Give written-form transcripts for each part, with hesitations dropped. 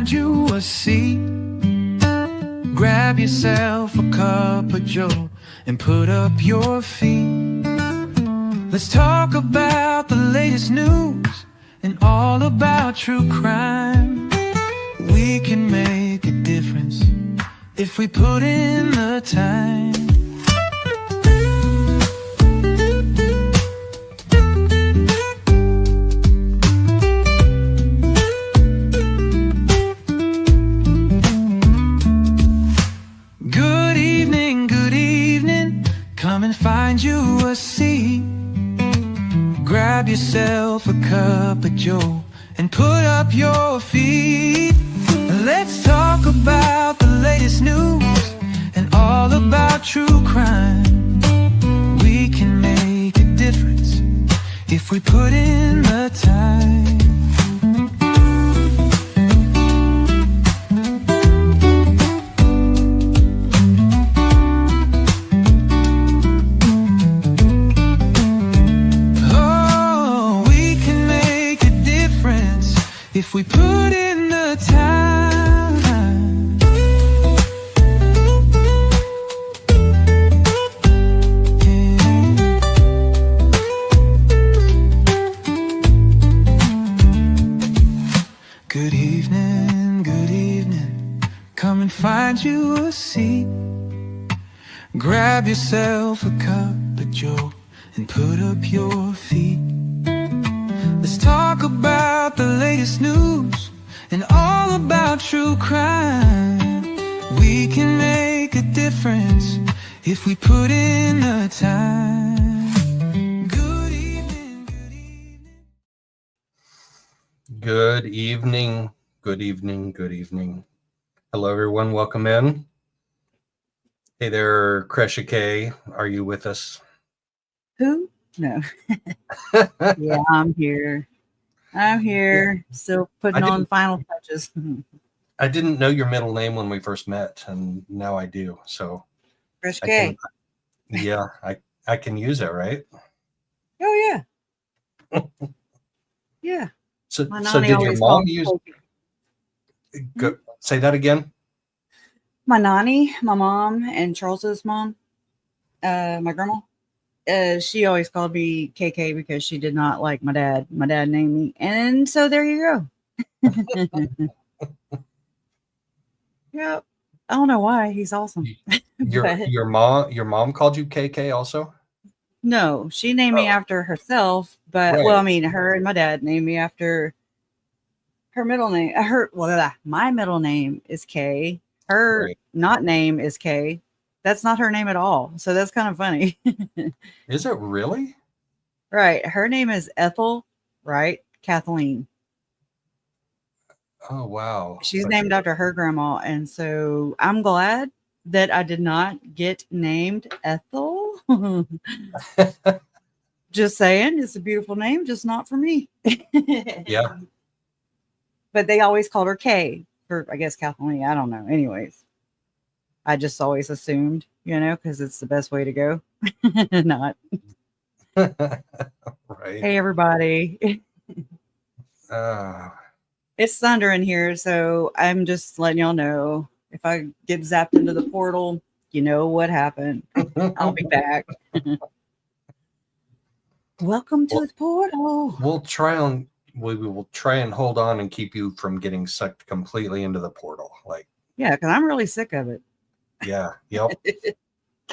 find you a seat. Grab yourself a cup of joe and put up your feet. Let's talk about the latest news and all about true crime. We can make a difference if we put in the time. Good evening, come and find you a seat. Grab yourself a cup of joe and put up your feet. Let's talk about the latest news and all about true crime. We can make a difference if we put in the time. Oh, we can make a difference if we put in the time. Good evening, come and find you a seat. Grab yourself a cup of joe and put up your feet. Let's talk about the latest news and all about true crime. We can make a difference if we put in the time. Good evening, good evening. Good evening, good evening, good evening. Hello, everyone. Welcome in. Hey there, Kresha K. Are you with us? Who? No. Yeah, I'm here. Still putting on final touches. I didn't know your middle name when we first met, and now I do. So, Fresh K. Yeah, I can use it, right? Oh yeah. Yeah. So My did nanny your always mom called me use? Pokey. Go, say that again. My nanny, my mom, and Charles's mom, my grandma. She always called me KK because she did not like my dad. My dad named me, and so there you go. Yep. I don't know why. He's awesome. Your mom called you KK also? No, she named me after herself, but Right. well, I mean, her and my dad named me after her middle name. My middle name is K. Her not name is K. That's not her name at all. So that's kind of funny. Is it really? Right. Her name is Ethel, right? Kathleen. Oh, wow. She's named after her grandma. And so I'm glad that I did not get named Ethel. Just saying, it's a beautiful name, just not for me. Yeah. But they always called her Kay for, I guess, Kathleen. I don't know. Anyways, I just always assumed, because it's the best way to go. Not. Right. Hey, everybody. It's thunder in here, so I'm just letting y'all know. If I get zapped into the portal, you know what happened. I'll be back. Welcome to the portal. We will try and hold on and keep you from getting sucked completely into the portal. Yeah, because I'm really sick of it. Yeah. Yep.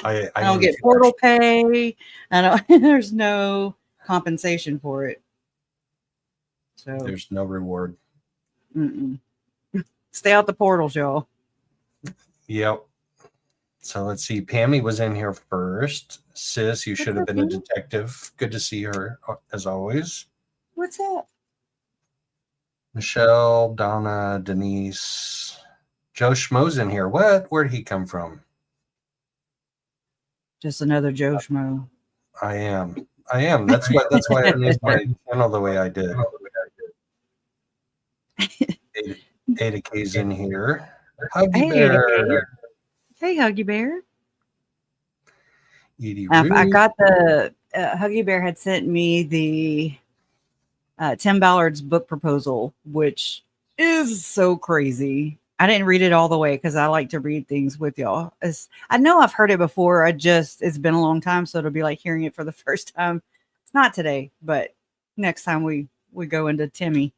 I don't get portal pay. There's no compensation for it. So there's no reward. Stay out the portals, y'all. Yep. So let's see. Pammy was in here first. Sis, you should have been a detective. Good to see her as always. What's up? Michelle, Donna, Denise, Joe Schmoe's in here. What? Where'd he come from? Just another Joe Schmoe. I am. That's why I named my channel the way I did. Ada K's in here. Huggy Bear. Hey, Huggy Bear. Edie I got the Huggy Bear had sent me the Tim Ballard's book proposal, which is so crazy. I didn't read it all the way because I like to read things with y'all. I know I've heard it before. It's been a long time, so it'll be like hearing it for the first time. It's not today, but next time we go into Timmy.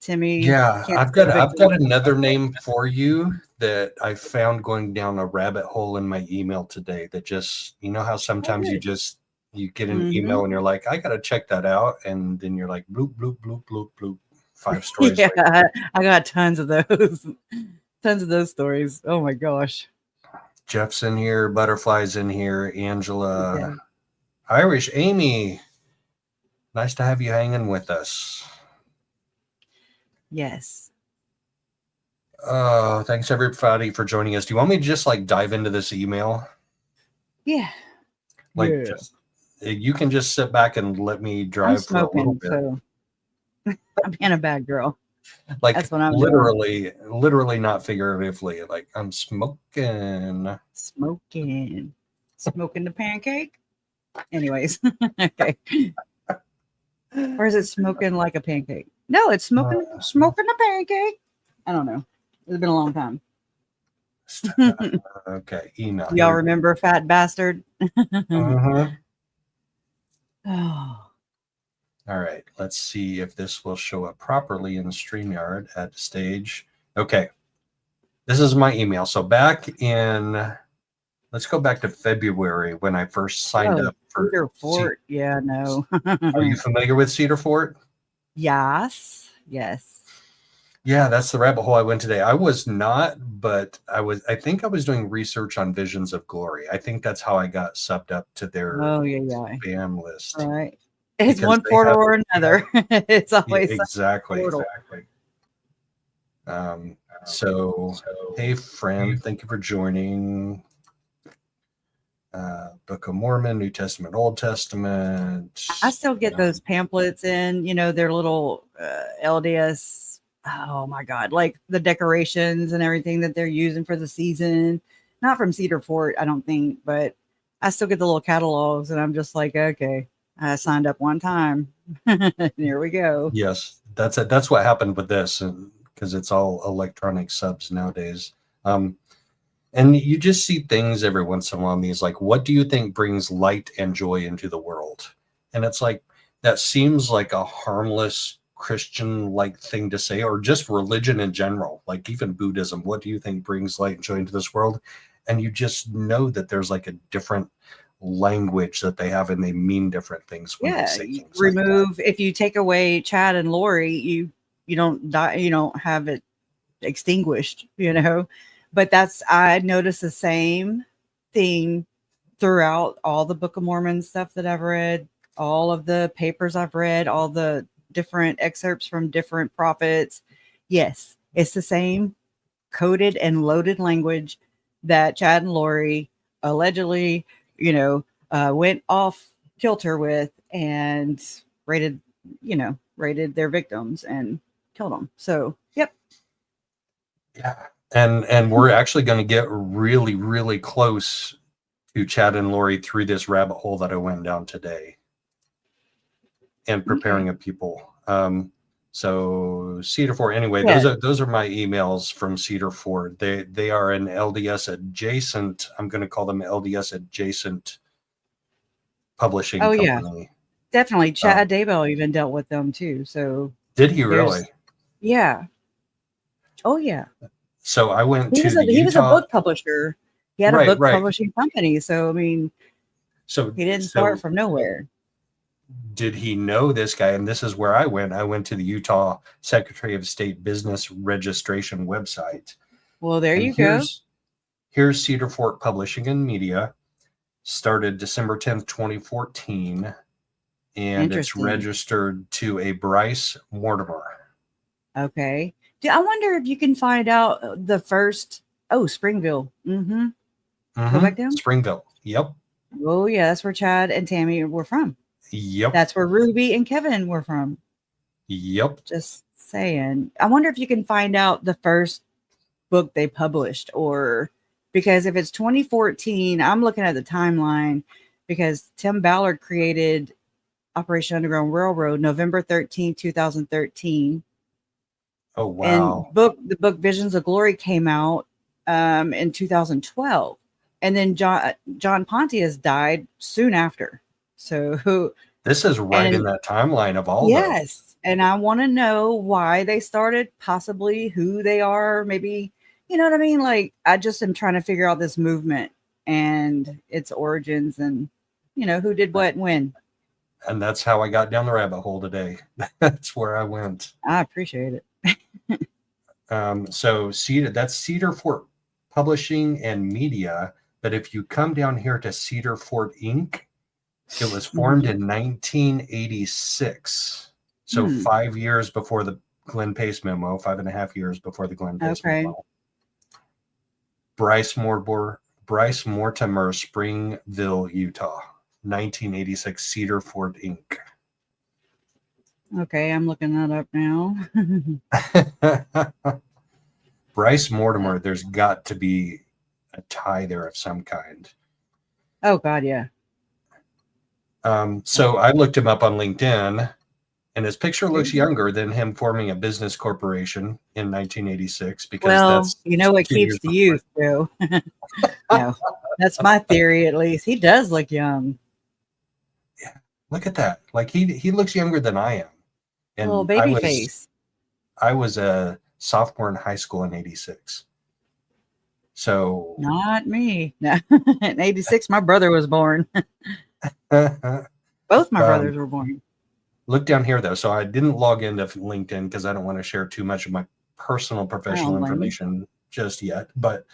Yeah, Can't I've say got Victor. another name for you that I found going down a rabbit hole in my email today that just, you know how sometimes you get an email and you're like, I gotta check that out, and then you're like bloop bloop bloop bloop bloop 5 stories Yeah, later. I got tons of those. Tons of those stories. Oh my gosh. Jeff's in here, Butterfly's in here, Angela, Okay. Irish, Amy. Nice to have you hanging with us. Yes. Oh, thanks everybody for joining us. Do you want me to just like dive into this email? Yeah. Like, Yeah. just, you can just sit back and let me I'm drive for a little smoking, bit. so I'm being a bad girl. Like, That's what I'm doing. literally, not figuratively. Like, I'm smoking. Smoking the pancake. Anyways, okay. Or is it smoking like a pancake? No, it's smoking a pancake. I don't know. It's been a long time. Okay, email. Y'all remember Fat Bastard? Uh-huh. Oh, All right, let's see if this will show up properly in StreamYard at the stage. Okay, this is my email. So let's go back to February when I first signed up for Cedar Fort. Yeah, no. Are you familiar with Cedar Fort? Yes. Yeah, that's the rabbit hole I went today. I was not, but I think I was doing research on Visions of Glory. I think that's how I got subbed up to their spam list. Right. It's Because one portal or another. It's always exactly. portal. So, hey friend, thank you for joining. Book of Mormon, New Testament, Old Testament. I still get those pamphlets in, their little LDS. Oh my God. Like the decorations and everything that they're using for the season. Not from Cedar Fort, I don't think, but I still get the little catalogs and I'm just like, okay, I signed up one time. Here we go. Yes, that's what happened with this, because it's all electronic subs nowadays. And you just see things every once in a while on these, like, what do you think brings light and joy into the world? And it's like, that seems like a harmless Christian-like thing to say, or just religion in general, like even Buddhism. What do you think brings light and joy into this world? And you just know that there's like a different language that they have, and they mean different things when they say things remove like if you take away Chad and Lori, you don't die, you don't have it extinguished, but I noticed the same thing throughout all the Book of Mormon stuff that I've read, all of the papers I've read, all the different excerpts from different prophets. Yes, it's the same coded and loaded language that Chad and Lori allegedly, went off kilter with and raided their victims and killed them. So, yep. Yeah. And we're actually going to get really, really close to Chad and Lori through this rabbit hole that I went down today and preparing of people. So Cedar Fort, anyway, those are my emails from Cedar Fort. They are an LDS adjacent. I'm going to call them LDS adjacent publishing company. Yeah, definitely. Chad Daybell even dealt with them too. So did he really? Yeah. Oh yeah. So I went to he was a book publisher. He had a book publishing company. So I mean, so he didn't start from nowhere. Did he know this guy? And this is where I went. I went to the Utah Secretary of State Business Registration website. Well, there you go. Here's Cedar Fort Publishing and Media. Started December 10th, 2014. And it's registered to a Bryce Mortimer. Okay. I wonder if you can find out the first. Oh, Springville. Mm-hmm. Go back down. Springville. Yep. Oh, yeah. That's where Chad and Tammy were from. Yep. That's where Ruby and Kevin were from. Yep. Just saying. I wonder if you can find out the first book they published, or because if it's 2014, I'm looking at the timeline because Tim Ballard created Operation Underground Railroad, November 13th, 2013. Oh, And wow. the book Visions of Glory came out in 2012. And then John Pontius died soon after. So, This is right in and that timeline of all those. yes, and I want to know why they started, possibly who they are, maybe, you know what I mean? Like, I just am trying to figure out this movement and its origins and, who did what and when. And that's how I got down the rabbit hole today. That's where I went. I appreciate it. So that's Cedar Fort Publishing and Media. But if you come down here to Cedar Fort Inc., it was formed in 1986. So 5 years before the Glenn Pace memo, 5.5 years before the Glenn Pace memo. Bryce Mortimer, Springville, Utah, 1986, Cedar Fort Inc. Okay, I'm looking that up now. Bryce Mortimer, there's got to be a tie there of some kind. Oh, God, yeah. So I looked him up on LinkedIn, and his picture looks younger than him forming a business corporation in 1986. Because that's what keeps the youth, too. No, that's my theory, at least. He does look young. Yeah, look at that. Like he looks younger than I am. And little baby face. I was a sophomore in high school in 86. So not me. No. In 86, my brother was born. Both my brothers were born. Look down here, though. So I didn't log into LinkedIn because I don't want to share too much of my personal professional information just yet. But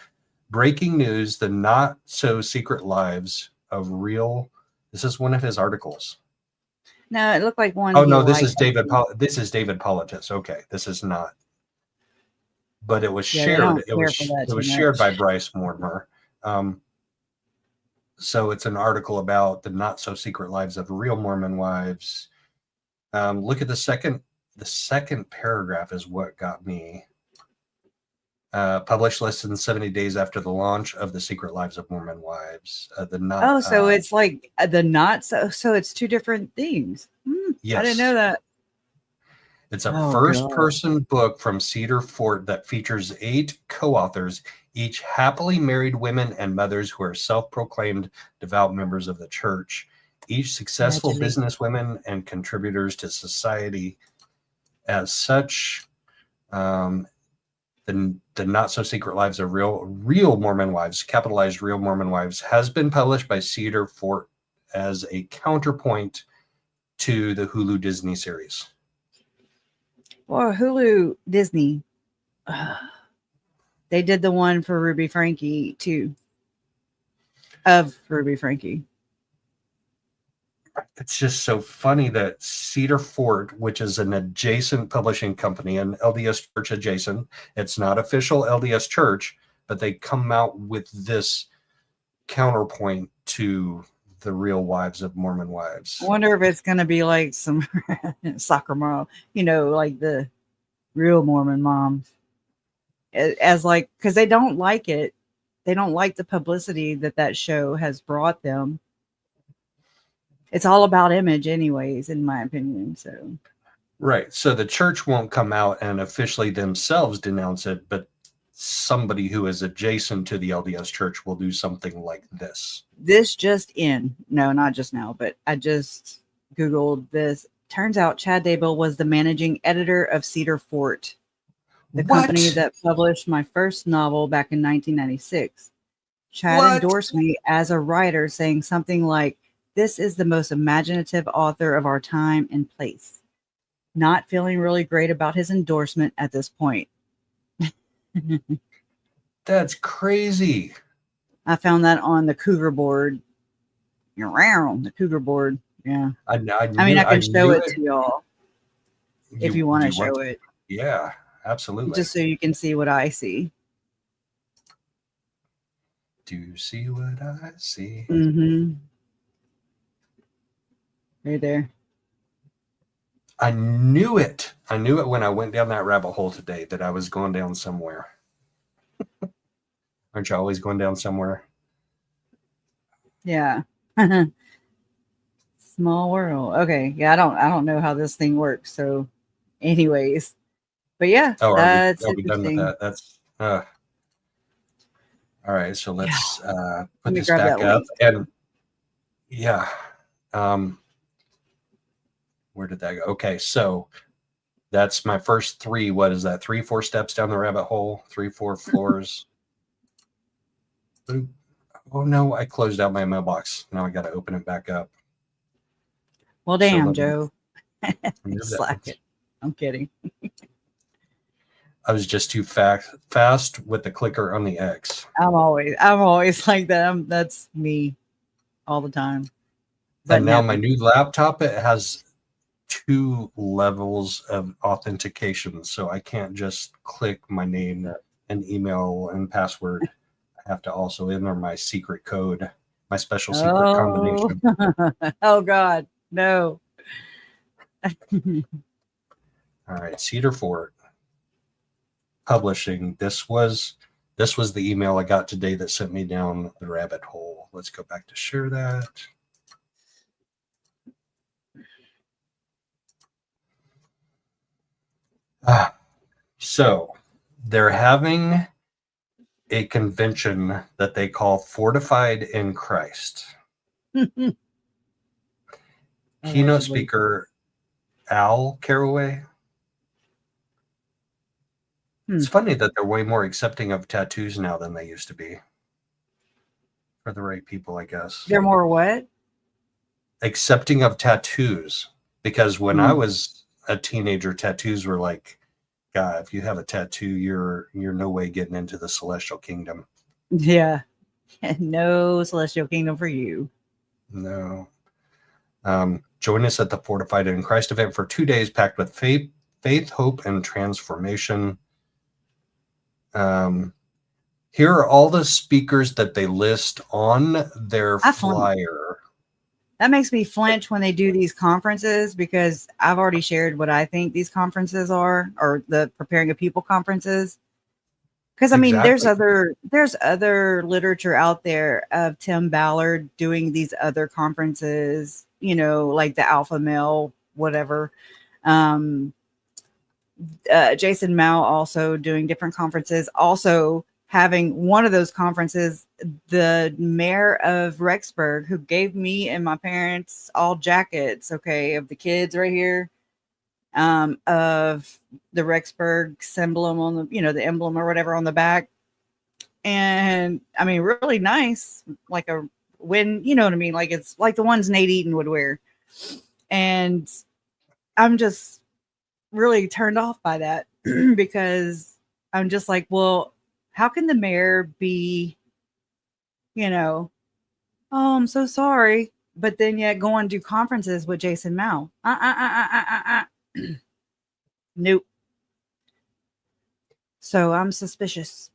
breaking news, the not so secret lives of real. This is one of his articles. No, it looked like one. Oh, no, this is David Politis. Okay, this is not. But it was shared. It was shared by Bryce Mortimer. So it's an article about the not so secret lives of real Mormon wives. Look at the second paragraph is what got me. Published less than 70 days after the launch of the Secret Lives of Mormon Wives. So it's like the not so it's two different things. Yes. I didn't know that. It's a first-person book from Cedar Fort that features 8 co-authors, each happily married women and mothers who are self-proclaimed devout members of the church, each successful businesswomen and contributors to society. As such, the not-so-secret lives of real Mormon wives, capitalized real Mormon wives, has been published by Cedar Fort as a counterpoint to the Hulu Disney series. Well, Hulu Disney, they did the one for Ruby Frankie too. Of Ruby Frankie. It's just so funny that Cedar Fort, which is an adjacent publishing company, an LDS church adjacent, it's not official LDS church, but they come out with this counterpoint to the real wives of Mormon wives. I wonder if it's going to be like some soccer mom, like the real Mormon moms, as like, because they don't like it. They don't like the publicity that show has brought them. It's all about image anyways, in my opinion. So, right. So the church won't come out and officially themselves denounce it, but somebody who is adjacent to the LDS church will do something like this. This just in. No, not just now, but I just Googled this. Turns out Chad Daybell was the managing editor of Cedar Fort, the company that published my first novel back in 1996. Chad endorsed me as a writer, saying something like, "This is the most imaginative author of our time and place." Not feeling really great about his endorsement at this point. That's crazy. I found that on the Cougar board. The Cougar board. Yeah. I can show it to y'all if you want to show it. Yeah, absolutely. Just so you can see what I see. Do you see what I see? Mm-hmm. Right there. I knew it. I knew it when I went down that rabbit hole today that I was going down somewhere. Aren't you always going down somewhere? Yeah. Small world. Okay. Yeah, I don't know how this thing works. So anyways. But yeah, Oh, that's are we done with interesting. that? That's all right. So Yeah. let's Let put me this grab that back up. link. And yeah, um, where did that go? Okay, so that's my first three. What is that? 3, 4 steps down the rabbit hole, 3, 4 floors. Boop. Oh no, I closed out my mailbox. Now I got to open it back up. Well, So damn, let me Joe. remove Slack that. it. I'm kidding. I was just too fast with the clicker on the X. I'm always like that. That's me all the time. And Button now my happy. new laptop, it has 2 levels of authentication. So I can't just click my name and email and password. I have to also enter my secret code, my special secret Oh, combination. oh God, no. All right, Cedar Fort Publishing. This was the email I got today that sent me down the rabbit hole. Let's go back to share that. So they're having a convention that they call Fortified in Christ. Keynote Allegedly. speaker Al Caraway. It's funny that they're way more accepting of tattoos now than they used to be. For the right people, I guess. They're more what? Accepting of tattoos. Because when I was a teenager, tattoos were like, God, if you have a tattoo, you're no way getting into the celestial kingdom. Yeah. No celestial kingdom for you. No. Join us at the Fortified in Christ event for 2 days packed with faith, hope, and transformation. Here are all the speakers that they list on their flyer. That makes me flinch when they do these conferences because I've already shared what I think these conferences are, or the Preparing a People conferences. Because I mean, Exactly. there's other literature out there of Tim Ballard doing these other conferences, you know, like the Alpha Male, whatever. Jason Mao also doing different conferences. Also having one of those conferences, the mayor of Rexburg, who gave me and my parents all jackets, okay, of the kids right here, of the Rexburg emblem on the, you know, the emblem or whatever on the back. And I mean, really nice, like a when, you know what I mean? Like it's like the ones Nate Eaton would wear. And I'm just really turned off by that because I'm just like, well, how can the mayor be, you know, oh, I'm so sorry, but then yet go and do conferences with Jason Mao? Nope. So I'm suspicious.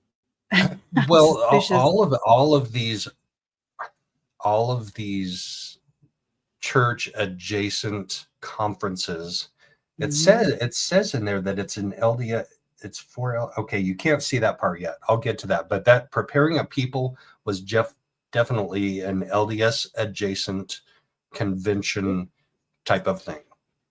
Well, Suspicious. all of these church adjacent conferences, it says in there that it's an LDS. It's for okay. You can't see that part yet. I'll get to that. But that Preparing a People was definitely an LDS adjacent convention type of thing.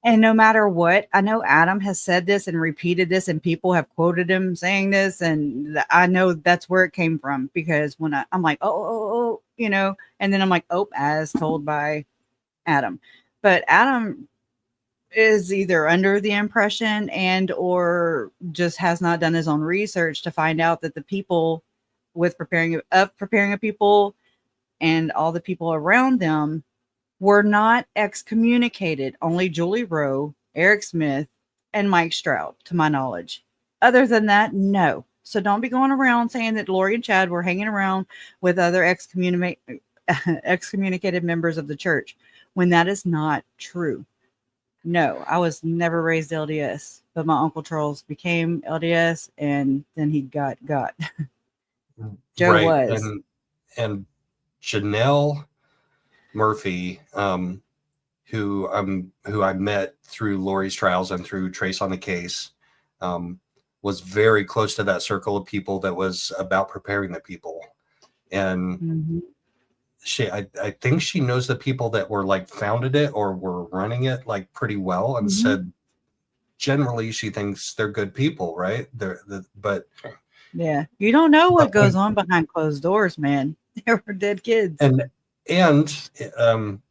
And no matter what, I know Adam has said this and repeated this, and people have quoted him saying this, and I know that's where it came from because when I'm like, oh, you know, and then I'm like, oh, as told by Adam. But Adam is either under the impression and or just has not done his own research to find out that the people with preparing a people and all the people around them were not excommunicated. Only Julie Rowe, Eric Smith, and Mike Stroud, to my knowledge. Other than that, no. So don't be going around saying that Lori and Chad were hanging around with other excommunicated members of the church when that is not true. No, I was never raised LDS, but my Uncle Charles became LDS and then he got. Joe Right. was. And Janelle Murphy, who I met through Lori's trials and through Trace on the Case, was very close to that circle of people that was about preparing the people. And I think she knows the people that were like founded it or were running it like pretty well, and Mhm. said generally she thinks they're good people, right? But Yeah. You don't know what goes when, on behind closed doors, man. There were dead kids. and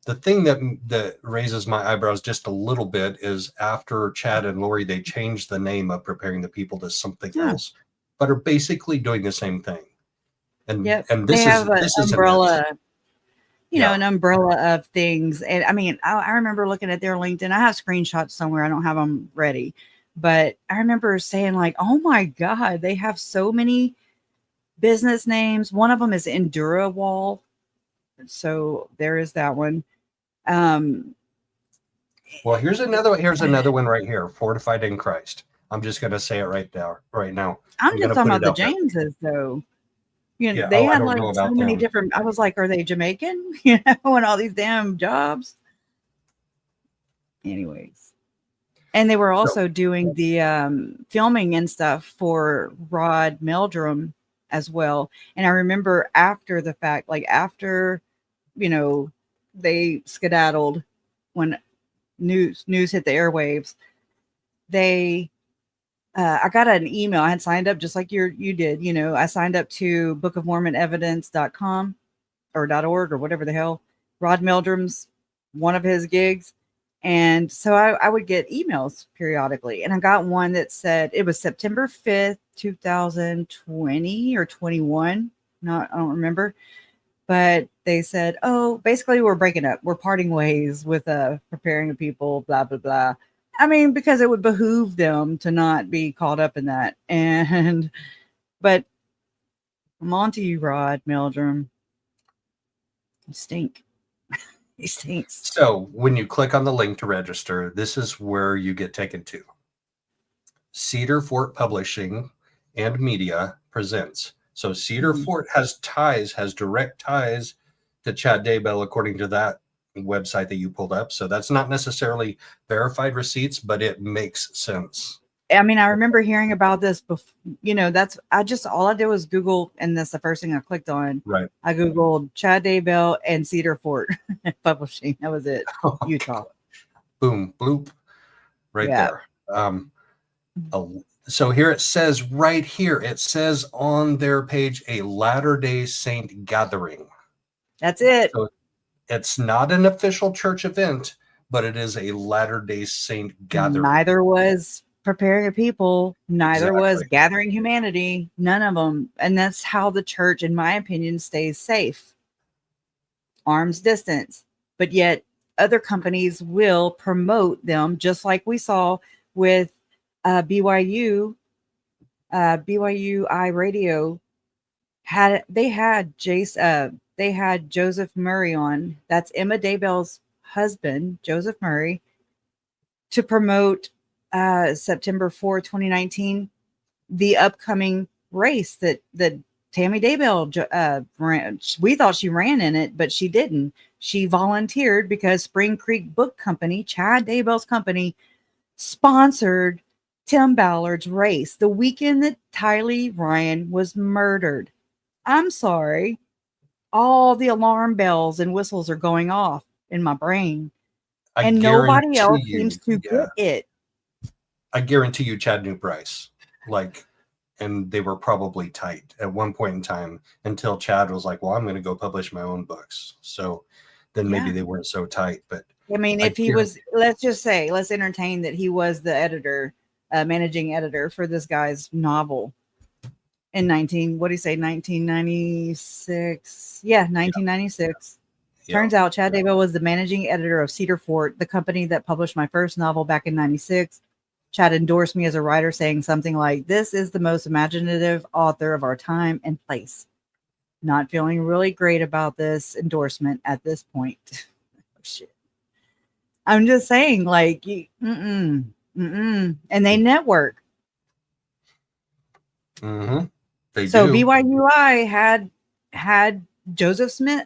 the thing that raises my eyebrows just a little bit is after Chad and Lori, they changed the name of Preparing the People to something Yeah. else, but are basically doing the same thing. And Yep. and They this have an isn't it. umbrella, Yeah. an umbrella of things. And I mean, I remember looking at their LinkedIn. I have screenshots somewhere. I don't have them ready. But I remember saying, like, oh my God, they have so many business names. One of them is Endura Wall. So there is that one. Well, here's another one right here. Fortified in Christ. I'm just going to say it right now. I'm going just to talking put about it the out there. Jameses, though. Yeah. They I had don't like know so about many them. different. I was like, are they Jamaican? And all these damn jobs. Anyways, and they were also doing the filming and stuff for Rod Meldrum as well. And I remember after the fact, like after they skedaddled when news hit the airwaves, they I got an email. I had signed up just like you did. I signed up to bookofmormonevidence.com or .org or whatever the hell. Rod Meldrum's one of his gigs. And so I would get emails periodically. And I got one that said it was September 5th, 2020 or 21. I don't remember. But they said, oh, basically we're breaking up. We're parting ways with preparing the people, blah, blah, blah. I mean, because it would behoove them to not be caught up in that. But I'm on to you, Rod Meldrum. You stink. He stinks. So when you click on the link to register, this is where you get taken to. Cedar Fort Publishing and Media presents. So Cedar Fort has direct ties to Chad Daybell, according to that website that you pulled up. So that's not necessarily verified receipts, but it makes sense. I mean, I remember hearing about this before. All I did was Google, and that's the first thing I clicked on. Right. I Googled Chad Daybell and Cedar Fort Publishing. That was it. Utah. Boom, bloop, right there. So here it says on their page, a Latter-day Saint gathering. That's it. So it's not an official church event, but it is a Latter-day Saint gathering. Neither was Preparing a People. Neither was Gathering Humanity. None of them. And that's how the church, in my opinion, stays safe. Arm's distance. But yet other companies will promote them, just like we saw with BYU. BYU Radio had Joseph Murray on. That's Emma Daybell's husband, Joseph Murray, to promote September 4, 2019, the upcoming race that Tammy Daybell ran. We thought she ran in it, but she didn't. She volunteered because Spring Creek Book Company, Chad Daybell's company, sponsored Tim Ballard's race the weekend that Tylee Ryan was murdered. I'm sorry. All the alarm bells and whistles are going off in my brain. And nobody else seems to get it. I guarantee you Chad knew Bryce. And they were probably tight at one point in time until Chad was like, well, I'm going to go publish my own books. So then maybe they weren't so tight. But I mean, if he was, let's entertain that he was the editor, managing editor for this guy's novel in 1996. Yeah, 1996. Turns out Chad Daybell was the managing editor of Cedar Fort, the company that published my first novel back in 96. Chad endorsed me as a writer, saying something like, "This is the most imaginative author of our time and place." Not feeling really great about this endorsement at this point. Oh, shit. I'm just saying, and they network. Mm-hmm. They so do. BYUI had Joseph Smith.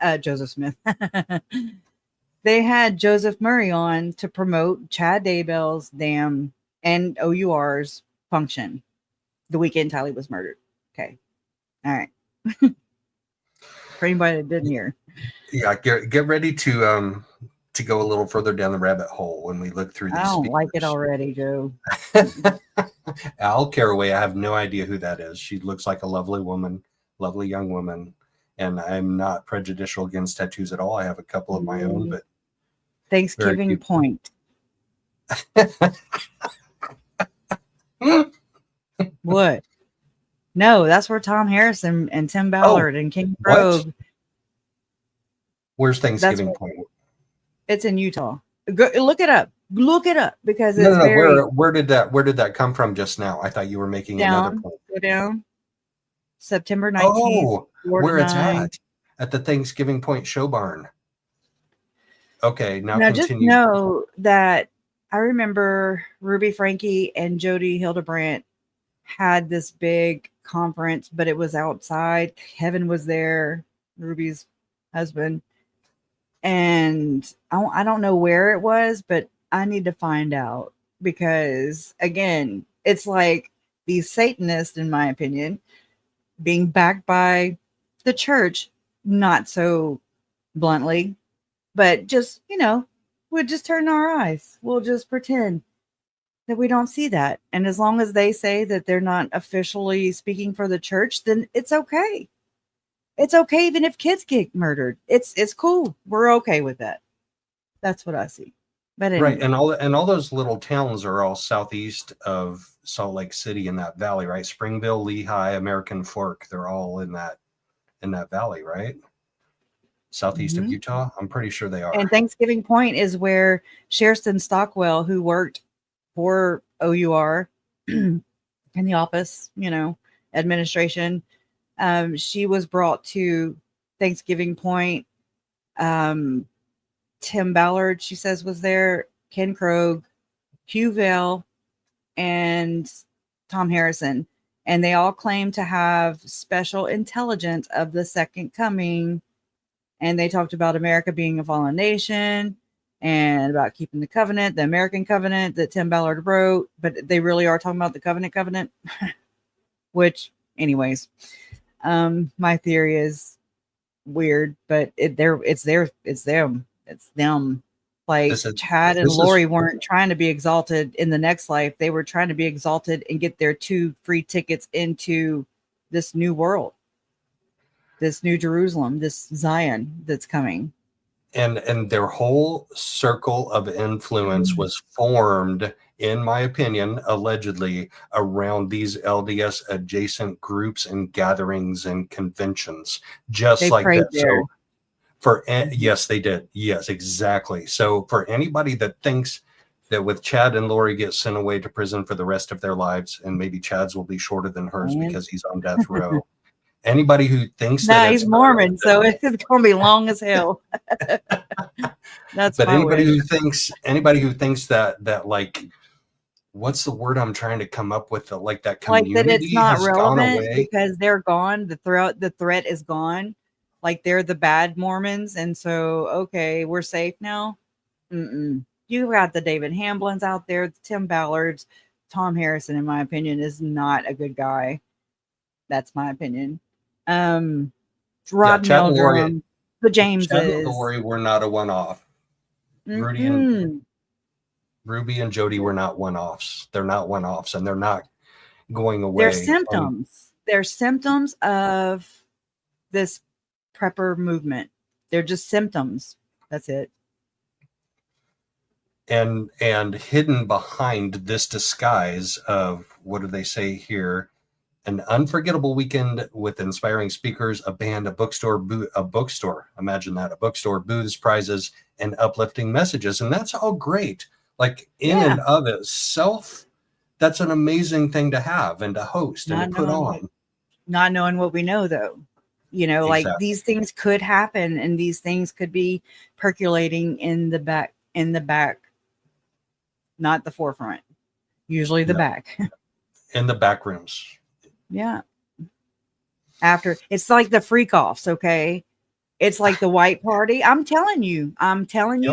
They had Joseph Murray on to promote Chad Daybell's damn and OUR's function the weekend Tylee was murdered. Okay. All right. For anybody that didn't hear. Yeah, get ready to go a little further down the rabbit hole when we look through these I don't speakers. like it already, Joe. Al Caraway, I have no idea who that is. She looks like a lovely woman, lovely young woman, and I'm not prejudicial against tattoos at all. I have a couple of my own, but Thanksgiving Point. What? No, that's where Tom Harrison and Tim Ballard and King Krog. Where's Thanksgiving Point? It's in Utah. Go, look it up. Look it up because it's Where did that come from just now? I thought you were making another point. Go down. September 19th. Oh, where it's at the Thanksgiving Point show barn. Okay, now continue. Just know that I remember Ruby Frankie and Jody Hildebrandt had this big conference, but it was outside. Kevin was there, Ruby's husband. And I don't know where it was, but I need to find out because, again, it's like these Satanists, in my opinion, being backed by the church, not so bluntly, but just, we'll just turn our eyes. We'll just pretend that we don't see that. And as long as they say that they're not officially speaking for the church, then it's okay. It's okay even if kids get murdered. It's cool. We're okay with that. That's what I see. But anyway. Right, and all those little towns are all southeast of Salt Lake City in that valley, right? Springville, Lehigh, American Fork, they're all in that valley, right? Southeast of Utah. I'm pretty sure they are. And Thanksgiving Point is where Sherston Stockwell, who worked for OUR in the office, administration, she was brought to Thanksgiving Point. Tim Ballard, she says, was there. Ken Krog, Hugh Vail, and Tom Harrison. And they all claim to have special intelligence of the second coming. And they talked about America being a fallen nation and about keeping the covenant, the American covenant that Tim Ballard wrote. But they really are talking about the covenant, which, anyways, my theory is weird, but it's them. Like Chad and Lori weren't trying to be exalted in the next life. They were trying to be exalted and get their 2 free tickets into this new world, this new Jerusalem, this Zion that's coming. And their whole circle of influence was formed, in my opinion, allegedly around these LDS adjacent groups and gatherings and conventions, just they like that. There. So yes, they did. Yes, exactly. So for anybody that thinks that with Chad and Lori get sent away to prison for the rest of their lives, and maybe Chad's will be shorter than hers because he's on death row. Anybody who thinks that he's Mormon, so it's going to be long as hell. That's but anybody who thinks that like, what's the word I'm trying to come up with? Like that community like that it's not has relevant gone away because they're gone. The threat is gone. Like they're the bad Mormons, and so okay, we're safe now. You got the David Hamblins out there, the Tim Ballards. Tom Harrison, in my opinion, is not a good guy. That's my opinion. Rod Meldrum, the Jameses. Chad and Lori were not a one-off. Ruby and Jody were not one-offs. They're not one-offs, and they're not going away. They're symptoms. They're symptoms of this prepper movement. They're just symptoms. That's it. And hidden behind this disguise of, what do they say here? An unforgettable weekend with inspiring speakers, a band, a bookstore. Imagine that, a bookstore, booths, prizes, and uplifting messages. And that's all great. Like and of itself, that's an amazing thing to have and to host and to put on. Not knowing what we know, though. Like these things could happen and these things could be percolating in the back, not the forefront, usually the back. In the back rooms. Yeah. After it's like the freak offs. Okay. It's like the white party. I'm telling you,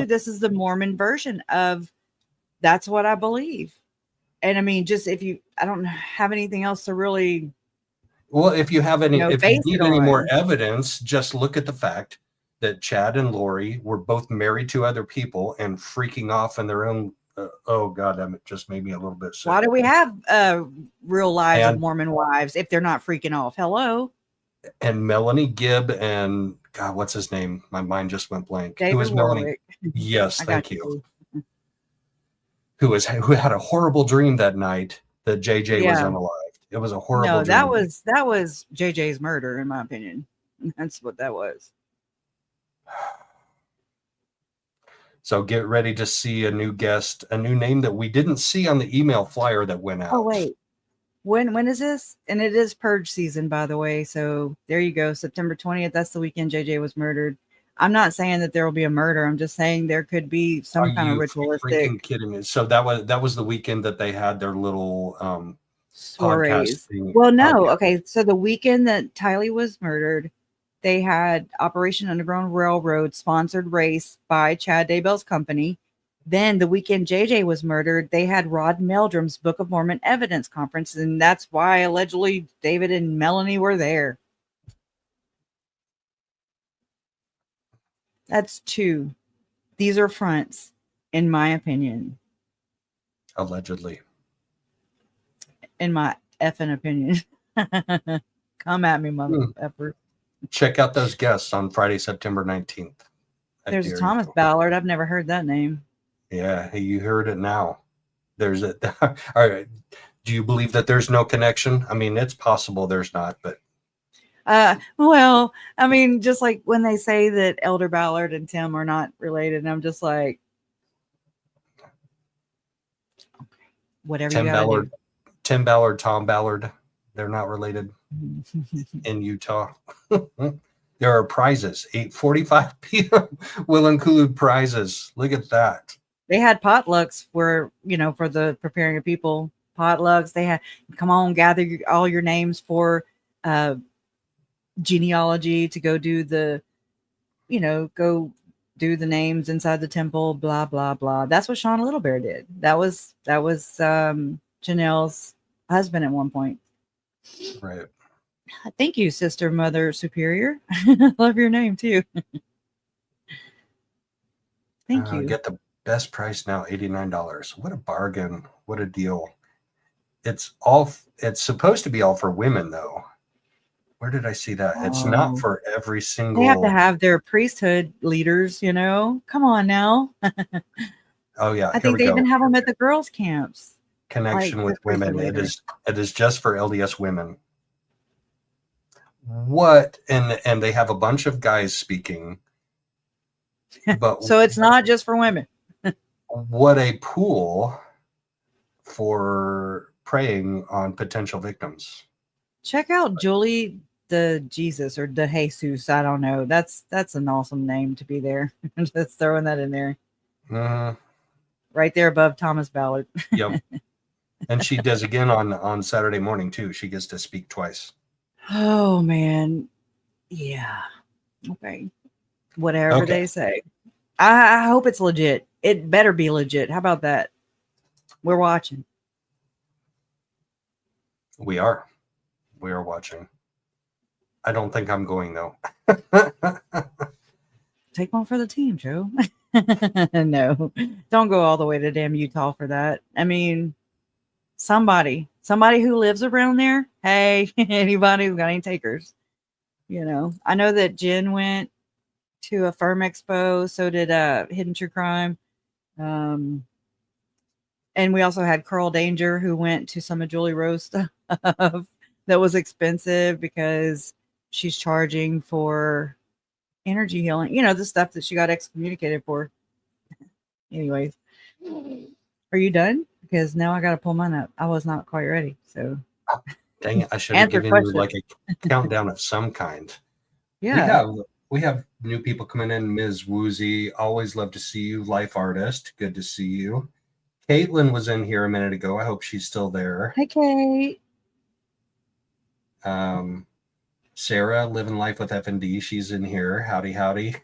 this is the Mormon version of that's what I believe. And I mean, just I don't have anything else to really Well, if you have any, You know, if you base it need any more on. evidence, just look at the fact that Chad and Lori were both married to other people and freaking off in their own. Oh God, that just made me a little bit sick. Why do we have real lives of And- Mormon wives if they're not freaking off? Hello, And Melanie Gibb and God, what's his name? My mind just went blank. Who David is Melanie? Warwick. Yes, I thank got you. Who had a horrible dream that night that JJ was Yeah. unalived. It was a horrible No, dream. that was JJ's murder, in my opinion. That's what that was. So get ready to see a new guest, a new name that we didn't see on the email flyer that went out. Oh wait, when is this? And it is purge season, by the way. So there you go, September 20th. That's the weekend JJ was murdered. I'm not saying that there will be a murder. I'm just saying there could be some kind of ritualistic freaking kidding me? So that was the weekend that they had their little soirees. podcast. Well, no, podcast. okay. So the weekend that Tylee was murdered, they had Operation Underground Railroad sponsored race by Chad Daybell's company. Then the weekend JJ was murdered, they had Rod Meldrum's Book of Mormon Evidence Conference, and that's why allegedly David and Melanie were there. That's two. These are fronts, in my opinion. Allegedly. In my effing opinion. Come at me, mother effer. Check out those guests on Friday, September 19th. There's a Thomas Ballard. I've never heard that name. Yeah, you heard it now. There's a. All right. Do you believe that there's no connection? I mean, it's possible there's not, but. Well, I mean, just like when they say that Elder Ballard and Tim are not related, and I'm just like, whatever Tim you gotta Ballard, do. Tim Ballard, Tom Ballard, they're not related in Utah. There are prizes. 8:45 p.m. will include prizes. Look at that. They had potlucks for the preparing of people. Potlucks. They had, come on, gather all your names for genealogy to go do the, go do the names inside the temple. Blah blah blah. That's what Sean Little Bear did. That was Janelle's husband at one point. Right. Thank you, Sister Mother Superior. Love your name too. Thank you. Get the best price now, $89. What a bargain. What a deal. It's supposed to be all for women though. Where did I see that? It's not for every single. They have to have their priesthood leaders, Come on now. Oh yeah. I think they even have them at the girls' camps. Connection with women. It is just for LDS women. What? And they have a bunch of guys speaking. But so it's not just for women. What a pool for preying on potential victims. Check out Julie the Jesus or the Jesus. I don't know. That's an awesome name to be there. Just throwing that in there. Right there above Thomas Ballard. Yep. And she does again on Saturday morning too. She gets to speak twice. Oh man. Yeah. Okay. Whatever they say. I hope it's legit. It better be legit. How about that? We're watching. We are watching. I don't think I'm going though. Take one for the team, Joe. No, don't go all the way to damn Utah for that. I mean, somebody who lives around there. Hey, anybody who got any takers? I know that Jen went to a Firm Expo. So did Hidden True Crime. And we also had Carl Danger, who went to some of Julie Rose stuff that was expensive because she's charging for energy healing, the stuff that she got excommunicated for. Anyways, are you done? Because now I got to pull mine up. I was not quite ready. So dang it, I should have given you like a countdown of some kind. Yeah. We have new people coming in. Ms. Woozy, always love to see you. Life artist, good to see you. Caitlin was in here a minute ago. I hope she's still there. Hi, Kate. Sarah, living life with F&D. She's in here. Howdy, howdy.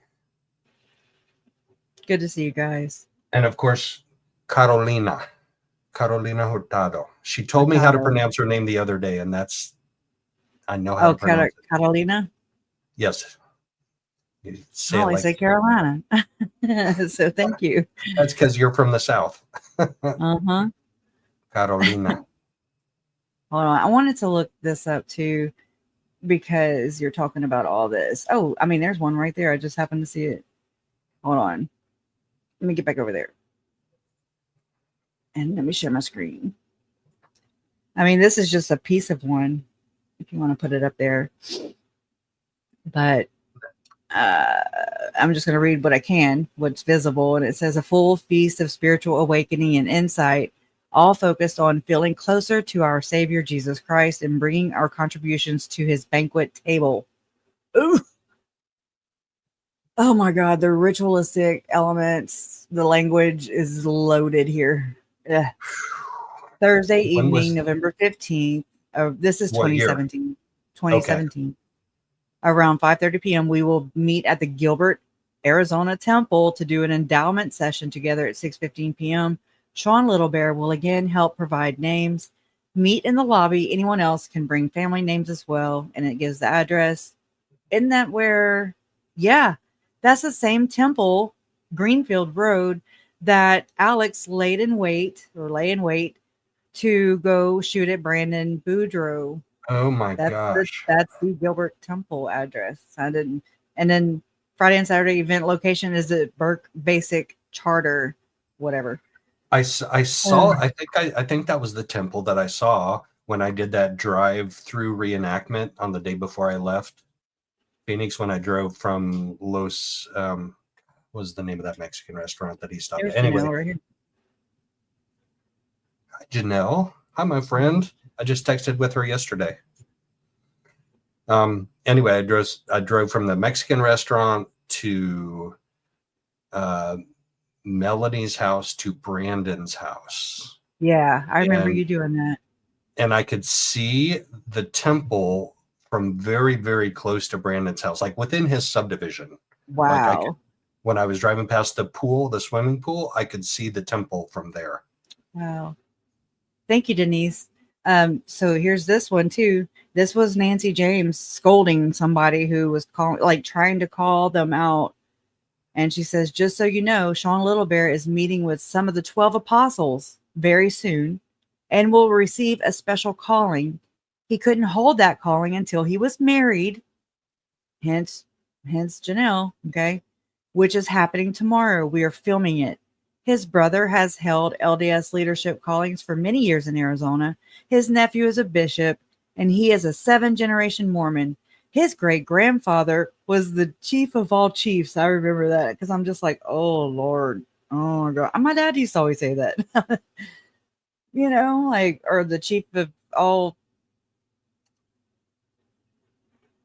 Good to see you guys. And of course, Carolina Hurtado. She told me how to pronounce her name the other day, and I know how to pronounce it. Catalina. Yes. You I say it always like say Carolina. So thank you. that's because you're from the South. Uh-huh. Carolina. Hold on. I wanted to look this up too because you're talking about all this. Oh, I mean, there's one right there. I just happened to see it. Hold on. Let me get back over there. And let me share my screen. I mean, this is just a piece of one if you want to put it up there. But I'm just going to read what I can, what's visible. And it says a full feast of spiritual awakening and insight, all focused on feeling closer to our Savior Jesus Christ and bringing our contributions to his banquet table. Ooh. Oh my God, the ritualistic elements, the language is loaded here. Ugh. Thursday evening, November 15th. This is 2017. 2017. Okay. Around 5:30 p.m., we will meet at the Gilbert, Arizona Temple to do an endowment session together at 6:15 p.m. Sean Little Bear will again help provide names. Meet in the lobby. Anyone else can bring family names as well. And it gives the address. Isn't that where? Yeah, that's the same temple, Greenfield Road, that Alex lay in wait to go shoot at Brandon Boudreaux. Oh my gosh. That's the Gilbert Temple address. And then Friday and Saturday event location is at Burke Basic Charter, whatever. I saw, I think that was the temple that I saw when I did that drive-through reenactment on the day before I left Phoenix, when I drove from Los, what was the name of that Mexican restaurant that he stopped at? Anyway, right here. Hi, Janelle. Hi, my friend. I just texted with her yesterday. Anyway, I drove from the Mexican restaurant to Melanie's house to Brandon's house. Yeah, I remember you doing that. And I could see the temple from very, very close to Brandon's house, like within his subdivision. Wow. When I was driving past the pool, the swimming pool, I could see the temple from there. Wow. Thank you, Denise. So here's this one too. This was Nancy James scolding somebody who was trying to call them out. And she says, just so you know, Sean Little Bear is meeting with some of the 12 apostles very soon and will receive a special calling. He couldn't hold that calling until he was married. Hence Janelle. Okay. Which is happening tomorrow. We are filming it. His brother has held LDS leadership callings for many years in Arizona. His nephew is a bishop, and he is a 7th-generation Mormon. His great-grandfather was the chief of all chiefs. I remember that because I'm just like, oh, Lord. Oh, my God. My dad used to always say that. You know, or the chief of all.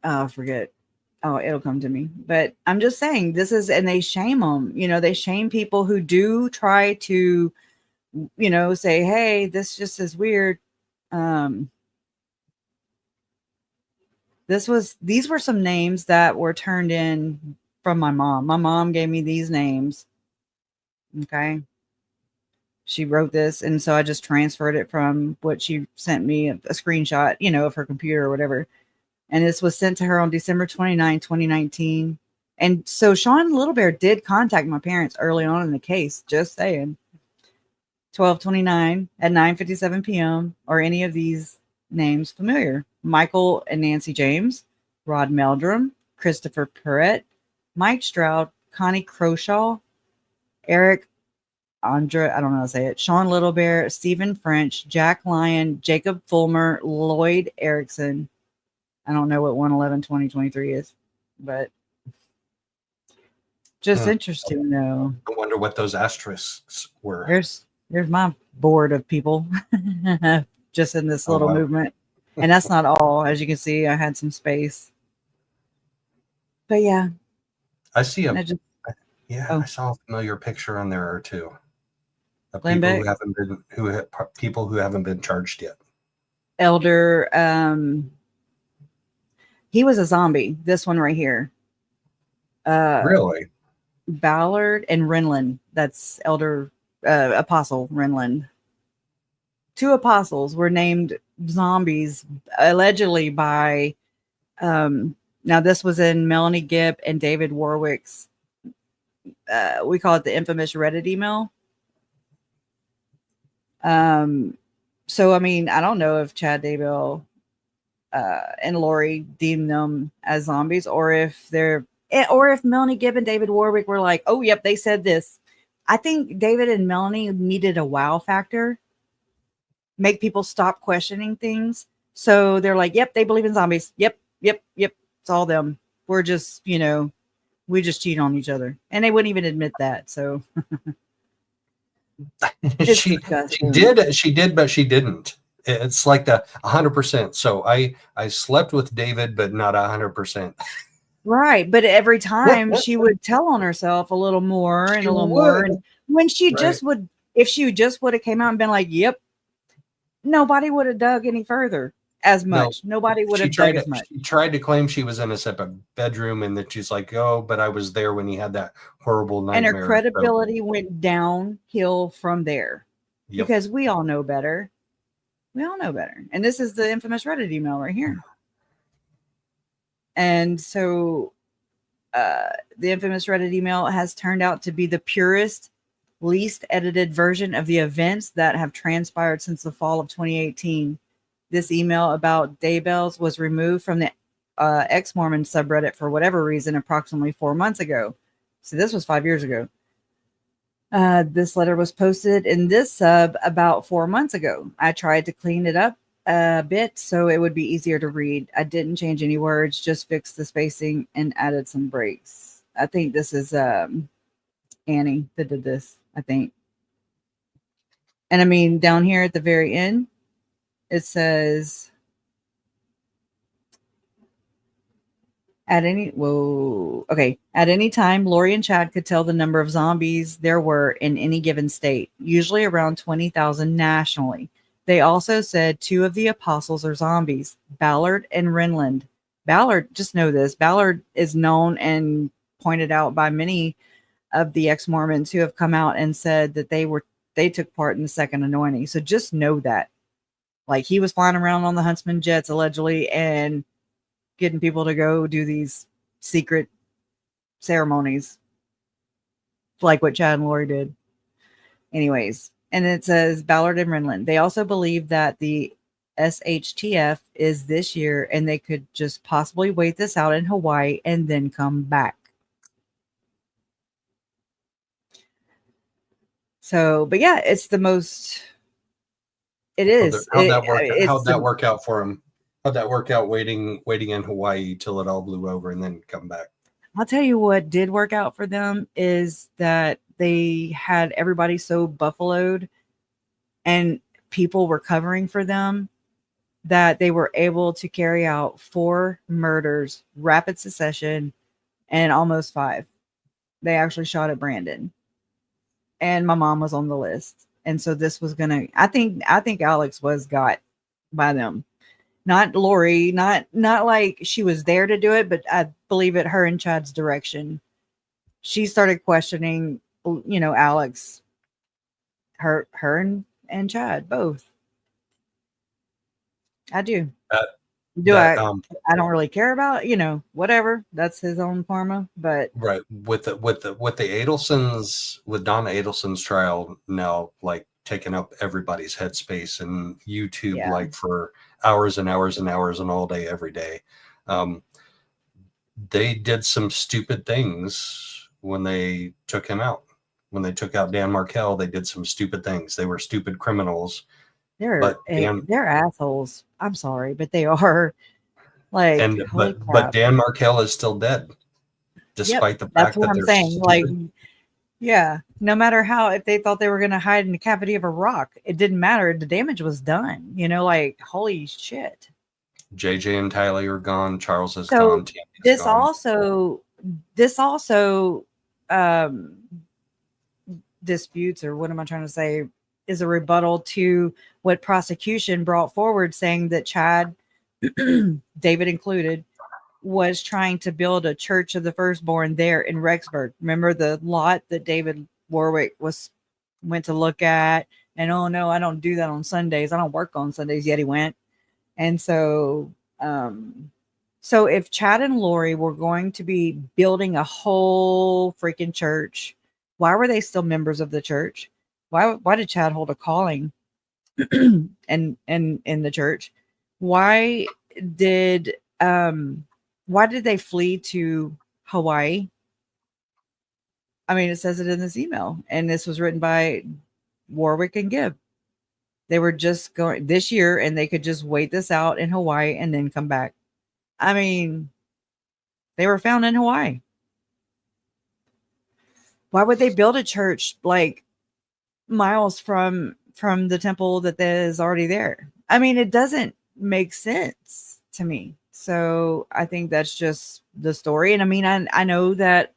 Oh, I forget. Oh, it'll come to me. But I'm just saying and they shame them. You know, they shame people who do try to, you know, say, hey, this just is weird. These were some names that were turned in from my mom. My mom gave me these names. Okay. She wrote this. And so I just transferred it from what she sent me, a screenshot, you know, of her computer or whatever. And this was sent to her on December 29, 2019. And so Sean Little Bear did contact my parents early on in the case, just saying. 12/29 at 9:57 p.m. Are any of these names familiar? Michael and Nancy James, Rod Meldrum, Christopher Perrett, Mike Stroud, Connie Kresha, Eric Andre, I don't know how to say it, Sean Little Bear, Stephen French, Jack Lyon, Jacob Fulmer, Lloyd Erickson. I don't know what 1/11/2023 is, but just interesting though. I wonder what those asterisks were. There's my board of people just in this little movement. And that's not all. As you can see, I had some space. But yeah. I see I saw a familiar picture on there or two. Of people who haven't been charged yet. Elder he was a zombie. This one right here. Really? Ballard and Renlund. That's Elder Apostle Renlund. 2 apostles were named zombies allegedly by Now this was in Melanie Gibb and David Warwick's, we call it the infamous Reddit email. So, I mean, I don't know if Chad Daybell and Lori deemed them as zombies, or if Melanie Gibb and David Warwick were like, oh, yep, they said this. I think David and Melanie needed a wow factor, make people stop questioning things. So they're like, yep, they believe in zombies. Yep. It's all them. We're just, we just cheat on each other. And they wouldn't even admit that. So she did, but she didn't. It's like the 100%. So I slept with David, but not 100%. Right. But every time she would tell on herself a little more and a little more. And when she just would, if she just would have came out and been like, yep, nobody would have dug any further as much. No, nobody would have dug as much. She tried to claim she was in a separate bedroom and that she's like, oh, but I was there when he had that horrible nightmare. And her credibility went downhill from there. Yep. Because we all know better. We all know better. And this is the infamous Reddit email right here. And so the infamous Reddit email has turned out to be the purest, least edited version of the events that have transpired since the fall of 2018. This email about Daybells was removed from the ex-Mormon subreddit for whatever reason approximately 4 months ago. So this was 5 years ago. This letter was posted in this sub about 4 months ago. I tried to clean it up a bit so it would be easier to read. I didn't change any words, just fixed the spacing and added some breaks. I think this is Annie that did this, I think. And I mean, down here at the very end, it says, at any time, Lori and Chad could tell the number of zombies there were in any given state, usually around 20,000 nationally. They also said 2 of the apostles are zombies, Ballard and Renland. Ballard, just know this, Ballard is known and pointed out by many of the ex-Mormons who have come out and said that they took part in the second anointing. So just know that. Like, he was flying around on the Huntsman jets allegedly and getting people to go do these secret ceremonies like what Chad and Lori did. Anyways, and it says Ballard and Renland. They also believe that the SHTF is this year and they could just possibly wait this out in Hawaii and then come back. So, but yeah, it's the most... It is. How'd that work out for him? How'd that work out waiting in Hawaii till it all blew over and then come back? I'll tell you what did work out for them is that they had everybody so buffaloed and people were covering for them that they were able to carry out 4 murders, rapid succession, and almost 5. They actually shot at Brandon. And my mom was on the list. And so this was gonna, I think Alex was got by them. Not Lori, not like she was there to do it, but I believe it her and Chad's direction. She started questioning, Alex, her and Chad both. I do. I don't really care about, whatever. That's his own karma. But right with the Adelsons, with Donna Adelson's trial now, like taking up everybody's headspace and YouTube, like for hours and hours and hours and all day, every day. They did some stupid things when they took him out. When they took out Dan Markel, they did some stupid things. They were stupid criminals. They're assholes. I'm sorry, but they are. Like, but Dan Markel is still dead, despite the fact that's what that I'm saying. Stupid. Like, yeah, no matter how, if they thought they were going to hide in the cavity of a rock, it didn't matter. The damage was done. Like, holy shit. JJ and Tyler are gone. Charles is gone. This also disputes, or what am I trying to say, is a rebuttal to what prosecution brought forward, saying that Chad, David included, was trying to build a church of the firstborn there in Rexburg. Remember the lot that David Warwick went to look at, and oh no, I don't do that on Sundays. I don't work on Sundays. Yet he went. And so So if Chad and Lori were going to be building a whole freaking church, why were they still members of the church? Why did Chad hold a calling and in the church? Why did they flee to Hawaii? I mean, it says it in this email, and this was written by Warwick and Gibb. They were just going this year, and they could just wait this out in Hawaii and then come back. I mean, they were found in Hawaii. Why would they build a church like miles from the temple that is already there? I mean, it doesn't make sense to me. So I think that's just the story. And I mean, I know that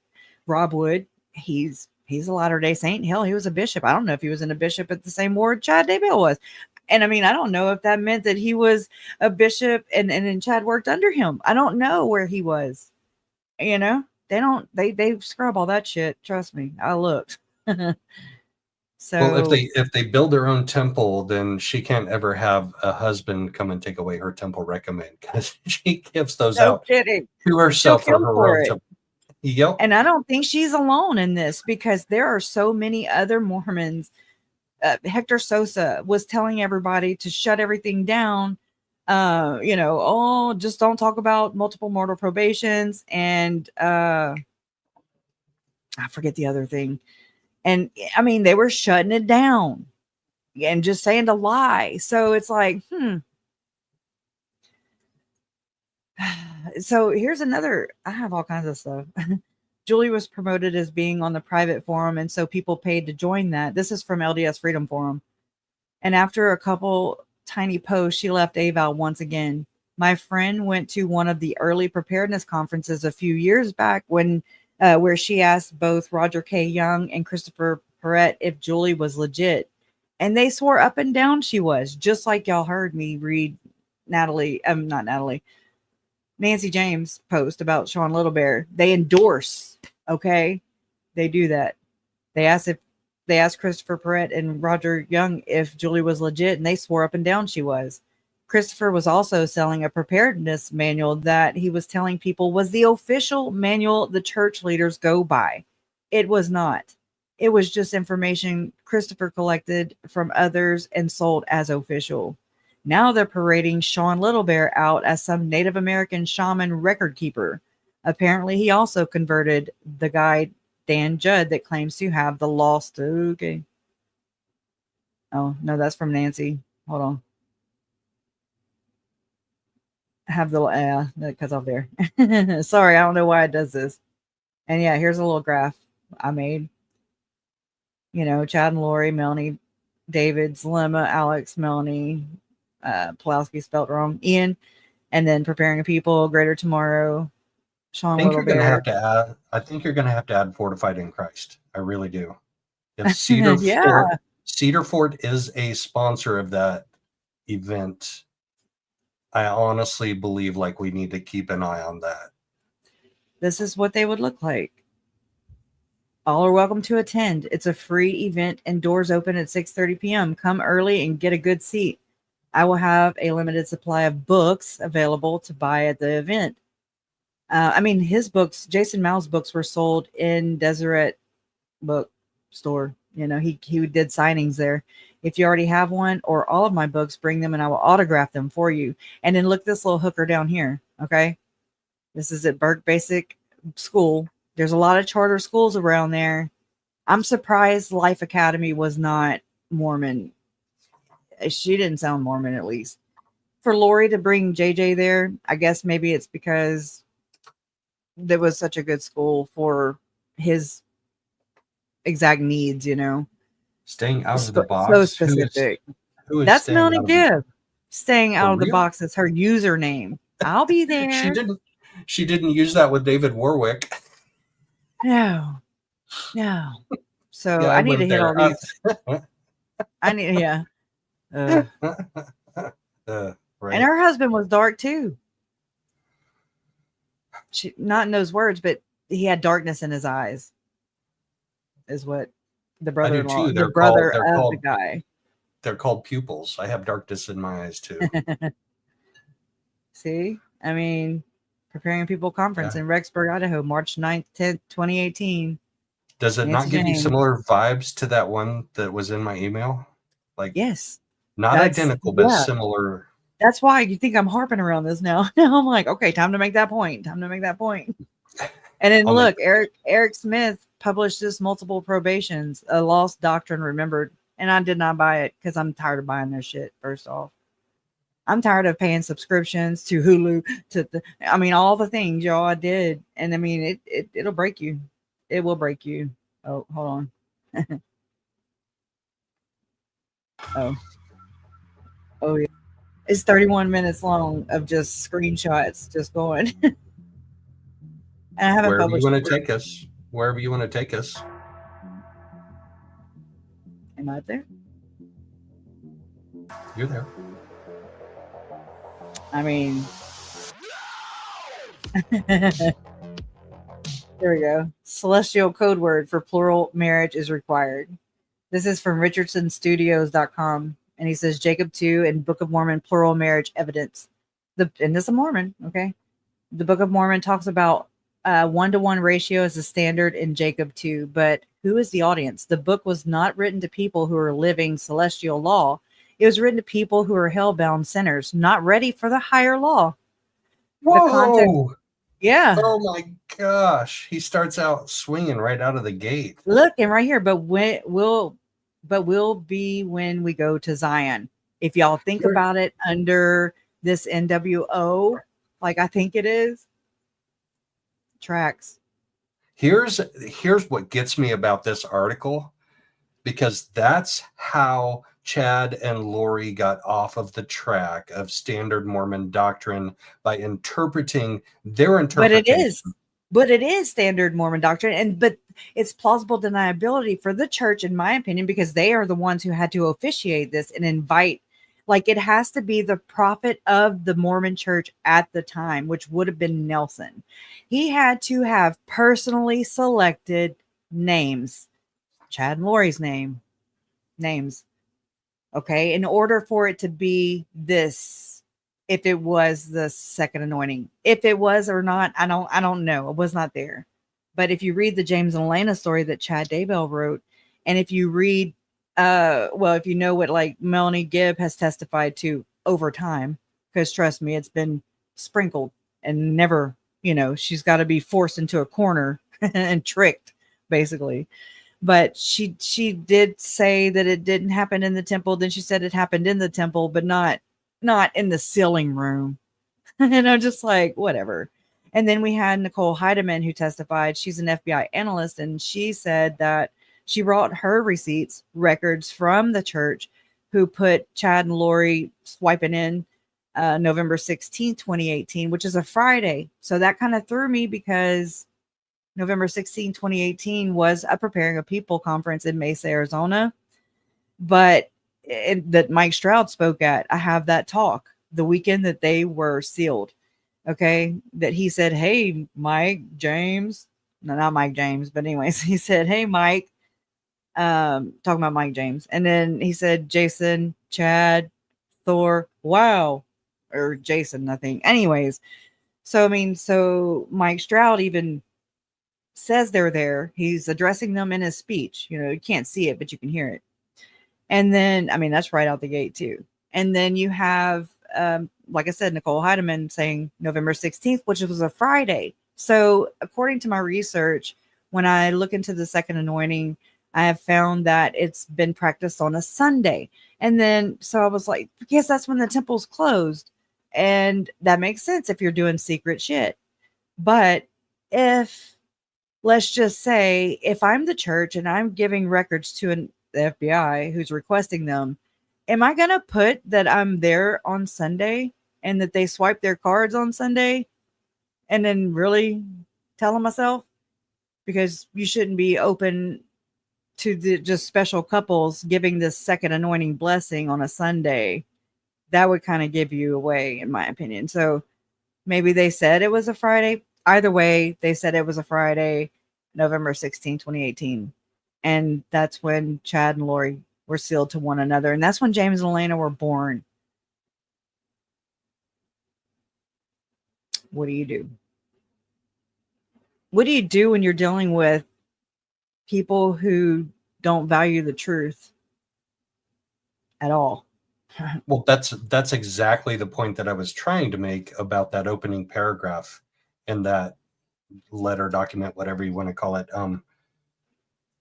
Rob Wood, he's a Latter-day Saint. Hell, he was a bishop. I don't know if he was in a bishop at the same ward Chad Daybell was. And I mean, I don't know if that meant that he was a bishop and then Chad worked under him. I don't know where he was. You know, they scrub all that shit. Trust me. I looked. So well, if they build their own temple, then she can't ever have a husband come and take away her temple recommend, because she gives those no out kidding. to herself She'll for her kill for own it. temple. Yep. And I don't think she's alone in this, because there are so many other Mormons. Hector Sosa was telling everybody to shut everything down. Just don't talk about multiple mortal probations. And I forget the other thing. And I mean, they were shutting it down and just saying to lie. So it's like, So here's another, I have all kinds of stuff. Julie was promoted as being on the private forum, and so people paid to join that. This is from LDS Freedom Forum. And after a couple tiny posts, she left AVAL once again. My friend went to one of the early preparedness conferences a few years back where she asked both Roger K. Young and Christopher Perrett if Julie was legit. And they swore up and down she was, just like y'all heard me read Nancy James post about Sean Little Bear. They endorse, okay? They do that. They asked Christopher Perrett and Roger Young if Julie was legit, and they swore up and down she was. Christopher was also selling a preparedness manual that he was telling people was the official manual the church leaders go by. It was not. It was just information Christopher collected from others and sold as official. Now they're parading Sean Little Bear out as some Native American shaman record keeper. Apparently, he also converted the guy Dan Judd that claims to have the lost. Okay. Oh, no, that's from Nancy. Hold on. I have the that cuts off there. Sorry, I don't know why it does this. And yeah, here's a little graph I made. You know, Chad and Lori, Melanie, David, Zelema, Alex, Melanie, Pulowski spelled wrong, Ian, and then Preparing a People, Greater Tomorrow, Sean Little Bear. I think you're gonna have to add Fortified in Christ. I really do. If Cedar Fort is a sponsor of that event, I honestly believe like we need to keep an eye on that. This is what they would look like. All are welcome to attend. It's a free event and doors open at 6:30 p.m. Come early and get a good seat. I will have a limited supply of books available to buy at the event. His books, Jason Mao's books, were sold in Deseret Book Store. You know, he did signings there. If you already have one or all of my books, bring them and I will autograph them for you. And then look this little hooker down here. Okay. This is at Burke Basic School. There's a lot of charter schools around there. I'm surprised Life Academy was not Mormon. She didn't sound Mormon, at least. For Lori to bring JJ there, I guess maybe it's because there was such a good school for his exact needs, you know. Staying out of the box. So specific. Who is That's Melanie Gibb. Staying out of the box is her username. I'll be there. She didn't use that with David Warwick. No. So yeah, I need to hit all these. Right. And her husband was dark too. She, not in those words, but he had darkness in his eyes. Is what the brother-in-law, the brother of the guy. They're called pupils. I have darkness in my eyes too. See, I mean, Preparing People Conference in Rexburg, Idaho, March 9th, 10th, 2018. Does it Nancy not give you James. similar vibes to that one that was in my email? Like, Yes. not identical, but similar. That's why you think I'm harping around this now. Now I'm like, okay, time to make that point. Time to make that point. And then look, Eric Smith published this multiple probations, a lost doctrine remembered. And I did not buy it because I'm tired of buying their shit, first off. I'm tired of paying subscriptions to Hulu, all the things y'all I did. And I mean, it'll break you. It will break you. Oh, hold on. Oh yeah. It's 31 minutes long of just screenshots just going. And I haven't Wherever published. You want to take us. Wherever you want to take us. Am I there? You're there. I mean, there we go. Celestial code word for plural marriage is required. This is from richardsonstudios.com. And he says Jacob 2 and Book of Mormon plural marriage evidence. And this is a Mormon, okay? The Book of Mormon talks about 1-to-1 ratio as a standard in Jacob 2. But who is the audience? The book was not written to people who are living celestial law. It was written to people who are hell-bound sinners, not ready for the higher law. Whoa! Yeah. Oh my gosh. He starts out swinging right out of the gate. Look, and right here, but we'll be when we go to Zion. If y'all think about it under this NWO, like I think it is, tracks. Here's what gets me about this article, because that's how Chad and Lori got off of the track of standard Mormon doctrine by interpreting their interpretation. But it is standard Mormon doctrine, but it's plausible deniability for the church, in my opinion, because they are the ones who had to officiate this and invite. Like, it has to be the prophet of the Mormon church at the time, which would have been Nelson. He had to have personally selected names, Chad and Lori's names. Okay, in order for it to be this, if it was the second anointing, if it was or not, I don't know. It was not there. But if you read the James and Elena story that Chad Daybell wrote, and if you read, if you know what like Melanie Gibb has testified to over time, because trust me, it's been sprinkled and never, she's got to be forced into a corner and tricked, basically. But she did say that it didn't happen in the temple. Then she said it happened in the temple, but not in the sealing room. And I'm just like, whatever. And then we had Nicole Heidemann, who testified. She's an FBI analyst, and she said that she brought her receipts, records from the church, who put Chad and Lori swiping in November 16, 2018, which is a Friday. So that kind of threw me, because November 16, 2018 was a Preparing a People conference in Mesa, Arizona. But that Mike Stroud spoke at, I have that talk the weekend that they were sealed. Okay. That he said, hey, Mike James. No, not Mike James, but anyways, he said, hey, Mike, talking about Mike James. And then he said, Jason, Chad, Thor, wow. Or Jason, nothing. Anyways. So Mike Stroud even says they're there. He's addressing them in his speech. You can't see it, but you can hear it. And then, that's right out the gate too. And then you have, like I said, Nicole Heidemann saying November 16th, which was a Friday. So according to my research, when I look into the second anointing, I have found that it's been practiced on a Sunday. And then, so I was like, yes, that's when the temple's closed. And that makes sense if you're doing secret shit. But let's just say, if I'm the church and I'm giving records to the FBI who's requesting them, am I going to put that I'm there on Sunday and that they swipe their cards on Sunday and then really tell them myself? Because you shouldn't be open to the just special couples giving this second anointing blessing on a Sunday. That would kind of give you away, in my opinion. So maybe they said it was a Friday. Either way, they said it was a Friday, November 16, 2018. And that's when Chad and Lori were sealed to one another. And that's when James and Elena were born. What do you do? What do you do when you're dealing with people who don't value the truth at all? Well, that's exactly the point that I was trying to make about that opening paragraph in that letter, document, whatever you want to call it.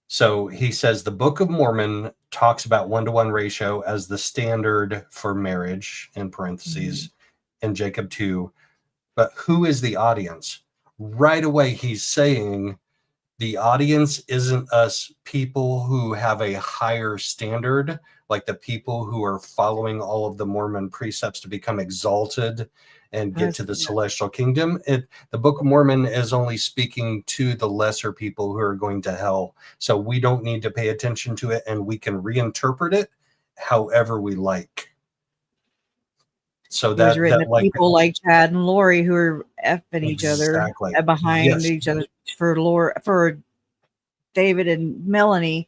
So he says the Book of Mormon talks about 1-to-1 ratio as the standard for marriage, in parentheses, in Jacob 2. But who is the audience? Right away, he's saying the audience isn't us people who have a higher standard, like the people who are following all of the Mormon precepts to become exalted and get to the celestial kingdom. The Book of Mormon is only speaking to the lesser people who are going to hell. So we don't need to pay attention to it, and we can reinterpret it however we like. So It was written that to people like Chad and Lori who are effing each other behind Yes. each other for David and Melanie.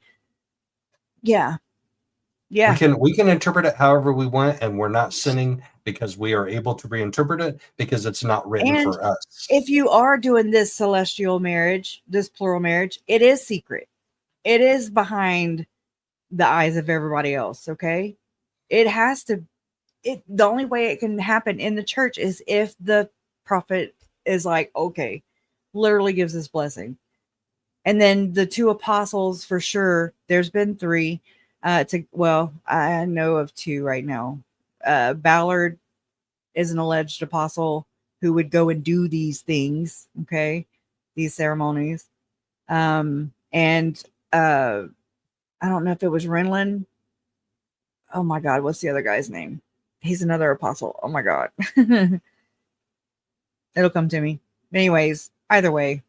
Yeah. Yeah. We can interpret it however we want, and we're not sinning because we are able to reinterpret it because it's not written for us. If you are doing this celestial marriage, this plural marriage, it is secret. It is behind the eyes of everybody else. Okay. It has to. The only way it can happen in the church is if the prophet is like, okay, literally gives this blessing. And then the 2 apostles, for sure, there's been 3. I know of 2 right now. Ballard is an alleged apostle who would go and do these things, okay, these ceremonies. And I don't know if it was Renlund. Oh my God, what's the other guy's name? He's another apostle. Oh my God. It'll come to me. Anyways, either way,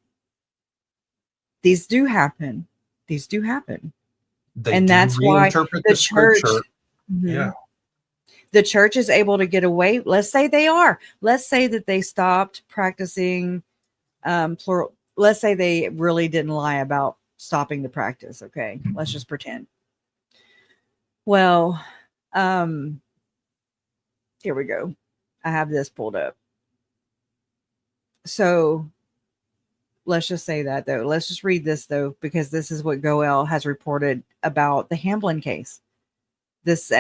these do happen. And that's why the church, the church is able to get away. Let's say that they stopped practicing plural. Let's say they really didn't lie about stopping the practice. Okay. Let's just pretend. Well, here we go. I have this pulled up. So let's just say that, though. Let's just read this, though, because this is what Goel has reported about the Hamblin case. This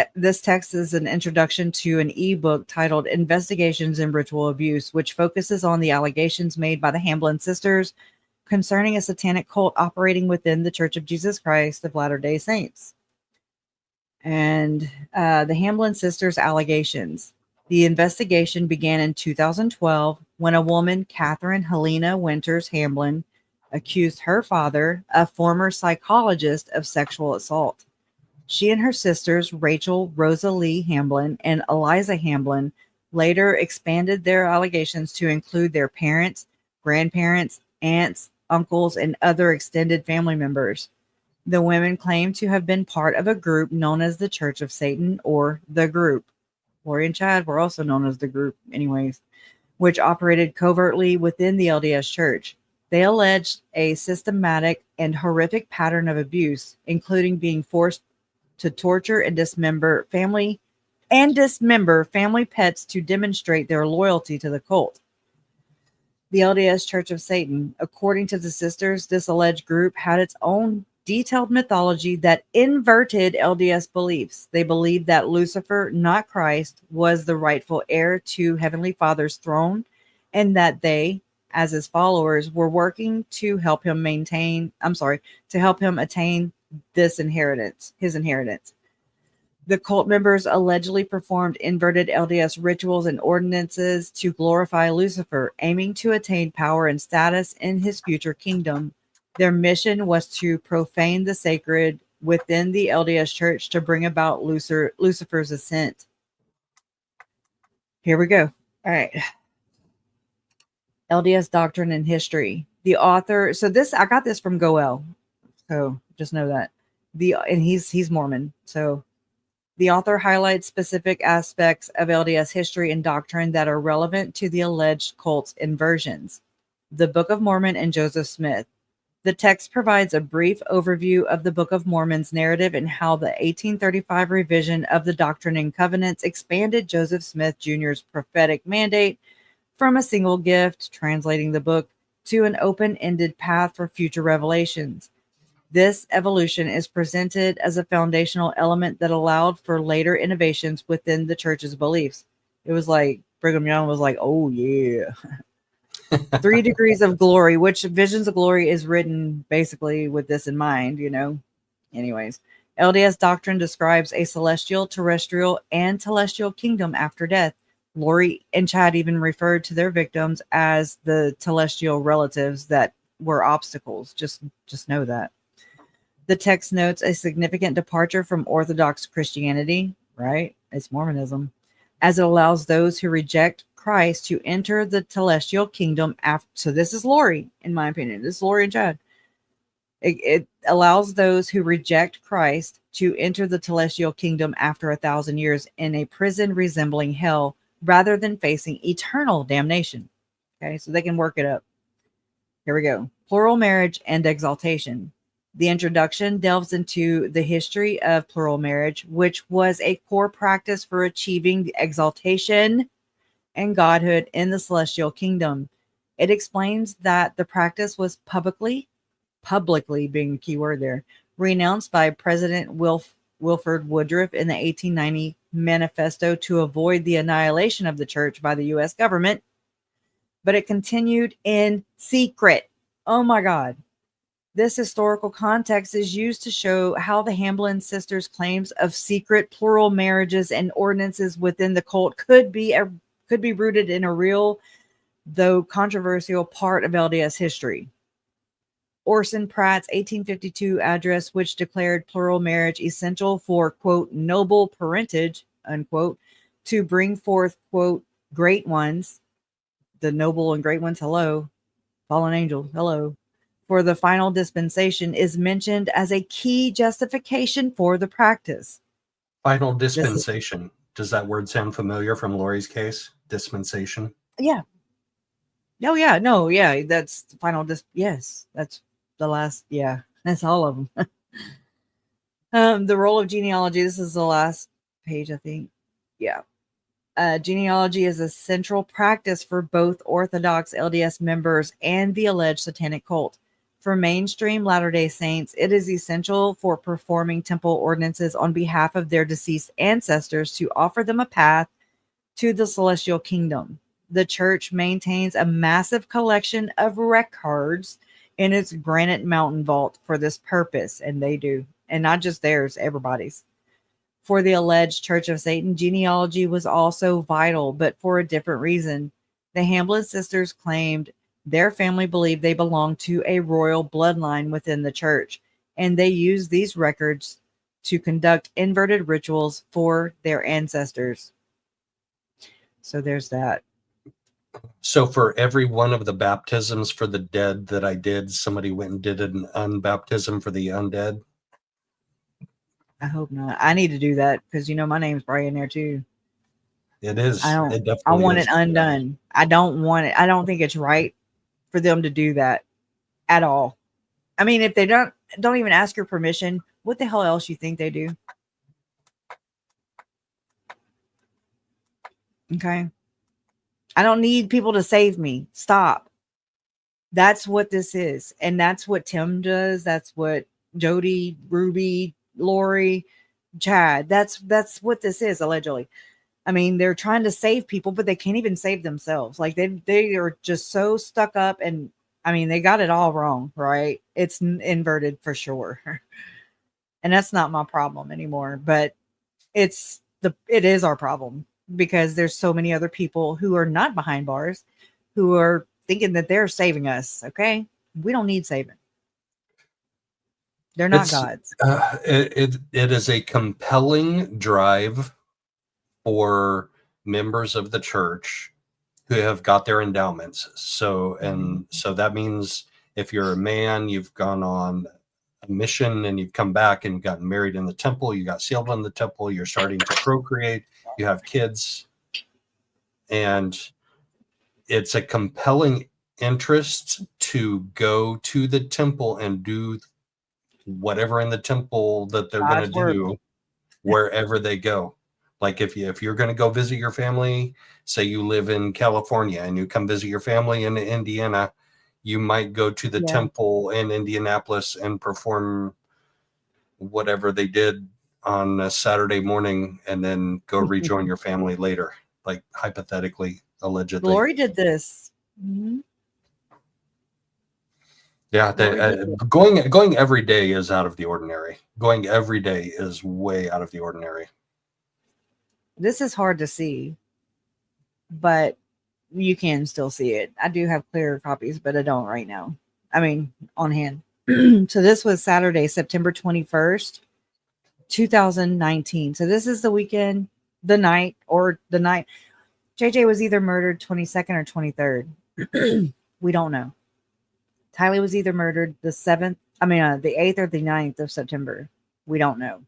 text is an introduction to an ebook titled Investigations in Ritual Abuse, which focuses on the allegations made by the Hamblin sisters concerning a satanic cult operating within the Church of Jesus Christ of Latter-day Saints. And the Hamblin sisters' allegations. The investigation began in 2012 when a woman, Catherine Helena Winters Hamblin, accused her father, a former psychologist, of sexual assault. She and her sisters, Rachel Rosa Lee Hamblin and Eliza Hamblin, later expanded their allegations to include their parents, grandparents, aunts, uncles, and other extended family members. The women claim to have been part of a group known as the Church of Satan, or the Group. Lori and Chad were also known as the Group anyways, which operated covertly within the LDS Church. They alleged a systematic and horrific pattern of abuse, including being forced to torture and dismember family pets to demonstrate their loyalty to the cult. The LDS Church of Satan, according to the sisters, this alleged group had its own detailed mythology that inverted LDS beliefs. They believed that Lucifer, not Christ, was the rightful heir to Heavenly Father's throne, and that they, as his followers, were working to help him attain his inheritance. The cult members allegedly performed inverted LDS rituals and ordinances to glorify Lucifer, aiming to attain power and status in his future kingdom. Their mission was to profane the sacred within the LDS Church to bring about Lucifer's ascent. Here we go. All right. LDS Doctrine and History. The author, I got this from Goel, so just know that. And he's Mormon, so the author highlights specific aspects of LDS history and doctrine that are relevant to the alleged cult's inversions. The Book of Mormon and Joseph Smith. The text provides a brief overview of the Book of Mormon's narrative and how the 1835 revision of the Doctrine and Covenants expanded Joseph Smith Jr.'s prophetic mandate from a single gift, translating the book, to an open-ended path for future revelations. This evolution is presented as a foundational element that allowed for later innovations within the church's beliefs. It was like Brigham Young was like, oh, yeah. 3 degrees of glory, which Visions of Glory is written basically with this in mind, Anyways, LDS doctrine describes a celestial, terrestrial, and telestial kingdom after death. Lori and Chad even referred to their victims as the telestial relatives that were obstacles. Just know that. The text notes a significant departure from Orthodox Christianity, right? It's Mormonism, as it allows those who reject Christ to enter the telestial kingdom after. So this is Lori, in my opinion. This is Lori and Chad. It allows those who reject Christ to enter the telestial kingdom after 1,000 years in a prison resembling hell, rather than facing eternal damnation. Okay, so they can work it up. Here we go. Plural marriage and exaltation. The introduction delves into the history of plural marriage, which was a core practice for achieving the exaltation and godhood in the celestial kingdom. It explains that the practice was publicly being the key word there, renounced by President Wilford Woodruff in the 1890 manifesto to avoid the annihilation of the church by the U.S. government, but it continued in secret. Oh my God. This historical context is used to show how the Hamblin sisters' claims of secret plural marriages and ordinances within the cult could be rooted in a real, though controversial, part of LDS history. Orson Pratt's 1852 address, which declared plural marriage essential for, quote, noble parentage, unquote, to bring forth, quote, great ones, the noble and great ones, hello, fallen angels, hello, for the final dispensation, is mentioned as a key justification for the practice. Final dispensation. Does that word sound familiar from Lori's case? Dispensation? Yeah. Oh, yeah. No, yeah. That's the final. Yes. That's the last. Yeah. That's all of them. The role of genealogy. This is the last page, I think. Yeah. Genealogy is a central practice for both Orthodox LDS members and the alleged satanic cult. For mainstream Latter-day Saints, it is essential for performing temple ordinances on behalf of their deceased ancestors to offer them a path to the celestial kingdom. The church maintains a massive collection of records in its granite mountain vault for this purpose, and they do. And not just theirs, everybody's. For the alleged Church of Satan, genealogy was also vital, but for a different reason. The Hamblin sisters claimed their family believed they belonged to a royal bloodline within the church, and they used these records to conduct inverted rituals for their ancestors. So there's that. So for every one of the baptisms for the dead that I did, somebody went and did an unbaptism for the undead? I hope not. I need to do that because my name's probably in there too. It is. I It definitely I want is. it undone. I don't want it. I don't think it's right for them to do that at all. I mean, if they don't even ask your permission, what the hell else you think they do? Okay. I don't need people to save me. Stop. That's what this is. And that's what Tim does. That's what Jody, Ruby, Lori, Chad. That's what this is, allegedly. I mean, they're trying to save people, but they can't even save themselves. Like they are just so stuck up, and I mean, they got it all wrong, right? It's inverted for sure. And that's not my problem anymore, but it is our problem because there's so many other people who are not behind bars who are thinking that they're saving us. Okay. We don't need saving. They're not gods. It is a compelling drive for members of the church who have got their endowments. So that means if you're a man, you've gone on a mission and you've come back and you've gotten married in the temple, you got sealed in the temple, you're starting to procreate, you have kids, and it's a compelling interest to go to the temple and do whatever in the temple that they're going to do wherever they go. Like if you're going to go visit your family, say you live in California and you come visit your family in Indiana, you might go to the Yeah. temple in Indianapolis and perform whatever they did on a Saturday morning and then go rejoin your family later, like hypothetically, allegedly. Lori did this. Mm-hmm. Yeah, Lori did it. going every day is out of the ordinary. Going every day is way out of the ordinary. This is hard to see, but you can still see it. I do have clearer copies, but I don't right now. I mean, on hand. So this was Saturday, September 21st, 2019. So this is the weekend, the night. JJ was either murdered 22nd or 23rd. We don't know. Tylee was either murdered the 8th or the 9th of September. We don't know.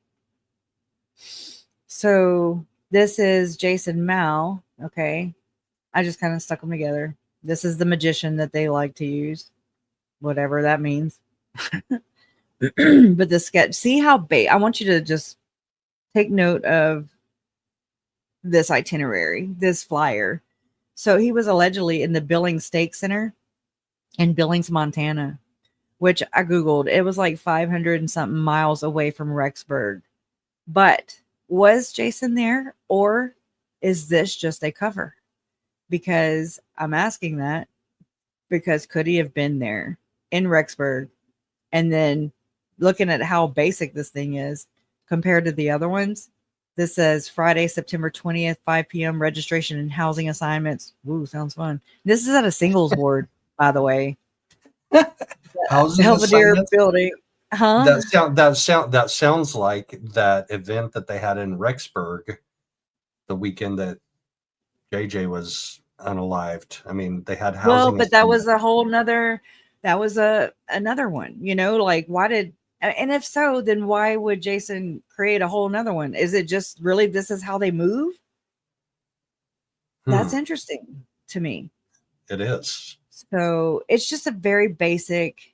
So this is Jason Mal. Okay. I just kind of stuck them together. This is the magician that they like to use, whatever that means. But the sketch, see how I want you to just take note of this itinerary, this flyer. So he was allegedly in the Billings Stake Center in Billings, Montana, which I Googled. It was like 500 and something miles away from Rexburg. But was Jason there, or is this just a cover? Because I'm asking that because could he have been there in Rexburg? And then looking at how basic this thing is compared to the other ones, this says Friday, September 20th, 5 p.m. registration and housing assignments. Ooh, sounds fun. This is at a singles ward, by the way. Housing Belvedere assignments? building. Huh? That sounds like that event that they had in Rexburg the weekend that JJ was unalived. I mean, they had housing. Well, but that was a whole nother. That was another one. You know, like why did? And if so, then why would Jason create a whole nother one? Is it just really this is how they move? That's interesting to me. It is. So it's just a very basic,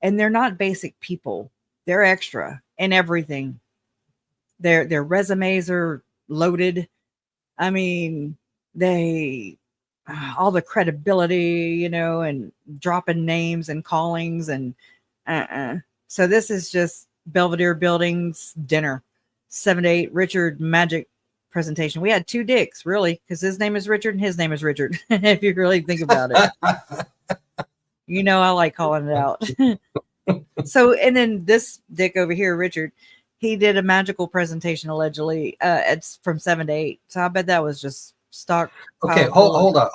and they're not basic people. They're extra in everything. Their resumes are loaded. I mean, they all the credibility, you know, and dropping names and callings and So this is just Belvedere Buildings dinner, 7 to 8 Richard magic presentation. We had 2 dicks, really, because his name is Richard and his name is Richard. If you really think about it, you know, I like calling it out. So, and then this dick over here, Richard, he did a magical presentation allegedly. It's from 7 to 8. So I bet that was just stock. Okay, hold on.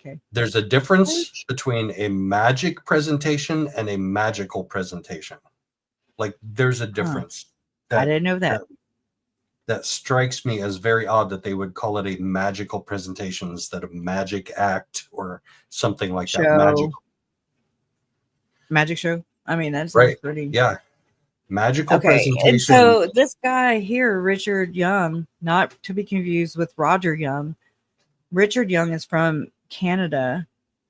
Okay. There's a difference between a magic presentation and a magical presentation. Like there's a difference. I didn't know that. That strikes me as very odd that they would call it a magical presentation instead of magic act or something like that. Magic show. I mean, that's right. Pretty. Yeah. Magical presentation. And so this guy here, Richard Young, not to be confused with Roger Young. Richard Young is from Canada,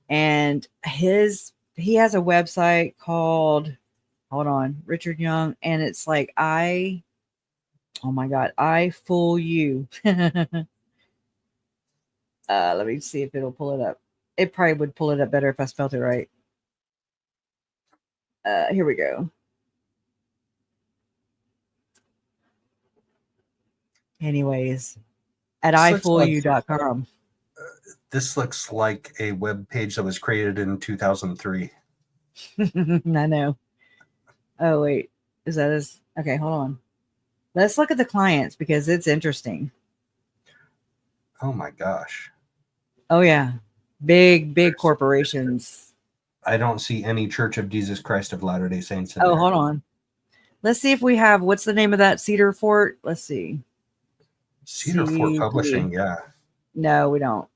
and he has a website called Richard Young, and it's like I fool you. Let me see if it'll pull it up. It probably would pull it up better if I spelled it right. Here we go. Anyways, at ifoolu.com. This looks like a web page that was created in 2003. I know. Oh, wait. Is that his? Okay, hold on. Let's look at the clients because it's interesting. Oh, my gosh. Oh, yeah. Big corporations. I don't see any Church of Jesus Christ of Latter-day Saints in there. Hold on. Let's see if we have, what's the name of that Cedar Fort? Let's see. Cedar Fort Publishing, yeah. No, we don't.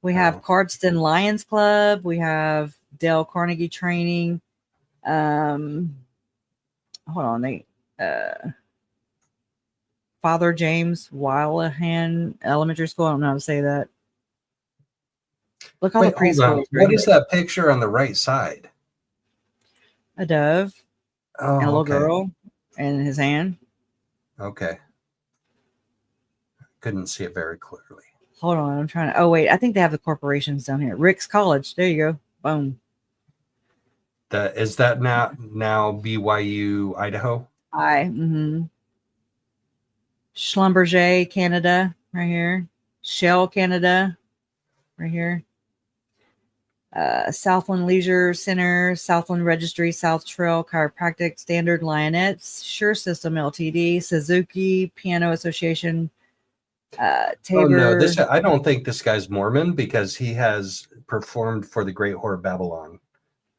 We have Cardston Lions Club. We have Dale Carnegie Training. Hold on. Father James Wilahan Elementary School. I don't know how to say that. Look all the preschools. What is that picture on the right side? A dove and a little girl and his hand. Okay. Couldn't see it very clearly. Hold on, I'm trying to. Oh wait, I think they have the corporations down here. Rick's College. There you go. Boom. Is that now BYU Idaho? Schlumberger, Canada, right here. Shell, Canada, right here. Southland Leisure Center, Southland Registry, South Trail Chiropractic, Standard Lionettes, Sure System Ltd, Suzuki Piano Association, Oh no, Tabor. I don't think this guy's Mormon because he has performed for the Great Whore of Babylon,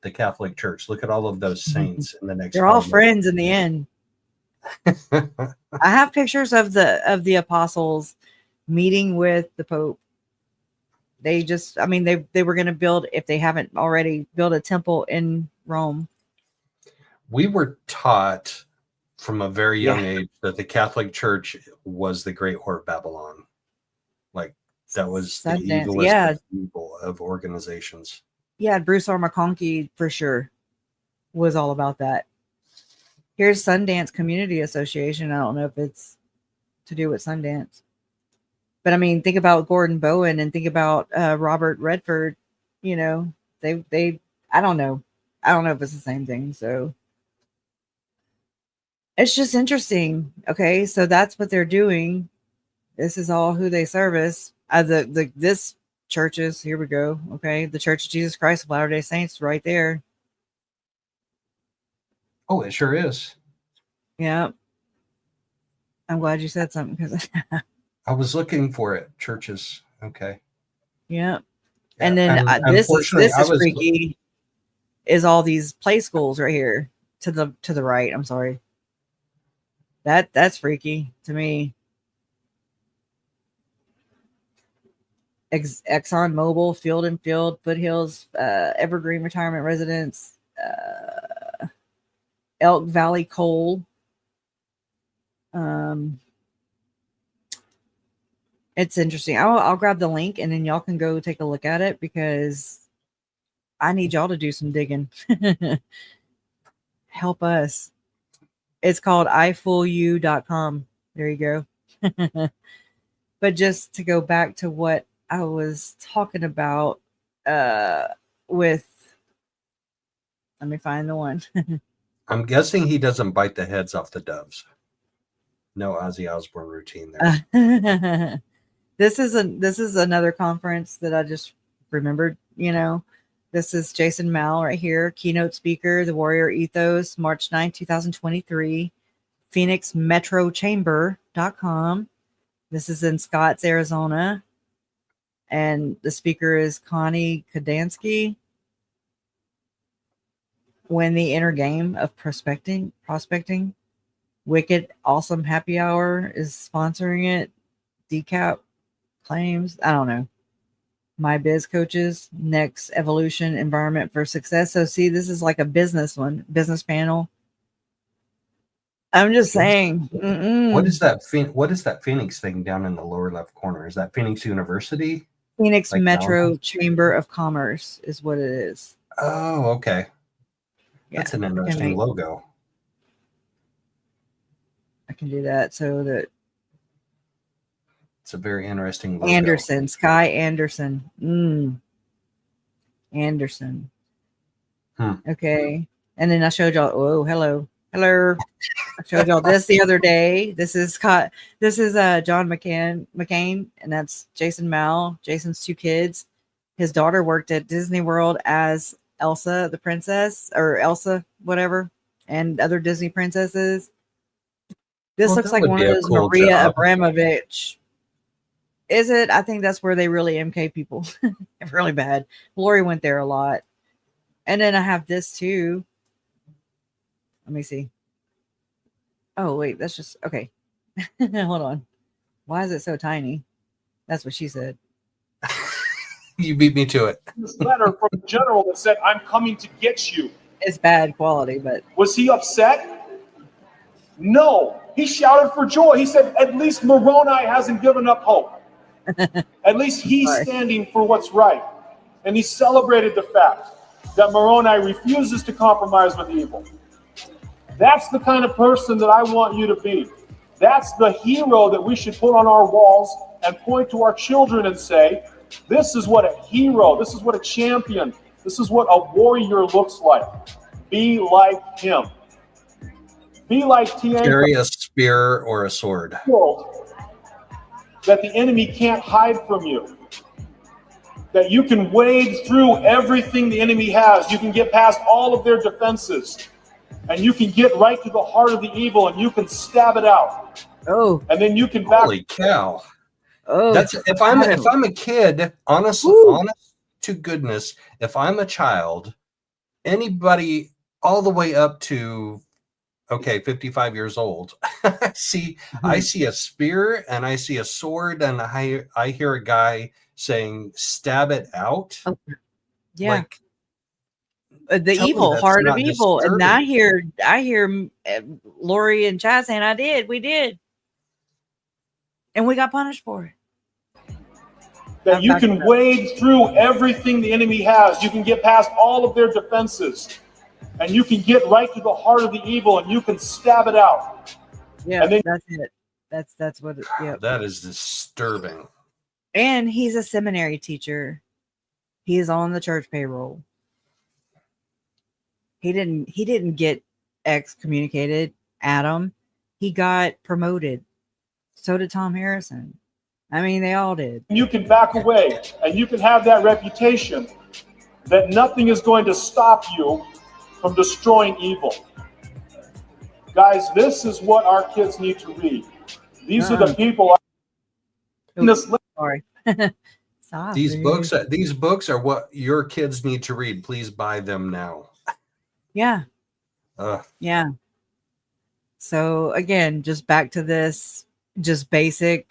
the Catholic Church. Look at all of those saints in the next. They're all friends in the end. I have pictures of the apostles meeting with the Pope. They just, I mean, they were going to build, if they haven't already, build a temple in Rome. We were taught from a very young age that the Catholic Church was the Great Whore of Babylon. Like that was the evilest evil of organizations. Yeah, Bruce R. McConkie for sure was all about that. Here's Sundance Community Association. I don't know if it's to do with Sundance. But I mean, think about Gordon Bowen and think about Robert Redford. You know, they I don't know. I don't know if it's the same thing. So it's just interesting. Okay, so that's what they're doing. This is all who they service. This churches. Here we go. Okay, the Church of Jesus Christ of Latter-day Saints, right there. Oh, it sure is. Yeah. I'm glad you said something because I was looking for it. Churches. Okay. Yeah. And then this is freaky. Is all these play schools right here to the right. I'm sorry. That's freaky to me. Exxon Mobil, Field and Field, Foothills, Evergreen Retirement Residence, Elk Valley Coal. It's interesting. I'll grab the link and then y'all can go take a look at it because I need y'all to do some digging. Help us. It's called ifoolu.com. There you go. But just to go back to what I was talking about with, let me find the one. I'm guessing he doesn't bite the heads off the doves. No Ozzy Osbourne routine there. This is another conference that I just remembered, you know. This is Jason Mal right here, keynote speaker, the Warrior Ethos, March 9, 2023, PhoenixMetroChamber.com. This is in Scotts, Arizona. And the speaker is Connie Kadansky. Win the inner game of prospecting. Wicked Awesome Happy Hour is sponsoring it. Decap claims. I don't know. My Biz Coaches, Next Evolution, Environment for Success. So see, this is like a business panel. I'm just saying. What is that? What is that Phoenix thing down in the lower left corner? Is that Phoenix University? Phoenix Metro Chamber of Commerce is what it is. Oh, okay. Yeah, that's an interesting logo. I can do that so that it's a very interesting logo. Anderson, Sky Anderson. Anderson. Okay. And then I showed y'all, oh, hello. I showed y'all this the other day. This is John McCain, and that's Jason Mal, Jason's two kids. His daughter worked at Disney World as Elsa the princess, or Elsa, whatever, and other Disney princesses. This looks like one of those cool Maria Abramovich. Is it? I think that's where they really MK people. Really bad. Lori went there a lot. And then I have this too. Let me see. Oh, wait. That's just... Okay. Hold on. Why is it so tiny? That's what she said. You beat me to it. This letter from the general that said, "I'm coming to get you." It's bad quality, but... Was he upset? No. He shouted for joy. He said, at least Moroni hasn't given up hope. At least he's standing for what's right. And he celebrated the fact that Moroni refuses to compromise with evil. That's the kind of person that I want you to be. That's the hero that we should put on our walls and point to our children and say, this is what a hero, this is what a champion, this is what a warrior looks like. Be like him. Be like Tianka. Carry a spear or a sword. That the enemy can't hide from you. That you can wade through everything the enemy has. You can get past all of their defenses. And you can get right to the heart of the evil and you can stab it out. Oh. And then you can back. Holy cow. Oh. That's if I'm a kid, honest to goodness, if I'm a child, anybody all the way up to 55 years old, I see a spear and I see a sword and I hear a guy saying stab it out. Oh, yeah. Like, the evil heart of evil. disturbing. And I hear Lori and Chad saying, we did. And we got punished for it. That you can wade through everything the enemy has. You can get past all of their defenses. And you can get right to the heart of the evil and you can stab it out. Yeah, and then, that's it. That's what it, yeah. That is disturbing. And he's a seminary teacher. He is on the church payroll. He didn't get excommunicated, Adam. He got promoted. So did Tom Harrison. I mean, they all did. You can back away and you can have that reputation that nothing is going to stop you from destroying evil. Guys, this is what our kids need to read. These are the people. Sorry. Stop, These books are what your kids need to read. Please buy them now. Yeah. Yeah. So again, just back to this, just basic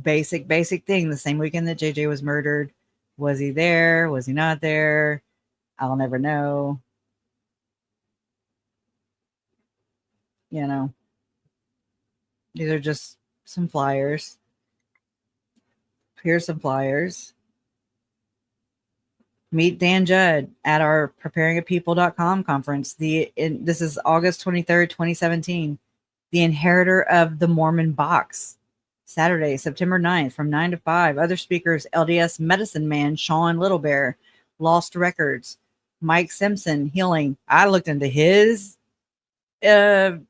thing. The same weekend that JJ was murdered, was he there? Was he not there? I'll never know. You know, these are just some flyers. Here's some flyers. Meet Dan Judd at our preparingapeople.com conference. This is August 23rd, 2017. The Inheritor of the Mormon Box. Saturday, September 9th from 9 to 5. Other speakers, LDS Medicine Man, Sean Littlebear, Lost Records, Mike Simpson, Healing. I looked into his nonprofits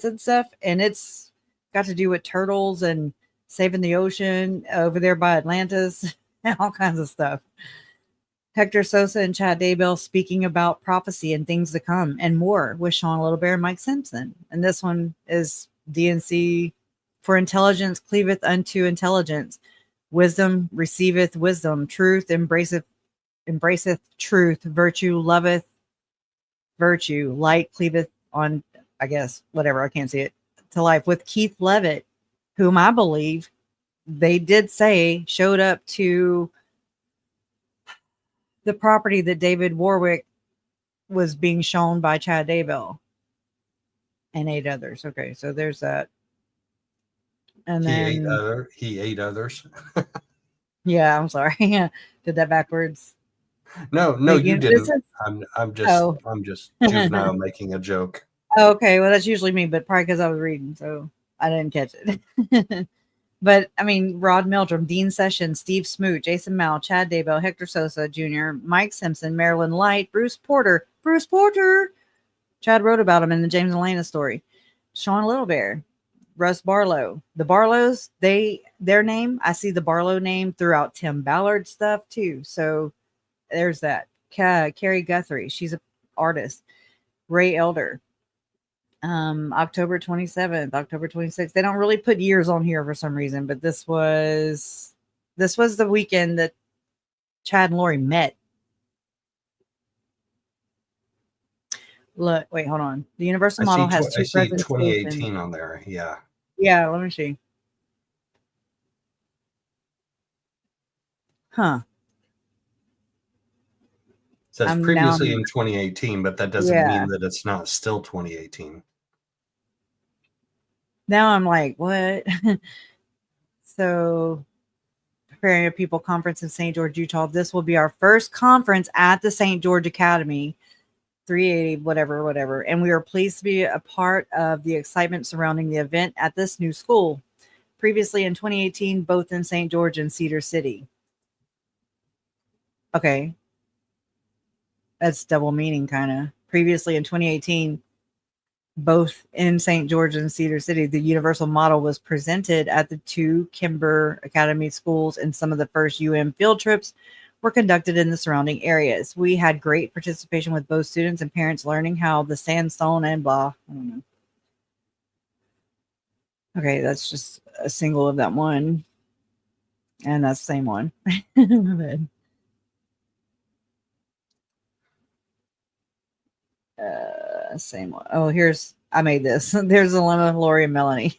and stuff, and it's got to do with turtles and saving the ocean over there by Atlantis and all kinds of stuff. Hector Sosa and Chad Daybell speaking about prophecy and things to come and more with Sean Littlebear and Mike Simpson. And this one is DNC. For intelligence cleaveth unto intelligence. Wisdom receiveth wisdom. Truth embraceth truth. Virtue loveth virtue. Light cleaveth on, I guess, whatever, I can't see it, to life. With Keith Levitt, whom I believe they did say showed up to the property that David Warwick was being shown by Chad Daybell and 8 others. Okay, so there's that. And then he ate others. Yeah, I'm sorry. Did that backwards. No, you didn't. I'm just juvenile making a joke. Okay, well that's usually me, but probably because I was reading, so I didn't catch it. But I mean, Rod Meldrum, Dean Sessions, Steve Smoot, Jason Mao, Chad Daybell, Hector Sosa Jr., Mike Simpson, Marilyn Light, Bruce Porter. Chad wrote about him in the James Elena story. Sean Littlebear, Russ Barlow. The Barlows, their name, I see the Barlow name throughout Tim Ballard stuff too. So there's that. Carrie Guthrie, she's an artist. Ray Elder. October 27th, October 26th. They don't really put years on here for some reason, but this was the weekend that Chad and Lori met. Look, wait, hold on. The Universal Model has 2 presidents. 2018 on there. Yeah. Yeah, let me see. Huh. It says previously in 2018, but that doesn't mean that it's not still 2018. Now I'm like, what? So, Preparing a People Conference in St. George, Utah. This will be our first conference at the St. George Academy, 380, whatever. And we are pleased to be a part of the excitement surrounding the event at this new school. Previously in 2018, both in St. George and Cedar City. Okay. That's double meaning, kind of. Previously in 2018, both in St. George and Cedar City, the universal model was presented at the 2 Kimber Academy schools, and some of the first field trips were conducted in the surrounding areas. We had great participation with both students and parents learning how the sandstone and blah. I don't know. Okay, that's just a single of that one. And that's the same one. Same one. Oh, I made this. There's a lemma, Lori, and Melanie.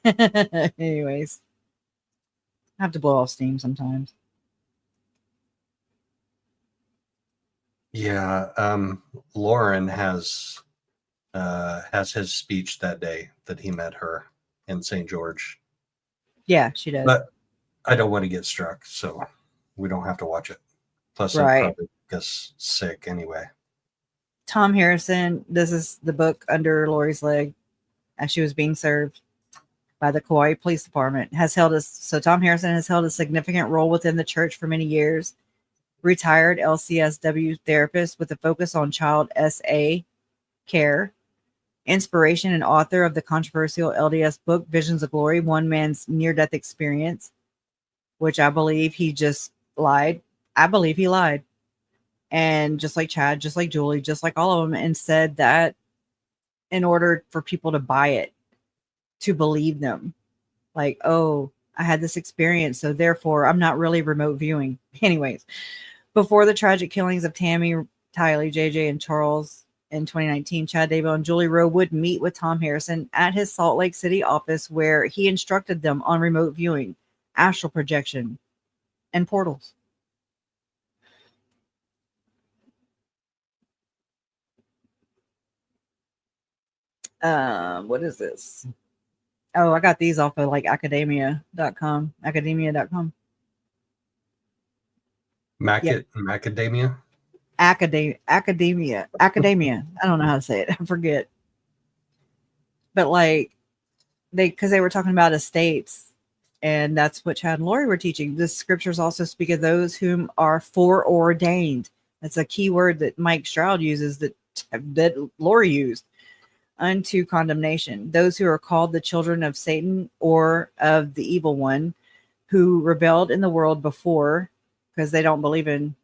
Anyways, I have to blow off steam sometimes. Yeah, Lauren has his speech that day that he met her in St. George. Yeah, she does. But I don't want to get struck, so we don't have to watch it. Plus, Right. I probably gets sick anyway. Tom Harrison, this is the book under Lori's leg as she was being served by the Kauai Police Department. Tom Harrison has held a significant role within the church for many years. Retired LCSW therapist with a focus on child SA care. Inspiration and author of the controversial LDS book Visions of Glory, One Man's Near-Death Experience, which I believe he just lied. I believe he lied. And just like Chad, just like Julie, just like all of them, and said that in order for people to buy it, to believe them, like, oh, I had this experience, so therefore I'm not really remote viewing. Anyways, before the tragic killings of Tammy, Tylee, JJ, and Charles in 2019, Chad Daybell and Julie Rowe would meet with Tom Harrison at his Salt Lake City office, where he instructed them on remote viewing, astral projection, and portals. What is this? Oh, I got these off of like academia.com. Academia.com. Macadamia? Academia. I don't know how to say it. I forget. But like because they were talking about estates, and that's what Chad and Lori were teaching. The scriptures also speak of those whom are foreordained. That's a key word that Mike Stroud uses that Lori used. Unto condemnation. Those who are called the children of Satan or of the evil one, who rebelled in the world before, because they don't believe in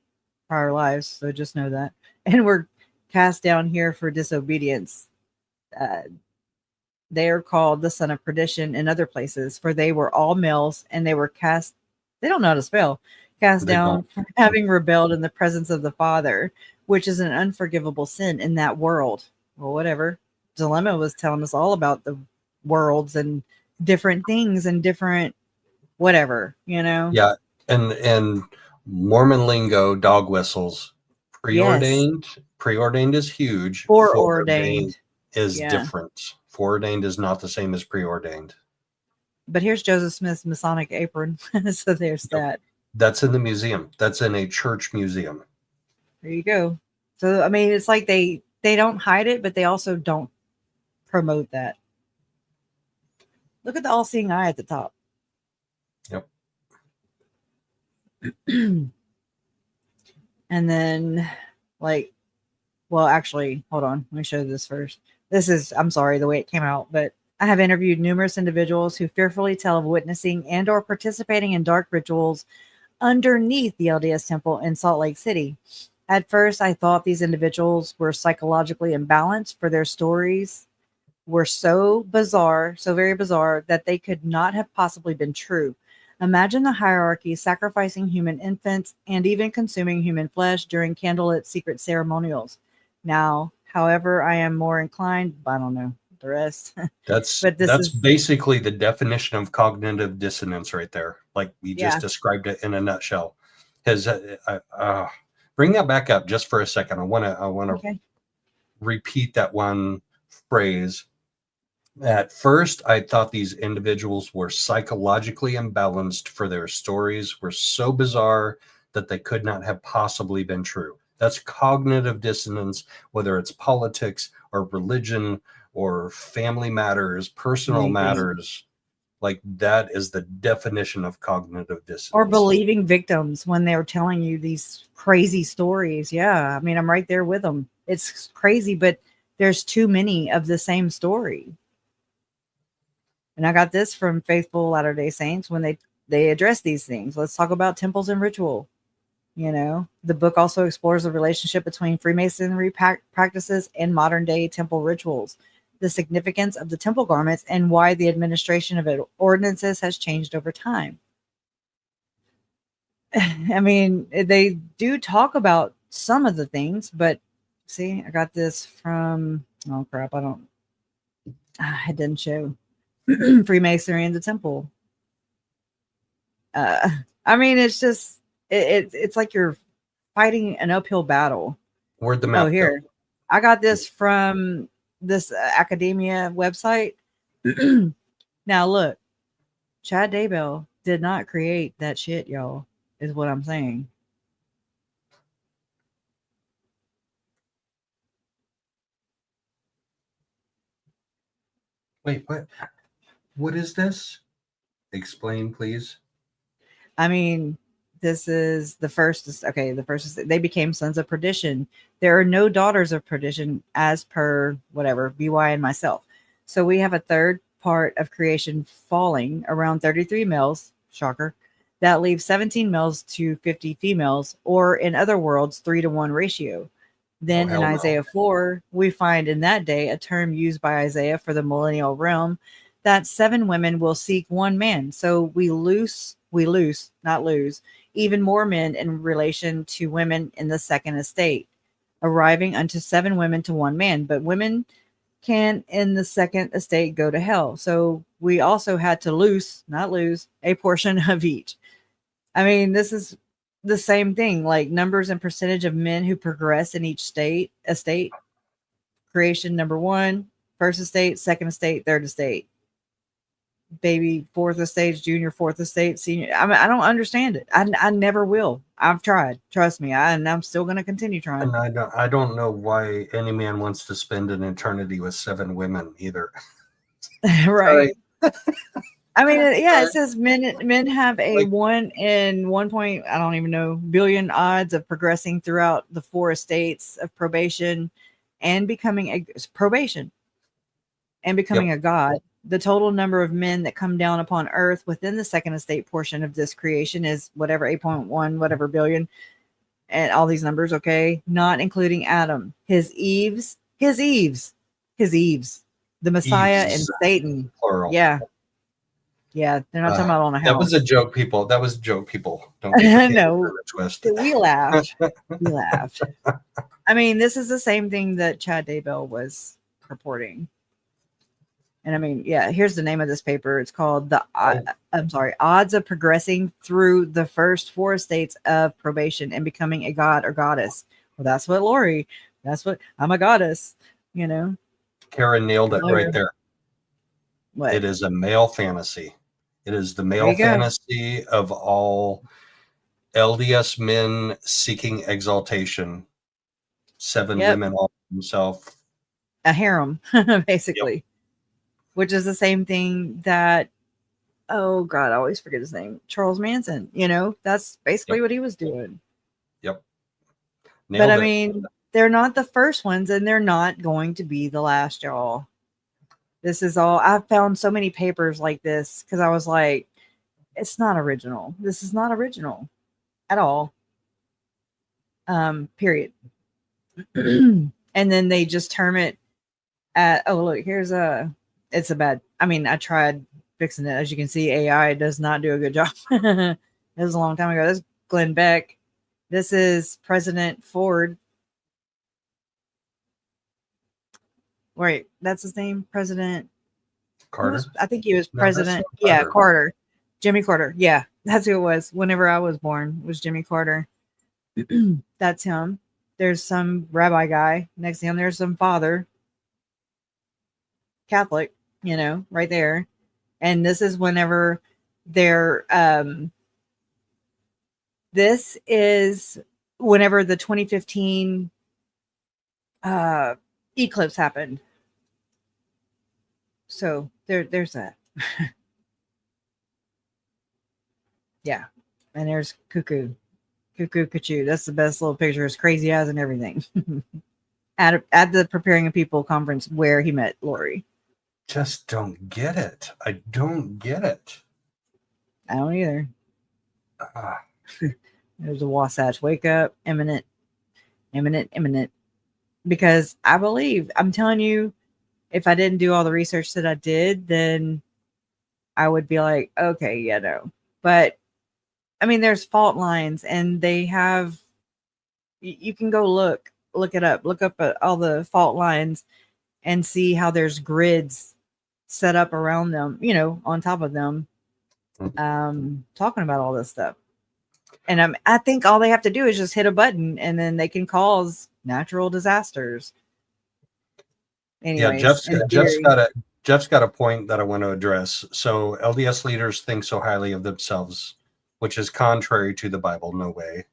prior lives. So just know that. And were cast down here for disobedience. They are called the son of perdition in other places, for they were all males, and they were cast. They don't know how to spell. Cast down for having rebelled in the presence of the Father, which is an unforgivable sin in that world. Well, whatever. Dilemma was telling us all about the worlds and different things and different whatever, Yeah, and Mormon lingo, dog whistles. Preordained. Yes. Preordained is huge. Foreordained is different. Foreordained is not the same as preordained. But here's Joseph Smith's Masonic apron. So there's that. That's in the museum. That's in a church museum. There you go. So I mean, it's like they don't hide it, but they also don't promote that. Look at the all-seeing eye at the top. Yep. And then actually, hold on. Let me show this first. I'm sorry, the way it came out, but I have interviewed numerous individuals who fearfully tell of witnessing and or participating in dark rituals underneath the LDS temple in Salt Lake City. At first, I thought these individuals were psychologically imbalanced, for their stories were so bizarre, so very bizarre, that they could not have possibly been true. Imagine the hierarchy sacrificing human infants and even consuming human flesh during candlelit secret ceremonials. Now, however, I am more inclined, I don't know the rest. That's basically the definition of cognitive dissonance right there. Like you just described it in a nutshell. Bring that back up just for a second. I want to repeat that one phrase. At first, I thought these individuals were psychologically imbalanced, for their stories were so bizarre that they could not have possibly been true. That's cognitive dissonance, whether it's politics or religion or family matters, personal matters. Like that is the definition of cognitive dissonance. Or believing victims when they're telling you these crazy stories. Yeah, I mean, I'm right there with them. It's crazy, but there's too many of the same story. And I got this from Faithful Latter-day Saints when they address these things. Let's talk about temples and ritual. You know, the book also explores the relationship between Freemasonry practices and modern day temple rituals, the significance of the temple garments, and why the administration of ordinances has changed over time. I mean, they do talk about some of the things, but see, I got this from, oh crap, it didn't show Freemasonry in the temple. I mean, it's just, it's like you're fighting an uphill battle. Where'd the map Oh, here. go? I got this from this academia website. Now, look, Chad Daybell did not create that shit, y'all, is what I'm saying. Wait, what? What is this? Explain, please. I mean, this is the first. Okay, the first is they became sons of perdition. There are no daughters of perdition, as per whatever BY and myself. So we have a third part of creation falling around 33 males. Shocker. That leaves 17 males to 50 females, or in other worlds, 3-to-1 ratio. Then in Isaiah 4, we find in that day a term used by Isaiah for the millennial realm that 7 women will seek 1 man. So we loose, not lose, even more men in relation to women in the second estate, arriving unto 7 women to 1 man. But women can in the second estate go to hell. So we also had to loose, not lose, a portion of each. I mean, this is the same thing, like numbers and percentage of men who progress in each estate. Creation number 1, first estate, second estate, third estate. Baby fourth estate, junior fourth estate, senior. I mean, I don't understand it. I never will. I've tried. Trust me. And I'm still going to continue trying. And I don't know why any man wants to spend an eternity with 7 women either. Right. I mean, yeah, it says men have a 1 in 1 point, I don't even know, billion odds of progressing throughout the 4 estates of probation and becoming a god. The total number of men that come down upon earth within the second estate portion of this creation is whatever 8.1 whatever billion, and all these numbers, okay, not including Adam, his Eves, the Messiah, Eves, and Satan. plural. Yeah, they're not talking about on a house. That was a joke, people. Don't no, we laughed. I mean, this is the same thing that Chad Daybell was purporting. And I mean, yeah, here's the name of this paper. It's called Odds of Progressing Through the First 4 Estates of Probation and Becoming a God or Goddess. Well, that's what I'm a goddess, you know. Karen nailed it right there. What? It is a male fantasy. It is the male fantasy of all LDS men seeking exaltation. 7 women all himself. A harem, basically. Yep. Which is the same thing that, oh God, I always forget his name. Charles Manson, you know, that's basically what he was doing. Yep. But I mean, they're not the first ones and they're not going to be the last, y'all. This is all, I've found so many papers like this because I was like, it's not original. This is not original at all. Period. And then they just term it at, oh, look, here's it's a bad, I mean, I tried fixing it. As you can see, AI does not do a good job. It was a long time ago. This is Glenn Beck. This is President Ford. Wait, that's his name? President Carter? I think he was president. Yeah, Carter. Jimmy Carter. Yeah, that's who it was. Whenever I was born, it was Jimmy Carter. That's him. There's some rabbi guy. Next to him, there's some father. Catholic, you know, right there. And this is whenever they're this is whenever the 2015 eclipse happened. So there's that. Yeah. And there's Cuckoo. Cuckoo Cachoo. That's the best little picture. His crazy eyes and everything. at the Preparing a People conference where he met Lori. Just don't get it. I don't get it. I don't either. Ah. There's a Wasatch. Wake up. Imminent. Because I believe, I'm telling you, if I didn't do all the research that I did, then I would be like, okay, yeah, no. But I mean, there's fault lines, and they have, you can go look it up, look up at all the fault lines and see how there's grids set up around them, on top of them, talking about all this stuff. And I think all they have to do is just hit a button, and then they can cause natural disasters. Anyways, yeah, Jeff's got a point that I want to address. So LDS leaders think so highly of themselves, which is contrary to the Bible. No way.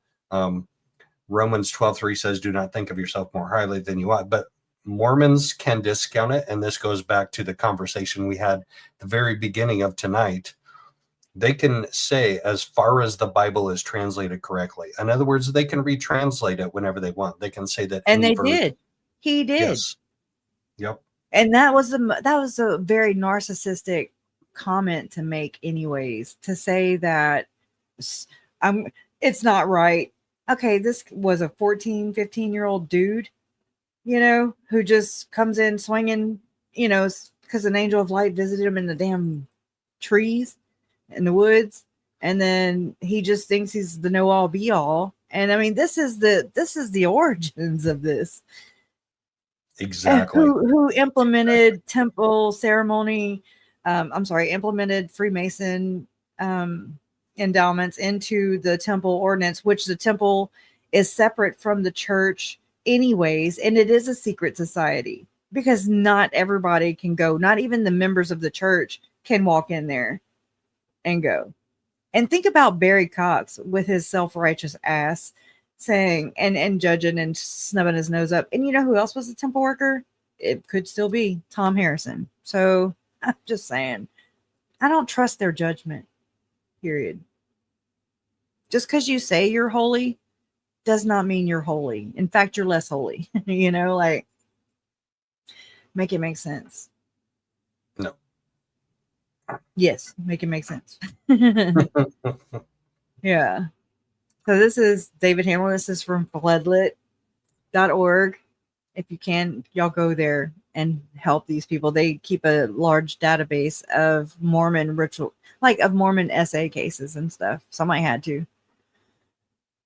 Romans 12:3 says, do not think of yourself more highly than you ought. But Mormons can discount it. And this goes back to the conversation we had at the very beginning of tonight. They can say, as far as the Bible is translated correctly. In other words, they can retranslate it whenever they want. They can say that. And they did. He did. Yes. Yep. And that was a very narcissistic comment to make anyways, to say that it's not right. Okay, this was a 14, 15-year-old dude, who just comes in swinging, because an angel of light visited him in the damn trees in the woods, and then he just thinks he's the know-all be-all. And I mean, this is the origins of this. Exactly. Who implemented temple ceremony? Implemented Freemason endowments into the temple ordinance, which the temple is separate from the church anyways, and it is a secret society because not everybody can go. Not even the members of the church can walk in there and go. And think about Barry Cox with his self-righteous ass saying and judging and snubbing his nose up. And you know who else was a temple worker? It could still be Tom Harrison. So I'm just saying, I don't trust their judgment, period. Just because you say you're holy does not mean you're holy. In fact, you're less holy. Make it make sense. No. Yes, make it make sense. Yeah. So this is David Hamblin. This is from floodlit.org. If you can, y'all go there and help these people. They keep a large database of Mormon Mormon SA cases and stuff. Somebody had to.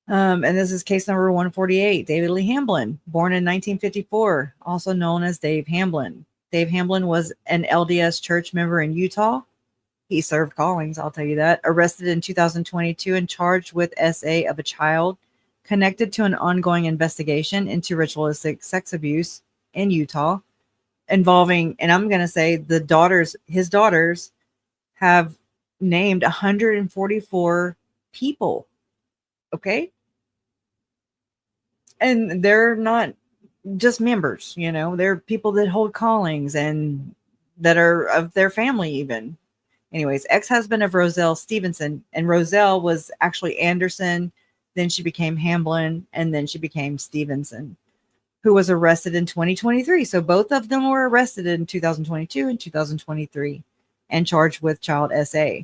And this is case number 148. David Lee Hamblin, born in 1954, also known as Dave Hamblin. Dave Hamblin was an LDS church member in Utah. He served callings, I'll tell you that. Arrested in 2022 and charged with SA of a child connected to an ongoing investigation into ritualistic sex abuse in Utah involving, and I'm going to say his daughters have named 144 people. Okay. And they're not just members, they're people that hold callings and that are of their family even. Anyways, ex-husband of Roselle Stevenson, and Roselle was actually Anderson, then she became Hamblin, and then she became Stevenson, who was arrested in 2023. So both of them were arrested in 2022 and 2023 and charged with child SA.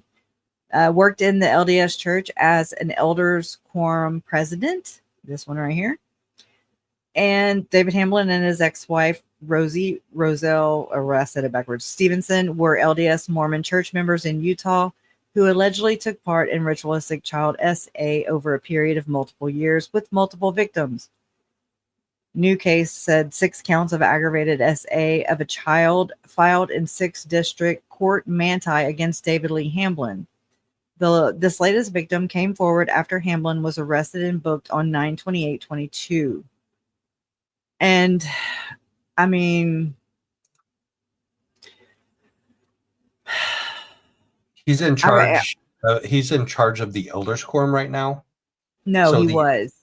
Worked in the LDS church as an elders quorum president, this one right here. And David Hamblin and his ex-wife, Roselle Stevenson, were LDS Mormon church members in Utah who allegedly took part in ritualistic child SA over a period of multiple years with multiple victims. New case said 6 counts of aggravated SA of a child filed in 6th District Court Manti against David Lee Hamblin. This latest victim came forward after Hamblin was arrested and booked on 9/28/22. And I mean, he's in charge. He's in charge of the elders quorum right now. No, so he was.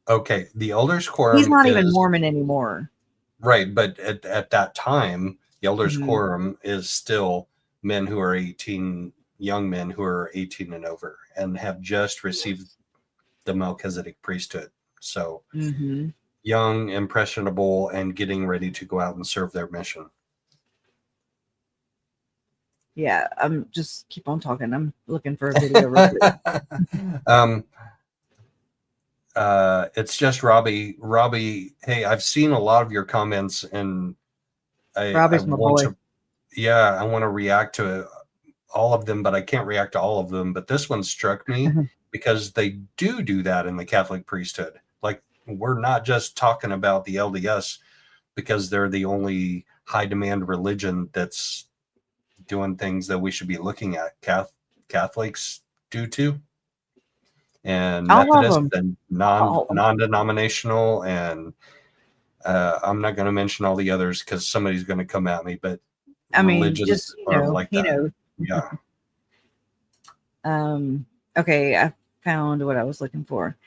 Okay, the elders quorum. He's not even Mormon anymore. Right, but at that time, the elders quorum is still men who are 18 young men who are 18 and over and have just received the Melchizedek priesthood. So young, impressionable, and getting ready to go out and serve their mission. Yeah, I'm just keep on talking. I'm looking for a video real quick. It's just Robbie. Robbie, hey, I've seen a lot of your comments, and Robbie's my boy. I want to react to all of them, but I can't react to all of them. But this one struck me because they do that in the Catholic priesthood. Like, we're not just talking about the LDS because they're the only high demand religion that's doing things that we should be looking at. Catholics do too, and Methodists and non-denominational, and I'm not going to mention all the others because somebody's going to come at me, but I mean, religions just are like that. Yeah. Okay, I found what I was looking for.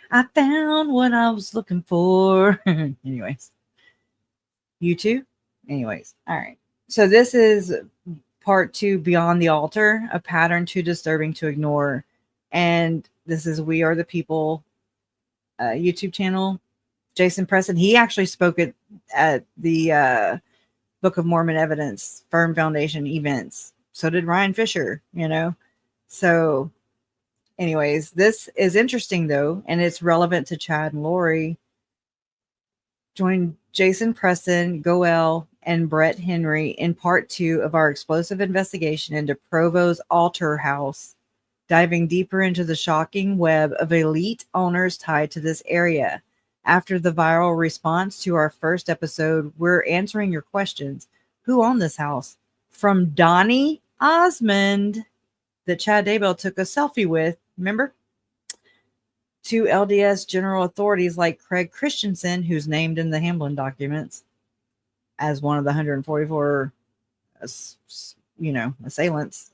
Anyways, you too. Anyways, all right. So this is part 2, Beyond the Altar, a pattern too disturbing to ignore. And this is We Are the People YouTube channel. Jason Preston, he actually spoke at the Book of Mormon Evidence Firm Foundation events. So did Ryan Fisher, So anyways, this is interesting though, and it's relevant to Chad and Lori. Join Jason Preston, Goel, and Brett Henry in part 2 of our explosive investigation into Provo's altar house, diving deeper into the shocking web of elite owners tied to this area. After the viral response to our first episode, we're answering your questions. Who owned this house? From Donnie Osmond, that Chad Daybell took a selfie with, remember? To LDS general authorities like Craig Christensen, who's named in the Hamblin documents as one of the 144,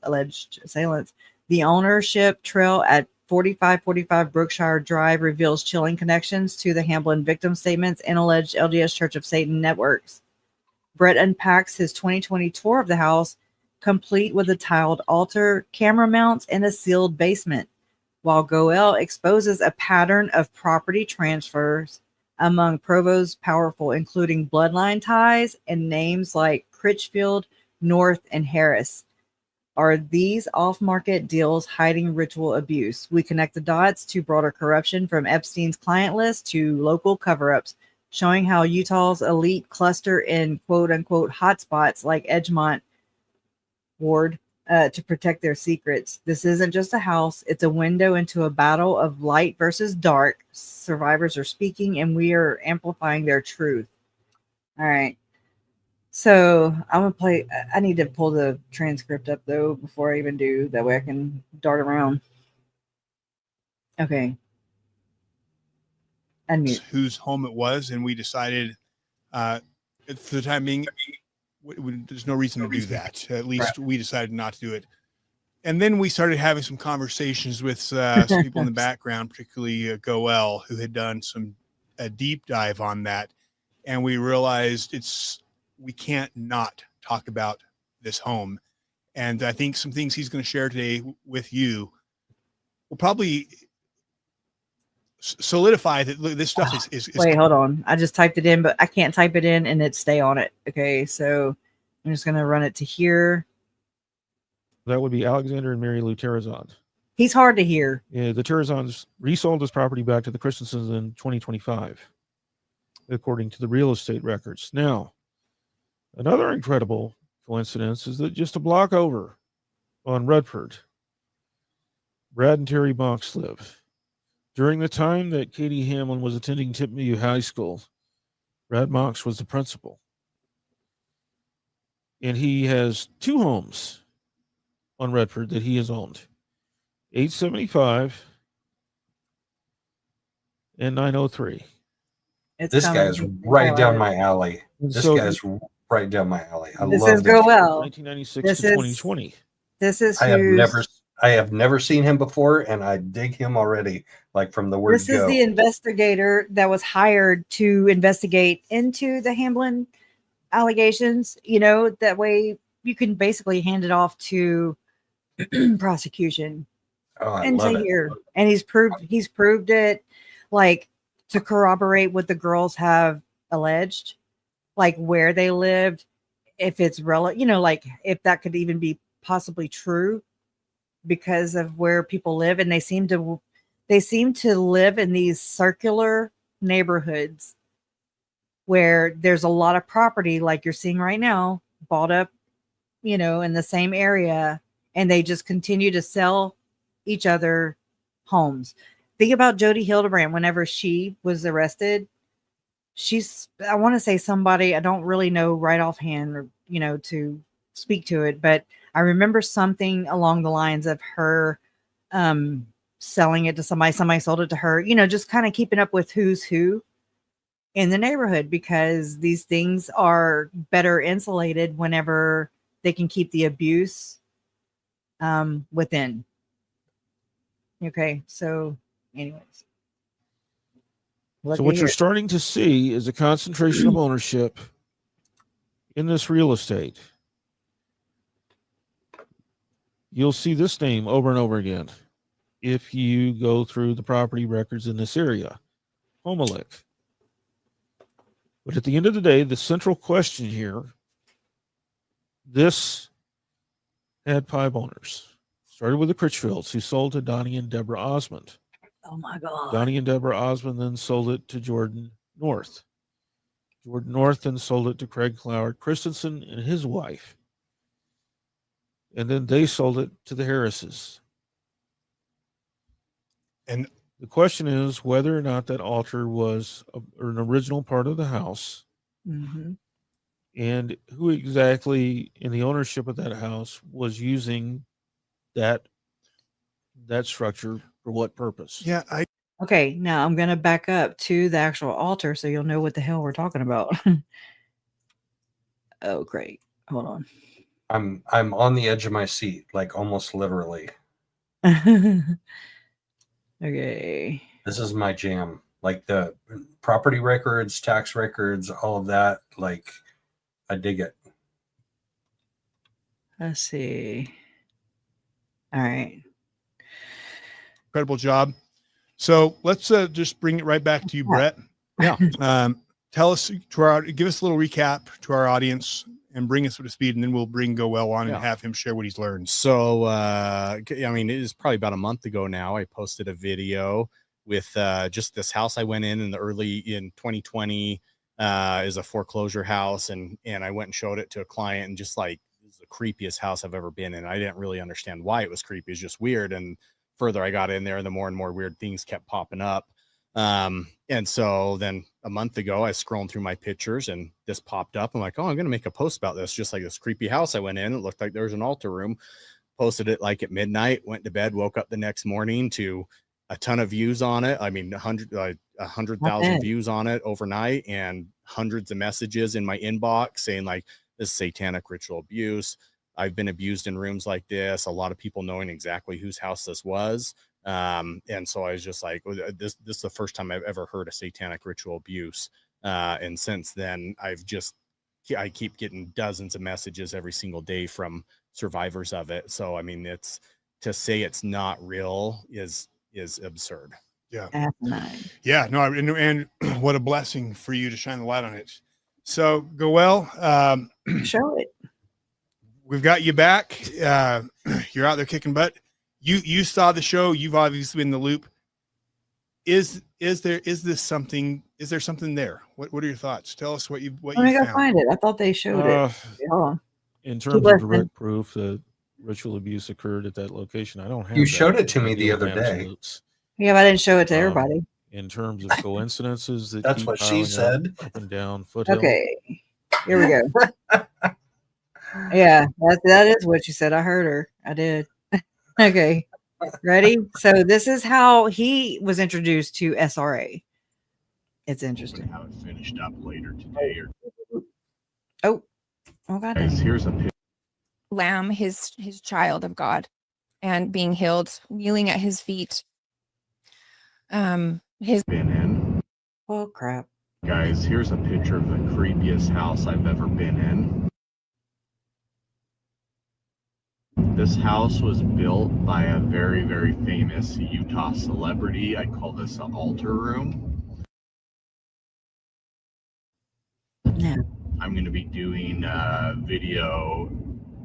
alleged assailants. The ownership trail at 4545 Brookshire Drive reveals chilling connections to the Hamblin victim statements and alleged LDS Church of Satan networks. Brett unpacks his 2020 tour of the house, complete with a tiled altar, camera mounts, and a sealed basement, while Goel exposes a pattern of property transfers among Provo's powerful, including bloodline ties and names like Critchfield, North, and Harris. Are these off-market deals hiding ritual abuse? We connect the dots to broader corruption, from Epstein's client list to local cover-ups, showing how Utah's elite cluster in quote-unquote hotspots like Edgemont Ward to protect their secrets. This isn't just a house. It's a window into a battle of light versus dark. Survivors are speaking, and we are amplifying their truth. All right. So I'm going to play. I need to pull the transcript up, though, before I even do. That way I can dart around. Okay. Unmute. Whose home it was, and we decided for the time being, there's no reason to do that. At least we decided not to do it. And then we started having some conversations with some people in the background, particularly Goel, who had done a deep dive on that. And we realized we can't not talk about this home. And I think some things he's going to share today with you will probably solidify that this stuff is Wait, hold on. I just typed it in, but I can't type it in and it stay on it. Okay, so I'm just going to run it to here. That would be Alexander and Mary Lou Terrazon. He's hard to hear. Yeah, the Terrazons resold this property back to the Christensens in 2025, according to the real estate records. Now, another incredible coincidence is that just a block over on Redford, Brad and Terry Box live. During the time that Katie Hamlin was attending Tippmew High School, Brad Mox was the principal. And he has 2 homes on Redford that he has owned. 875 and 903. This guy is right down my alley. This guy's right down my alley. I love this. This is Goel. 1996 to 2020. This is I have never seen him before, and I dig him already, like from the word This is the investigator that was hired to investigate into the Hamblin allegations. That way you can basically hand it off to prosecution Oh, I into love it. here, and he's proved it, like, to corroborate what the girls have alleged, like where they lived, if it's like if that could even be possibly true because of where people live, and they seem to live in these circular neighborhoods where there's a lot of property, like you're seeing right now, bought up, in the same area, and they just continue to sell each other homes. Think about Jody Hildebrand. Whenever she was arrested, I want to say somebody, I don't really know right offhand, or, to speak to it, but I remember something along the lines of her selling it to somebody sold it to her, just kind of keeping up with who's who in the neighborhood, because these things are better insulated whenever they can keep the abuse within. Okay, so anyways. So what you're starting to see is a concentration of ownership in this real estate. You'll see this name over and over again if you go through the property records in this area, Homelick. But at the end of the day, the central question here, this had 5 owners. Started with the Critchfields, who sold to Donnie and Deborah Osmond. Oh my God. Donnie and Deborah Osmond then sold it to Jordan North. Jordan North then sold it to Craig Cloward Christensen and his wife. And then they sold it to the Harrises. And the question is whether or not that altar was an original part of the house. Mm-hmm. And who exactly in the ownership of that house was using that structure for what purpose? Yeah, Okay, now I'm going to back up to the actual altar so you'll know what the hell we're talking about. Oh, great. Hold on. I'm on the edge of my seat, like almost literally. Okay. This is my jam. Like the property records, tax records, all of that. Like, I dig it. Let's see. All right. Incredible job. So let's just bring it right back to you, Brett. Yeah. Tell us give us a little recap to our audience and bring us up to speed, and then we'll bring Goel on and have him share what he's learned. So, I mean, it is probably about a month ago now. I posted a video with just this house I went in 2020 is a foreclosure house, and I went and showed it to a client, and just like, it's the creepiest house I've ever been in. I didn't really understand why it was creepy. It's just weird. And further I got in there, the more and more weird things kept popping up. And so then a month ago, I scrolled through my pictures and this popped up. I'm like, oh, I'm going to make a post about this. Just like this creepy house I went in. It looked like there was an altar room. Posted it like at midnight, went to bed, woke up the next morning to a ton of views on it. I mean, 100,000 views on it overnight, and hundreds of messages in my inbox saying like, this is satanic ritual abuse. I've been abused in rooms like this. A lot of people knowing exactly whose house this was. And so I was just like, this is the first time I've ever heard of satanic ritual abuse. And since then, I keep getting dozens of messages every single day from survivors of it. So, I mean, to say it's not real is absurd. Yeah. Asinine. Yeah. No, and what a blessing for you to shine the light on it. So, Goel, show it. We've got you back. You're out there kicking butt. You saw the show. You've obviously been in the loop. Is there something there? What are your thoughts? Tell us what you Let me go find it. I thought they showed it. Hold on. In terms of direct proof that ritual abuse occurred at that location, I don't have. You showed it to me the other day. Yeah, but I didn't show it to everybody. In terms of coincidences, that's what she said. Up and down foothill. Okay, here we go. Yeah, that is what she said. I heard her. I did. Okay, ready? So this is how he was introduced to SRA. It's interesting. Have it finished up later today. Oh God! Guys, here's a picture. Lamb, his child of God, and being healed, kneeling at his feet. His been in. Oh crap! Guys, here's a picture of the creepiest house I've ever been in. This house was built by a very, very famous Utah celebrity. I call this an altar room. Yeah. I'm going to be doing a video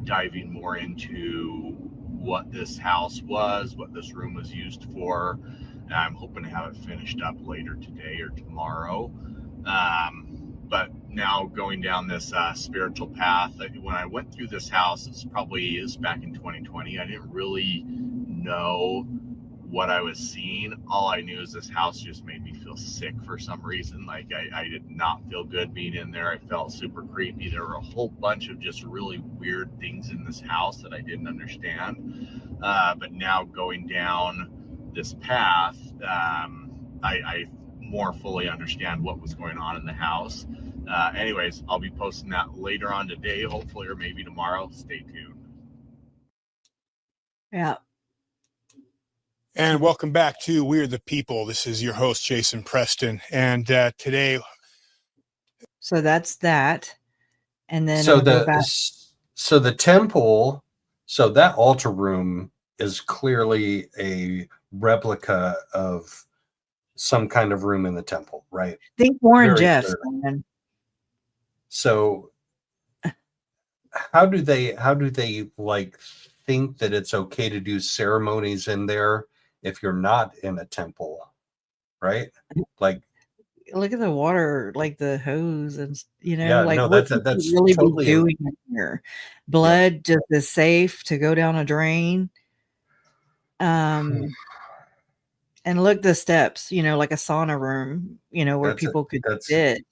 diving more into what this house was, what this room was used for. And I'm hoping to have it finished up later today or tomorrow. But now going down this spiritual path, when I went through this house, it's back in 2020. I didn't really know what I was seeing. All I knew is this house just made me feel sick for some reason. Like I did not feel good being in there. I felt super creepy. There were a whole bunch of just really weird things in this house that I didn't understand. But now going down this path, I more fully understand what was going on in the house. Anyways, I'll be posting that later on today, hopefully, or maybe tomorrow. Stay tuned. Yeah. And welcome back to We're the People. This is your host, Jason Preston. And today. So that's that. And then So I'll go back. the temple, so that altar room is clearly a replica of some kind of room in the temple, right? Think Warren Very Jeffs. clearly. Man. So how do they like think that it's okay to do ceremonies in there if you're not in a temple, right? Like, Look at the water, like the hose, and yeah, like no, what that's could you really totally be doing in here? Blood just is safe to go down a drain. And look the steps, like a sauna room, where people could sit.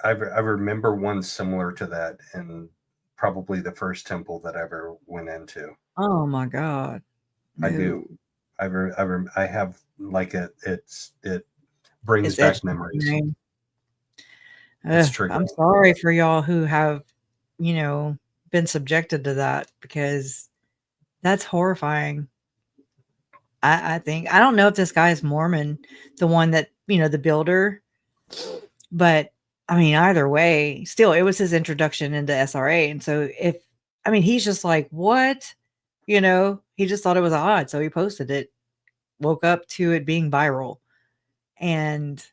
I remember one similar to that, and probably the first temple that I ever went into. Oh my God! I do. I have like it brings back memories. It's true. I'm sorry for y'all who have, been subjected to that, because that's horrifying. I think, I don't know if this guy is Mormon, the one that, the builder, but I mean, either way, still, it was his introduction into SRA. And so he's just like, what? He just thought it was odd. So he posted it, woke up to it being viral. And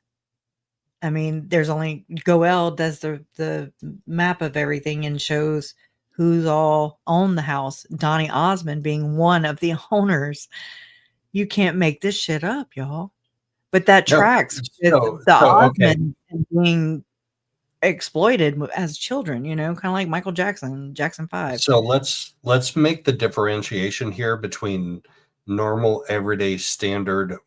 I mean, there's only Goel does the map of everything and shows who's all owned the house. Donnie Osmond being one of the owners. You can't make this shit up, y'all. But that tracks with the Osmond being exploited as children, kind of like Michael Jackson 5. So let's make the differentiation here between normal, everyday, standard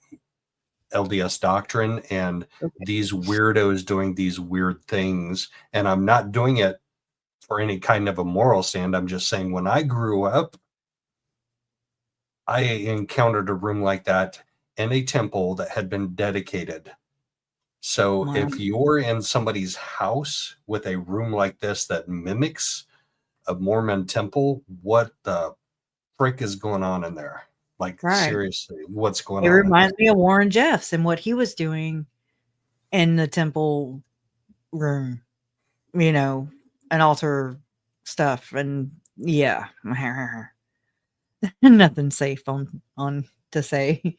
LDS doctrine and these weirdos doing these weird things. And I'm not doing it for any kind of a moral stand. I'm just saying, when I grew up, I encountered a room like that in a temple that had been dedicated. So if you're in somebody's house with a room like this that mimics a Mormon temple, what the frick is going on in there? Like, seriously, what's going on? It reminds me of Warren Jeffs and what he was doing in the temple room, and altar stuff. And yeah, nothing safe on to say.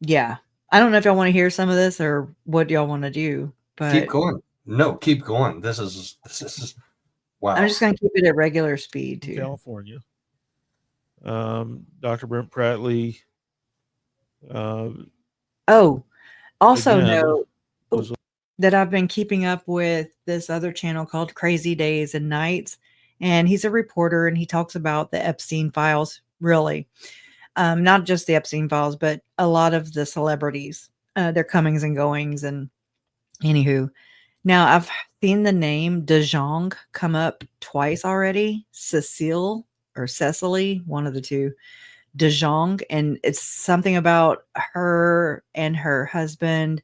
Yeah, I don't know if y'all want to hear some of this or what y'all want to do, but keep going. No, keep going. This is wow. I'm just going to keep it at regular speed too. California. Dr. Brent Prattley. Also know that I've been keeping up with this other channel called Crazy Days and Nights, and he's a reporter and he talks about the Epstein files, really. Not just the Epstein files, but a lot of the celebrities, their comings and goings. And anywho, now I've seen the name DeJong come up twice already. Cecile or Cecily, one of the two, DeJong. And it's something about her and her husband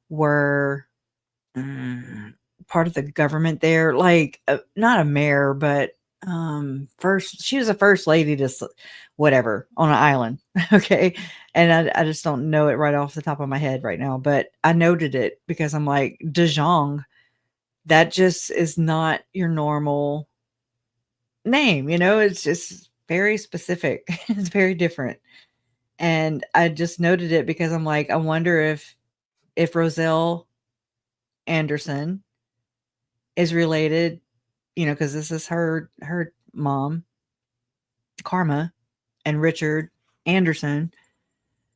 were part of the government there. Like, not a mayor, but she was the first lady to whatever on an island. Okay. And I just don't know it right off the top of my head right now, but I noted it because I'm like, DeJong, that just is not your normal name. You know, it's just very specific. It's very different. And I just noted it because I'm like, I wonder if Roselle Anderson is related, you know, because this is her mom, Karma, and Richard Anderson,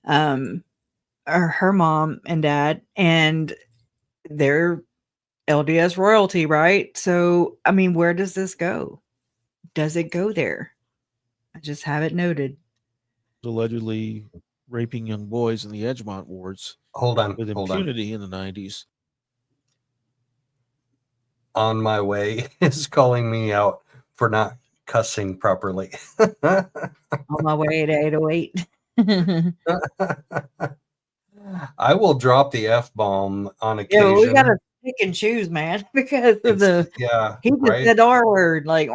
are her mom and dad, and they're LDS royalty, right? So, I mean, where does this go? Does it go there? I just have it noted. Allegedly raping young boys in the Edgemont wards Hold on. with impunity in the 90s. On my way is calling me out for not cussing properly. On my way to 808. I will drop the F-bomb on Yeah, occasion. we gotta pick and choose, man, because of he just right. said the R word, like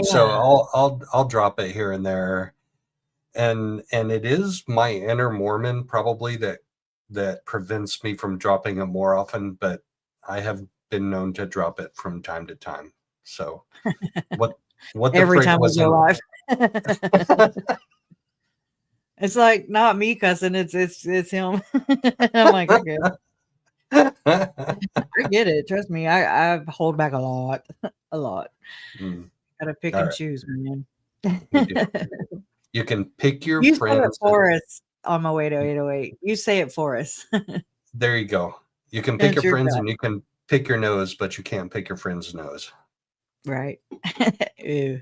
So I'll drop it here and there. And it is my inner Mormon probably that prevents me from dropping it more often, but I have been known to drop it from time to time. So what every the frick time we was go live. It's like not me cussing, it's him. I'm like, okay. I get it. Trust me, I hold back a lot. A lot. Gotta pick and choose, man. You can pick your you friends. Say it for us on my way to 808. You say it for us. There you go. You can pick your friends and you can pick your nose, but you can't pick your friend's nose. Right. Ew.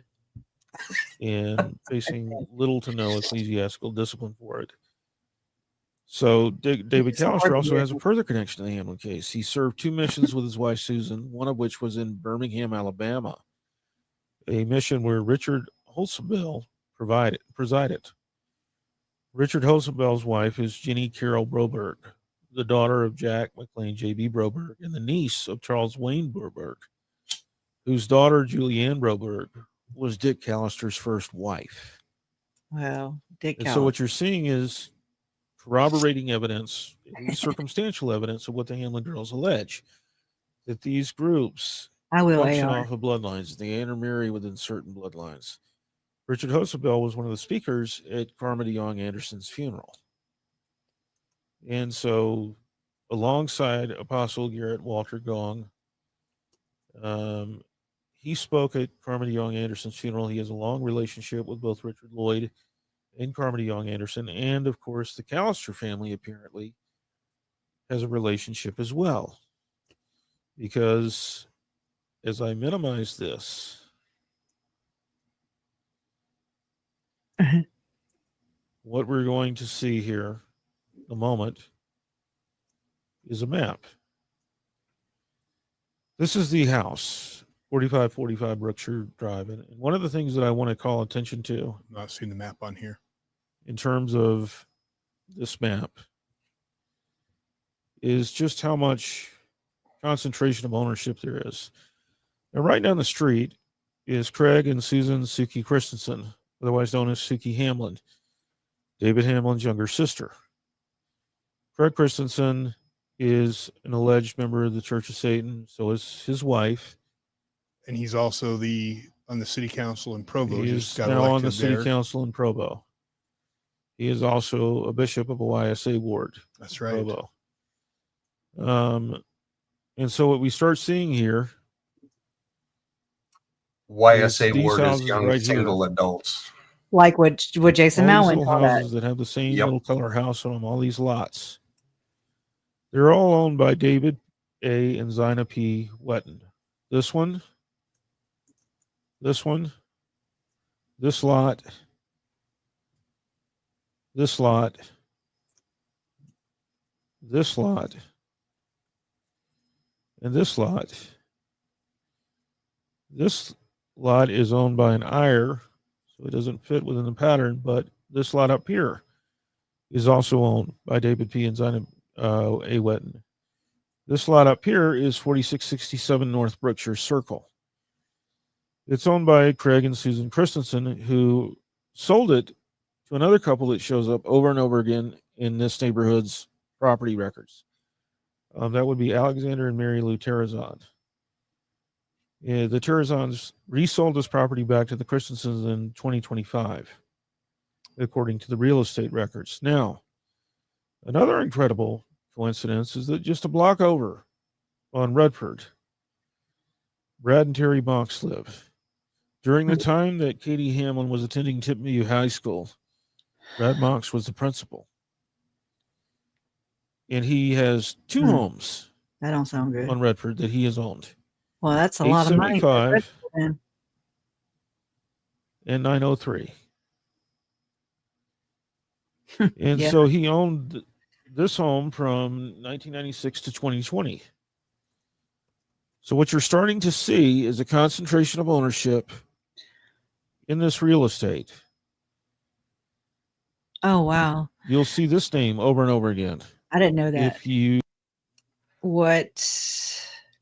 And facing little to no ecclesiastical discipline for it. So David Callister also has a further connection to the Hamblin case. He served 2 missions with his wife Susan, one of which was in Birmingham, Alabama, a mission where Richard Holzabell presided. Richard Holzabell's wife is Jenny Carol Broberg, the daughter of Jack McLean J.B. Broberg and the niece of Charles Wayne Broberg, whose daughter Julianne Broberg was Dick Callister's first wife. Well, Dick And so what you're seeing is corroborating evidence, circumstantial evidence of what the Hamblin girls allege, that these groups function off of bloodlines. They intermarry within certain bloodlines. Richard Holzabell was one of the speakers at Carmen DeYoung Anderson's funeral. And so alongside Apostle Garrett Walter Gong, he spoke at Carmen DeYoung Anderson's funeral. He has a long relationship with both Richard Lloyd and Carmen DeYoung Anderson. And of course, the Callister family apparently has a relationship as well. Because as I minimize this, what we're going to see here in a moment is a map. This is the house, 4545 Brookshire Drive. And one of the things that I want to call attention to, I'm not seeing the map on here, in terms of this map, is just how much concentration of ownership there is. Now, right down the street is Craig and Susan Suki Christensen, otherwise known as Suki Hamblin, David Hamblin's younger sister. Craig Christensen is an alleged member of the Church of Satan. So is his wife. And he's also on the city council in Provo. He is now on the city council in Provo. He is also a bishop of a YSA ward. That's right. Provo. And so what we start seeing here, YSA ward is young right single here. Adults. Like what Jason Mallon called houses that have the same little color house on them, all these lots. They're all owned by David A. and Zina P. Wetton. This one, this lot, this lot, this lot, and this lot. This lot is owned by an Iyer, so it doesn't fit within the pattern, but this lot up here is also owned by David P. and Zina A. Wetton. This lot up here is 4667 North Brookshire Circle. It's owned by Craig and Susan Christensen, who sold it to another couple that shows up over and over again in this neighborhood's property records. That would be Alexander and Mary Lou Terrazon. The Terrazons resold this property back to the Christensens in 2025, according to the real estate records. Now, another incredible coincidence is that just a block over on Redford, Brad and Terry Box live. During the time that Katie Hamlin was attending Tippmew High School, Brad Mox was the principal. And he has two homes That don't sound good. on Redford that he has owned. Well, that's a lot of money. for 875 Redford, and 903. man. And Yeah. so he owned this home from 1996 to 2020. So what you're starting to see is a concentration of ownership in this real estate. Oh, wow. You'll see this name over and over again. I didn't know that. If you What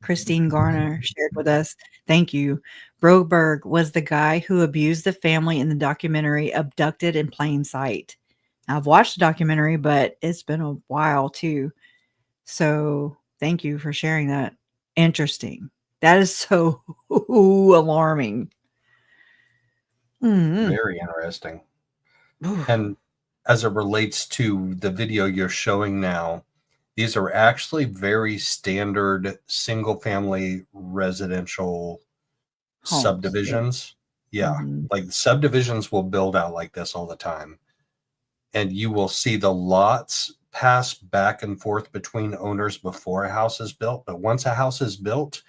Christine Garner shared with us. Thank you. Broberg was the guy who abused the family in the documentary Abducted in Plain Sight. Now, I've watched the documentary, but it's been a while too. So thank you for sharing that. Interesting. That is so alarming. Mhm. Very interesting. And as it relates to the video you're showing now, these are actually very standard single family residential Homes, subdivisions. Yeah. Mhm. Like subdivisions will build out like this all the time. And you will see the lots pass back and forth between owners before a house is built. But once a house is built,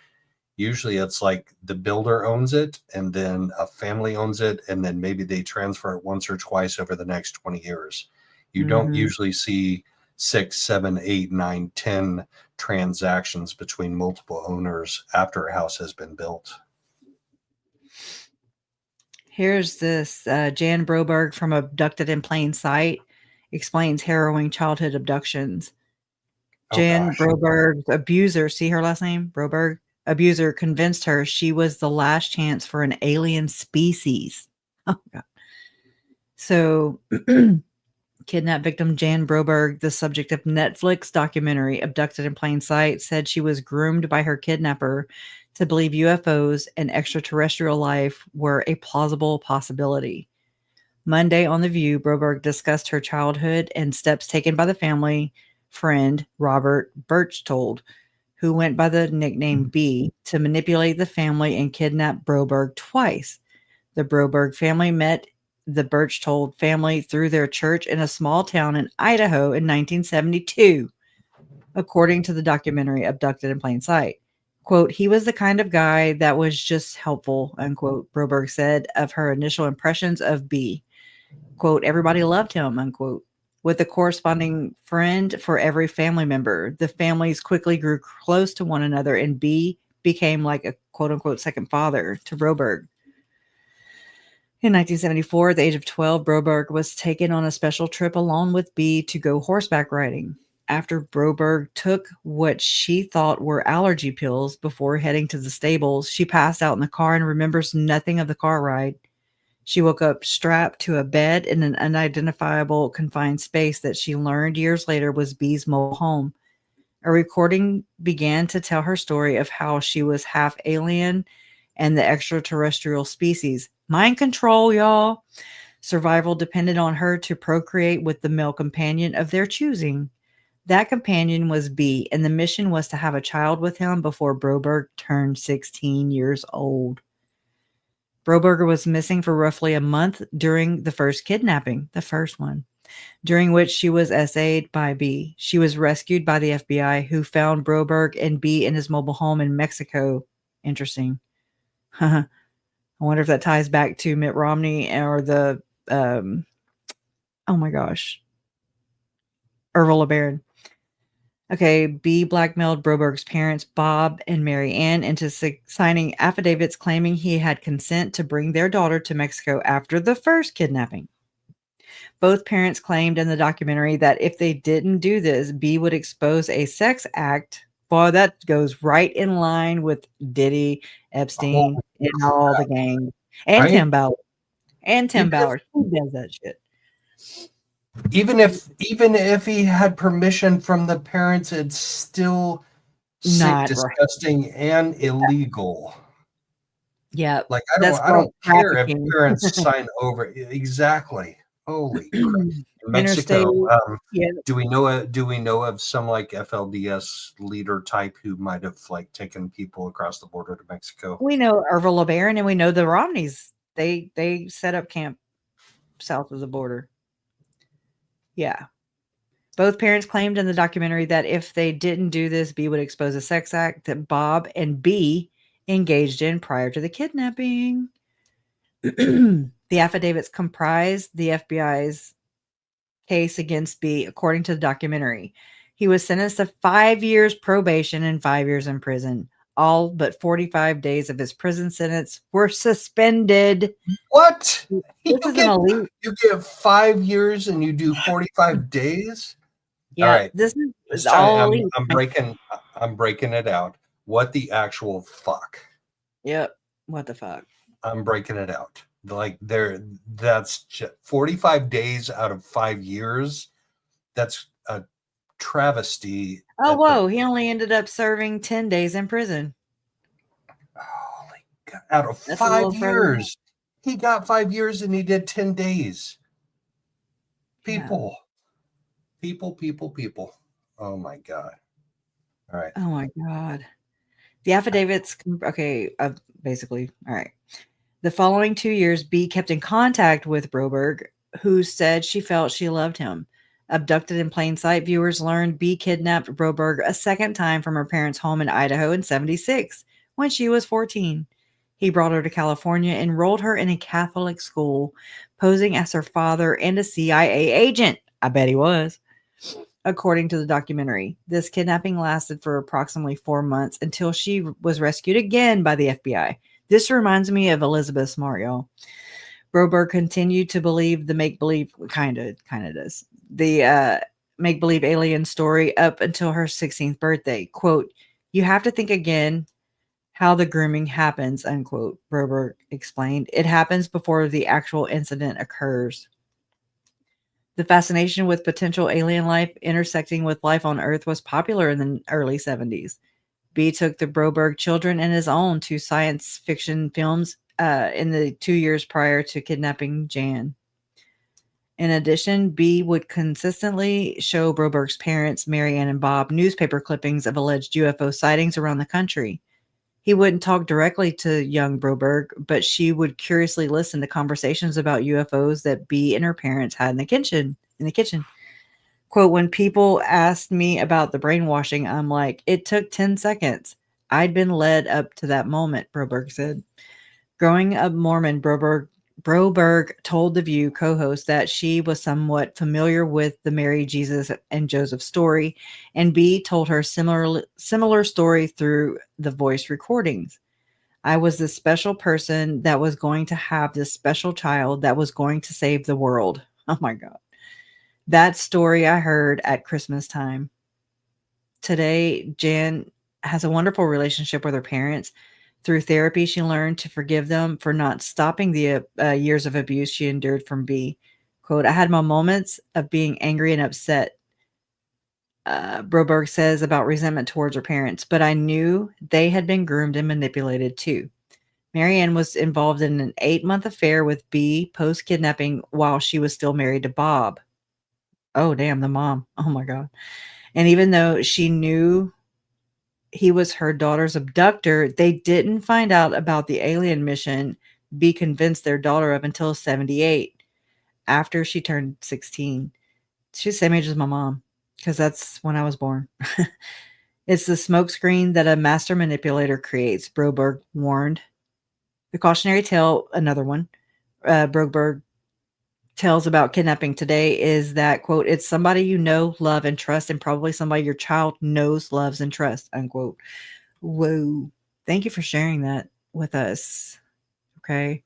usually it's like the builder owns it and then a family owns it. And then maybe they transfer it once or twice over the next 20 years. You don't Mhm. usually see 6, 7, 8, 9, 10 transactions between multiple owners after a house has been built. Here's this Jan Broberg from Abducted in Plain Sight explains harrowing childhood abductions. Oh, Jan gosh. Broberg's abuser, see her last name? Broberg? Abuser convinced her she was the last chance for an alien species. Oh, God. So, kidnapped victim Jan Broberg, the subject of Netflix documentary Abducted in Plain Sight, said she was groomed by her kidnapper to believe UFOs and extraterrestrial life were a plausible possibility. Monday on The View, Broberg discussed her childhood and steps taken by the family friend Robert Birchtold, who went by the nickname B, to manipulate the family and kidnap Broberg twice. The Broberg family met the Birchtold family through their church in a small town in Idaho in 1972, according to the documentary Abducted in Plain Sight. Quote, he was the kind of guy that was just helpful, unquote, Broberg said of her initial impressions of B. Quote, everybody loved him, unquote. With a corresponding friend for every family member, the families quickly grew close to one another, and B became like a quote unquote second father to Broberg. In 1974, at the age of 12, Broberg was taken on a special trip along with B to go horseback riding. After Broberg took what she thought were allergy pills before heading to the stables, she passed out in the car and remembers nothing of the car ride. She woke up strapped to a bed in an unidentifiable confined space that she learned years later was B's mobile home. A recording began to tell her story of how she was half alien and the extraterrestrial species. Mind control, y'all. Survival depended on her to procreate with the male companion of their choosing. That companion was B, and the mission was to have a child with him before Broberg turned 16 years old. Broberg was missing for roughly a month during the first kidnapping, the first one, during which she was SA'd by B. She was rescued by the FBI, who found Broberg and B in his mobile home in Mexico. Interesting. I wonder if that ties back to Mitt Romney or the, oh my gosh, Ervil LeBaron. Okay, B blackmailed Broberg's parents, Bob and Mary Ann, into signing affidavits claiming he had consent to bring their daughter to Mexico after the first kidnapping. Both parents claimed in the documentary that if they didn't do this, B would expose a sex act. Boy, that goes right in line with Diddy, Epstein, and all the gangs. And Right? Tim Ballard. And Tim Even if- Ballard. Who does that shit? Even if he had permission from the parents, it's still sick, Not right. disgusting, and illegal. Yeah, Like that's I called don't care if trafficking. parents sign over. Exactly. Holy crap. In Interstate. Mexico, Yeah, do we know of some like FLDS leader type who might have like taken people across the border to Mexico? we know Ervil LeBaron, and we know the Romneys. They set up camp south of the border. Yeah. Both parents claimed in the documentary that if they didn't do this, B would expose a sex act that Bob and B engaged in prior to the kidnapping. The affidavits comprised the FBI's case against B, according to the documentary. He was sentenced to 5 years probation and 5 years in prison. All but 45 days of his prison sentence were suspended. What? This is an elite. You get 5 years and you do 45 days? All Yeah, right. this Let's is try. all elite. I'm breaking it out. What the actual fuck? Yep. What the fuck? I'm breaking it out. Like that's 45 days out of 5 years. That's a travesty. Oh, whoa. He only ended up serving 10 days in prison. Holy God. Out of That's a little 5 further. years. He got 5 years and he did 10 days. People. Oh my God. All right. Oh my God. The affidavits, okay, basically, all right. The following 2 years, B kept in contact with Broberg, who said she felt she loved him. Abducted in plain sight, viewers learned B kidnapped Broberg a second time from her parents' home in Idaho in 1976 when she was 14. He brought her to California, enrolled her in a Catholic school, posing as her father and a CIA agent. I bet he was. According to the documentary, this kidnapping lasted for approximately 4 months until she was rescued again by the FBI. This reminds me of Elizabeth Smart, y'all. Broberg continued to believe the make-believe, kind of does, the make-believe alien story up until her 16th birthday. Quote, "You have to think again how the grooming happens," unquote, Broberg explained. "It happens before the actual incident occurs." The fascination with potential alien life intersecting with life on Earth was popular in the early 70s. B took the Broberg children and his own to science fiction films in the 2 years prior to kidnapping Jan. In addition, B would consistently show Broberg's parents, Marianne and Bob, newspaper clippings of alleged UFO sightings around the country. He wouldn't talk directly to young Broberg, but she would curiously listen to conversations about UFOs that B and her parents had in the kitchen. Quote, "When people asked me about the brainwashing, I'm like, it took 10 seconds. I'd been led up to that moment," Broberg said. Growing up Mormon, Broberg told The View co-host that she was somewhat familiar with the Mary, Jesus, and Joseph story, and B told her similar story through the voice recordings. "I was this special person that was going to have this special child that was going to save the world." Oh my God. "That story I heard at Christmas time." Today, Jan has a wonderful relationship with her parents. Through therapy, she learned to forgive them for not stopping the years of abuse she endured from B. Quote, "I had my moments of being angry and upset," Broberg says about resentment towards her parents, "but I knew they had been groomed and manipulated too." Marianne was involved in an 8-month affair with B post-kidnapping while she was still married to Bob. Oh, damn, the mom. Oh, my God. And even though she knew he was her daughter's abductor, they didn't find out about the alien mission B convinced their daughter of until 1978, after she turned 16. She's the same age as my mom, because that's when I was born. "It's the smokescreen that a master manipulator creates," Broberg warned. The cautionary tale, another one, Broberg tells about kidnapping today is that, quote, "It's somebody you know, love, and trust, and probably somebody your child knows, loves, and trusts," unquote. Whoa. Thank you for sharing that with us. Okay.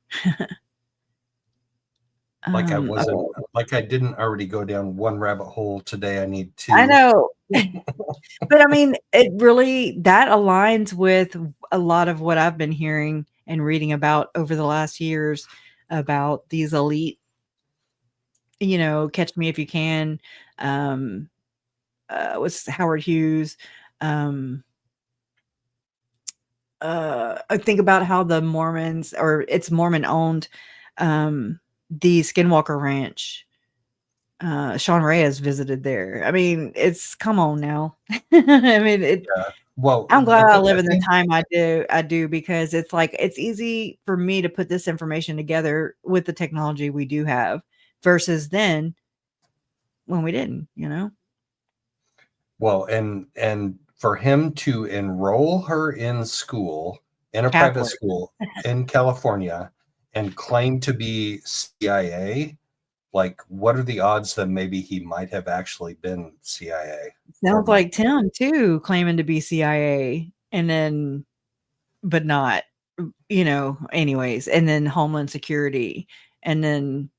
Like I Okay. wasn't like I didn't already go down one rabbit hole today. I need two. I know. But I mean, it really, that aligns with a lot of what I've been hearing and reading about over the last years about these elite, Catch Me If You Can, what's Howard Hughes, I think about how the Mormons, or it's Mormon owned, the Skinwalker Ranch. Sean Reyes visited there. I mean, it's, come on now. I mean, Well, I'm glad I live I in the think time I do, because it's like, it's easy for me to put this information together with the technology we do have versus then when we didn't, you know? well, and for him to enroll her in school, in a private Catholic. school in California, and claim to be CIA, like, what are the odds that maybe he might have actually been CIA? Sounds like Tim too, claiming to be CIA, and then, but not, you know, anyways, and then Homeland Security. And then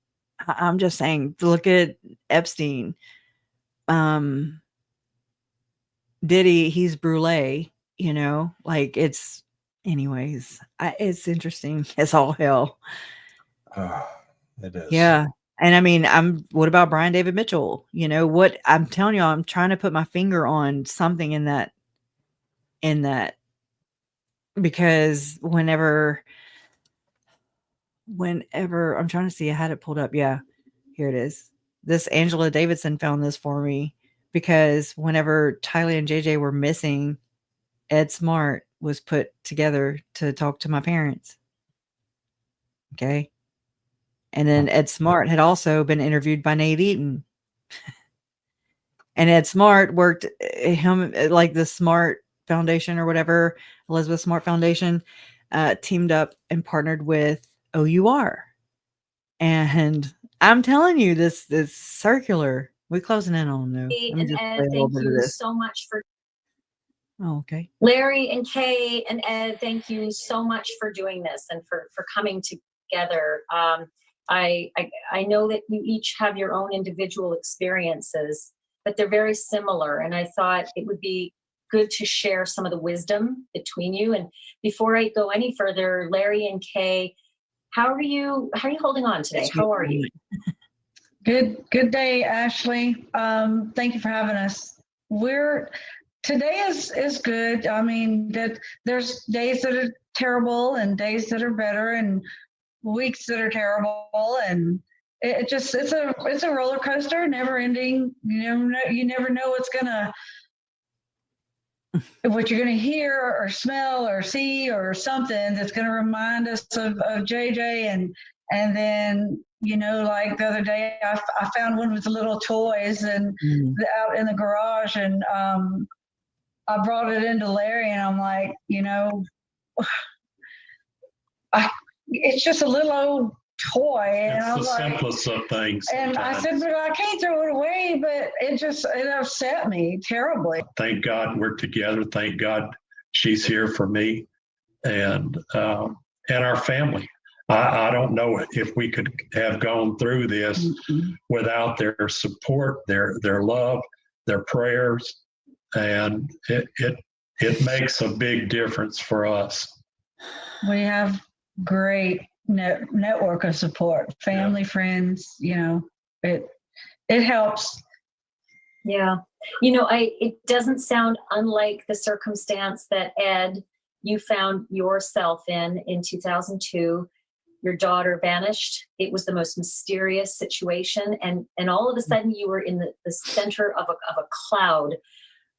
I'm just saying, look at Epstein. Diddy, he's Brule, you know, like, it's, anyways, it's interesting as all hell. It is. Yeah. And I mean, what about Brian David Mitchell? You know what? I'm telling you, I'm trying to put my finger on something in that, because whenever I'm trying to see, I had it pulled up. Yeah, here it is. This Angela Davidson found this for me, because whenever Tyler and JJ were missing, Ed Smart was put together to talk to my parents. Okay. And then Ed Smart had also been interviewed by Nate Eaton. And Ed Smart worked him, like the Smart Foundation or whatever, Elizabeth Smart Foundation, teamed up and partnered with OUR. And I'm telling you, this circular. We're closing in on them. And Ed, thank you so much for. Oh, okay. Larry and Kay and Ed, thank you so much for doing this and for coming together. I know that you each have your own individual experiences, but they're very similar. And I thought it would be good to share some of the wisdom between you. And before I go any further, Larry and Kay, how are you holding on today? How are you? Good day, Ashley. Thank you for having us. Today is good. I mean, that there's days that are terrible and days that are better and weeks that are terrible, and it's a roller coaster, never ending. You never know what you're gonna hear or smell or see or something that's gonna remind us of JJ, and then, you know, like the other day I found one with the little toys and out in the garage, and I brought it into Larry, and I'm like, you know, it's just a little old toy, and I was like, simplest of things. And I said, but I can't throw it away, but it upset me terribly. Thank God we're together. Thank God she's here for me and our family. I don't know if we could have gone through this without their support, their love, their prayers, and it makes a big difference for us. We have great network of support, family, friends, you know, it helps. Yeah. You know, it doesn't sound unlike the circumstance that Ed, you found yourself in 2002. Your daughter vanished. It was the most mysterious situation. And all of a sudden you were in the center of a cloud,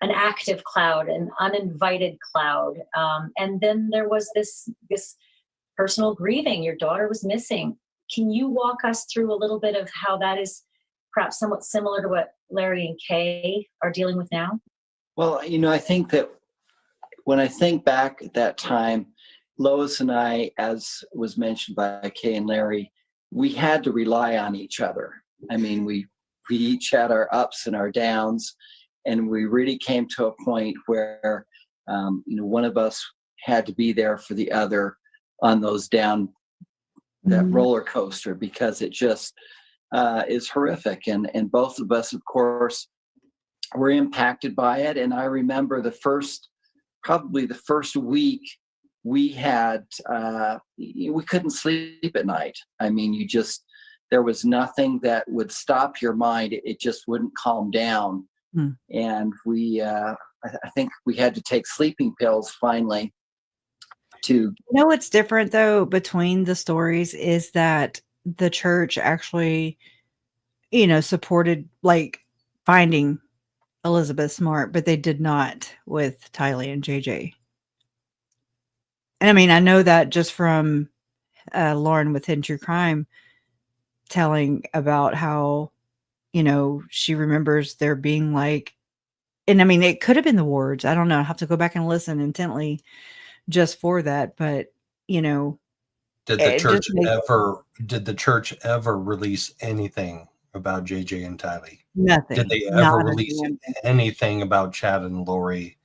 an active cloud, an uninvited cloud. And then there was this personal grieving. Your daughter was missing. Can you walk us through a little bit of how that is perhaps somewhat similar to what Larry and Kay are dealing with now? Well, you know, I think that when I think back at that time, Lois and I, as was mentioned by Kay and Larry, we had to rely on each other. I mean, we each had our ups and our downs, and we really came to a point where, you know, one of us had to be there for the other on those that roller coaster, because it just is horrific. And both of us, of course, were impacted by it. And I remember probably the first week we had, we couldn't sleep at night. I mean, there was nothing that would stop your mind. It just wouldn't calm down. And I think we had to take sleeping pills finally. to. You know what's different though between the stories is that the church actually, supported like finding Elizabeth Smart, but they did not with Tylee and JJ. And I mean, I know that just from Lauren with Hidden True Crime telling about how, she remembers there being like, and I mean, it could have been the words. I don't know. I have to go back and listen intently just for that. But, Did the church ever release anything about JJ and Tylee? Nothing. Did they ever release anything about Chad and Lori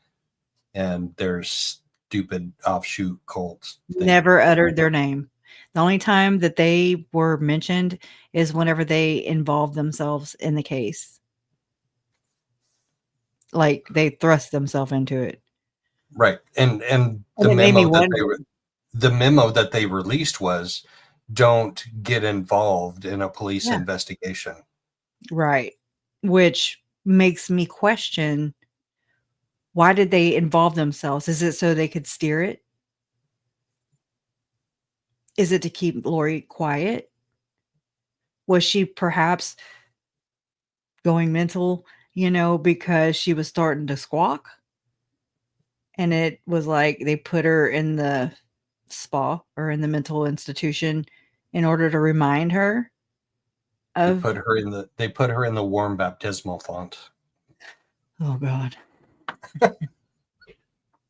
and their stupid offshoot cults? Never uttered their name. The only time that they were mentioned is whenever they involved themselves in the case. Like they thrust themselves into it. Right. And the memo that they released was, don't get involved in a police investigation. Right. Which makes me question, why did they involve themselves? Is it so they could steer it? Is it to keep Lori quiet? Was she perhaps going mental, because she was starting to squawk? And it was like they put her in the spa or in the mental institution in order to remind her of. They put her in the warm baptismal font. Oh God.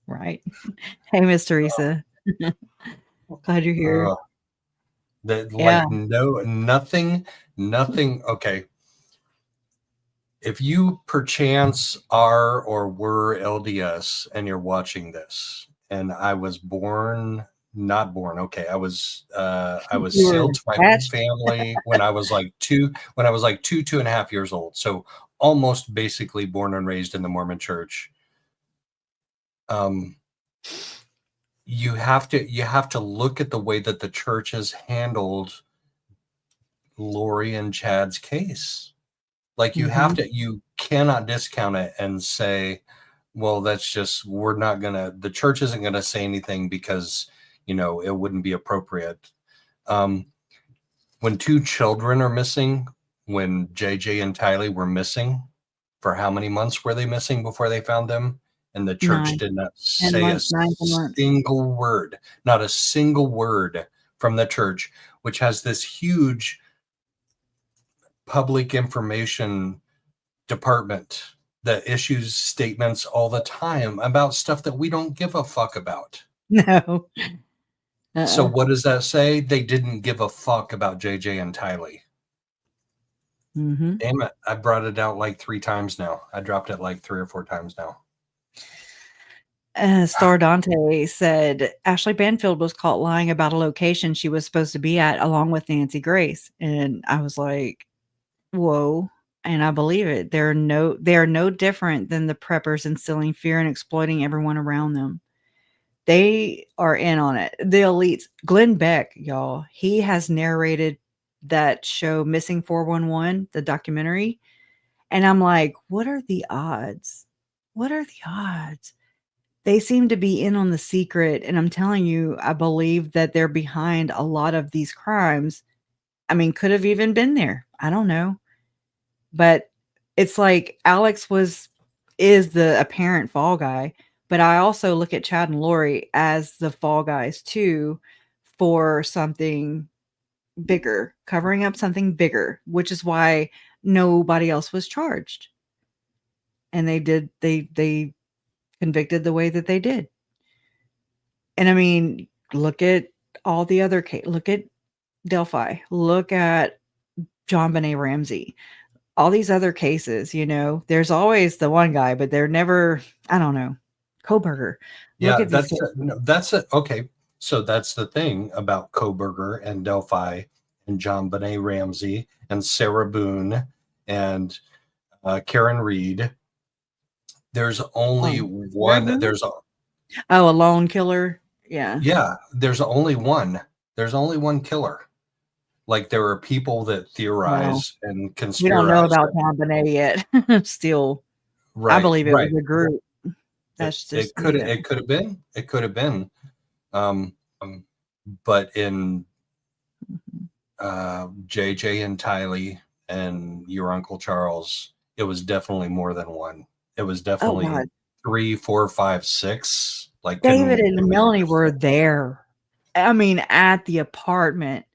Right. Hey, Miss Teresa. Glad you're here. Nothing. Okay. If you perchance are or were LDS and you're watching this, and I was not born. Okay. I was sealed to my own family when I was like 2.5 years old. So almost basically born and raised in the Mormon church. You have to look at the way that the church has handled Lori and Chad's case. Like you cannot discount it and say, well, that's just, the church isn't going to say anything because, it wouldn't be appropriate. When 2 children are missing, when JJ and Tylee were missing, for how many months were they missing before they found them? And the church did not say a single word, not a single word from the church, which has this huge public information department that issues statements all the time about stuff that we don't give a fuck about. No. So what does that say? They didn't give a fuck about JJ and Tylee. Mm-hmm. Damn it. I brought it out like 3 times now. I dropped it like 3 or 4 times now. Star Dante said Ashley Banfield was caught lying about a location she was supposed to be at along with Nancy Grace. And I was like, whoa. And I believe it. They are no different than the preppers instilling fear and exploiting everyone around them. They are in on it. The elites. Glenn Beck, y'all, he has narrated that show Missing 411, the documentary. And I'm like, what are the odds? What are the odds? They seem to be in on the secret. And I'm telling you, I believe that they're behind a lot of these crimes. I mean, could have even been there. I don't know. But it's like Alex is the apparent fall guy. But I also look at Chad and Lori as the fall guys too, for something bigger, covering up something bigger, which is why nobody else was charged. And they convicted the way that they did. And I mean, look at all the other look at Delphi, look at John Benet Ramsey, all these other cases, there's always the one guy, but they're never, I don't know, Koberger. Yeah, that's it. Okay. So that's the thing about Koberger and Delphi and John Benet Ramsey and Sarah Boone and Karen Reed. There's only one. There's a lone killer. Yeah. Yeah. There's only one. There's only one killer. Like there are people that theorize and conspiracy. We don't know about John Benet yet. Still, right, I believe it was a group. That's just it could have been. It could have been. Um, but in JJ and Tylee and your Uncle Charles, it was definitely more than one. It was Oh definitely God, 3, 4, 5, 6. Like David couldn't and Melanie were there. I mean, at the apartment,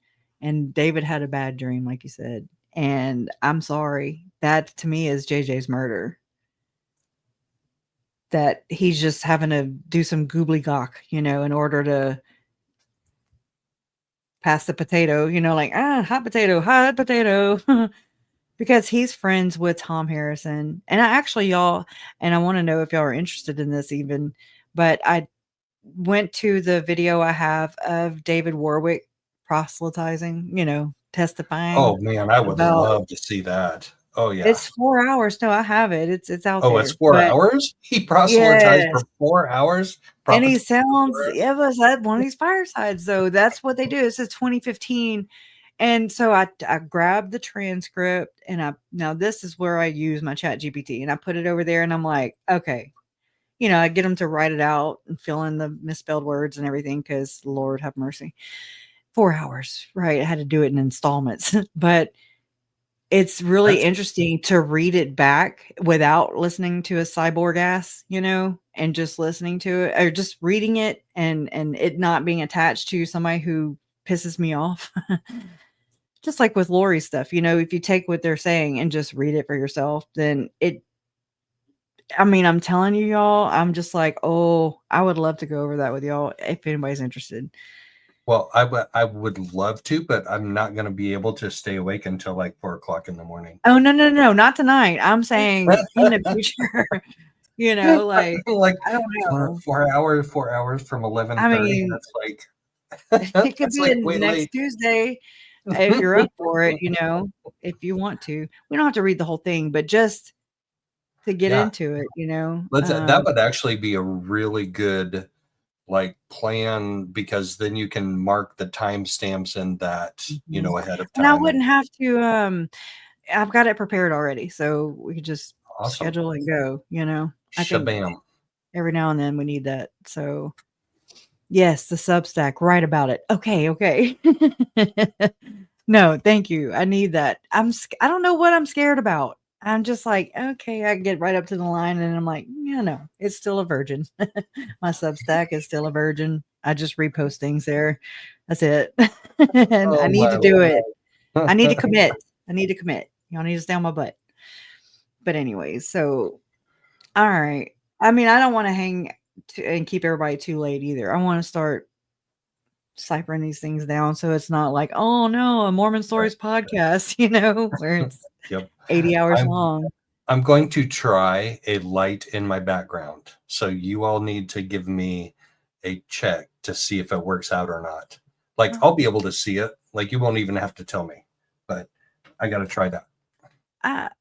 and David had a bad dream, like you said. And I'm sorry, that to me is JJ's murder. That he's just having to do some gobbledygook, in order to pass the potato, like, hot potato, because he's friends with Tom Harrison. And I actually, y'all, and I want to know if y'all are interested in this even, but I went to the video I have of David Warwick proselytizing, testifying Oh man, I would about love to see that. Oh yeah. it's 4 hours. No, I have it. It's out Oh, it's there. 4 But hours? He proselytized for yes. 4 hours? And he Prophet sounds, it was at one of these firesides. So that's what they do. It says 2015. And so I grabbed the transcript and now this is where I use my chat GPT and I put it over there and I'm like, okay, I get them to write it out and fill in the misspelled words and everything. Cause Lord have mercy, 4 hours, right? I had to do it in installments, but it's really That's interesting to read it back without listening to a cyborg ass, and just listening to it or just reading it and it not being attached to somebody who pisses me off. Just like with Lori stuff, if you take what they're saying and just read it for yourself, then I'm telling you, y'all, I'm just like, oh, I would love to go over that with y'all if anybody's interested. well, I would love to, but I'm not going to be able to stay awake until like 4 o'clock in the morning. Oh, no, not tonight. I'm saying in the future, like, like I don't know. 4 hours from I 11:30. mean, That's like it could that's be like in way next late. Tuesday if you're up for it, if you want to. We don't have to read the whole thing, but just to get Yeah, into it, that would actually be a really good like plan because then you can mark the timestamps in that, Mhm. ahead of And I time. And wouldn't have to I've got it prepared already, so we could just awesome. schedule and go, I think Shabam. every now and then we need that. So yes, the Substack, write about it. Okay. No, thank you. I need that. I don't know what I'm scared about. I'm just like, okay, I get right up to the line and I'm like, yeah, no, it's still a virgin. My Substack is still a virgin. I just repost things there. That's it. And I Oh need my to do it. I need to Lord. commit. Y'all need to stay on my butt. But anyways, so all right. I mean, I don't want to hang and keep everybody too late either. I want to start ciphering these things down so it's not like, oh no, a Mormon Stories podcast, where it's Yep. 80 hours long. I'm going to try a light in my background. So you all need to give me a check to see if it works out or not. Like I'll be able to see it. Like you won't even have to tell me, but I got to try that.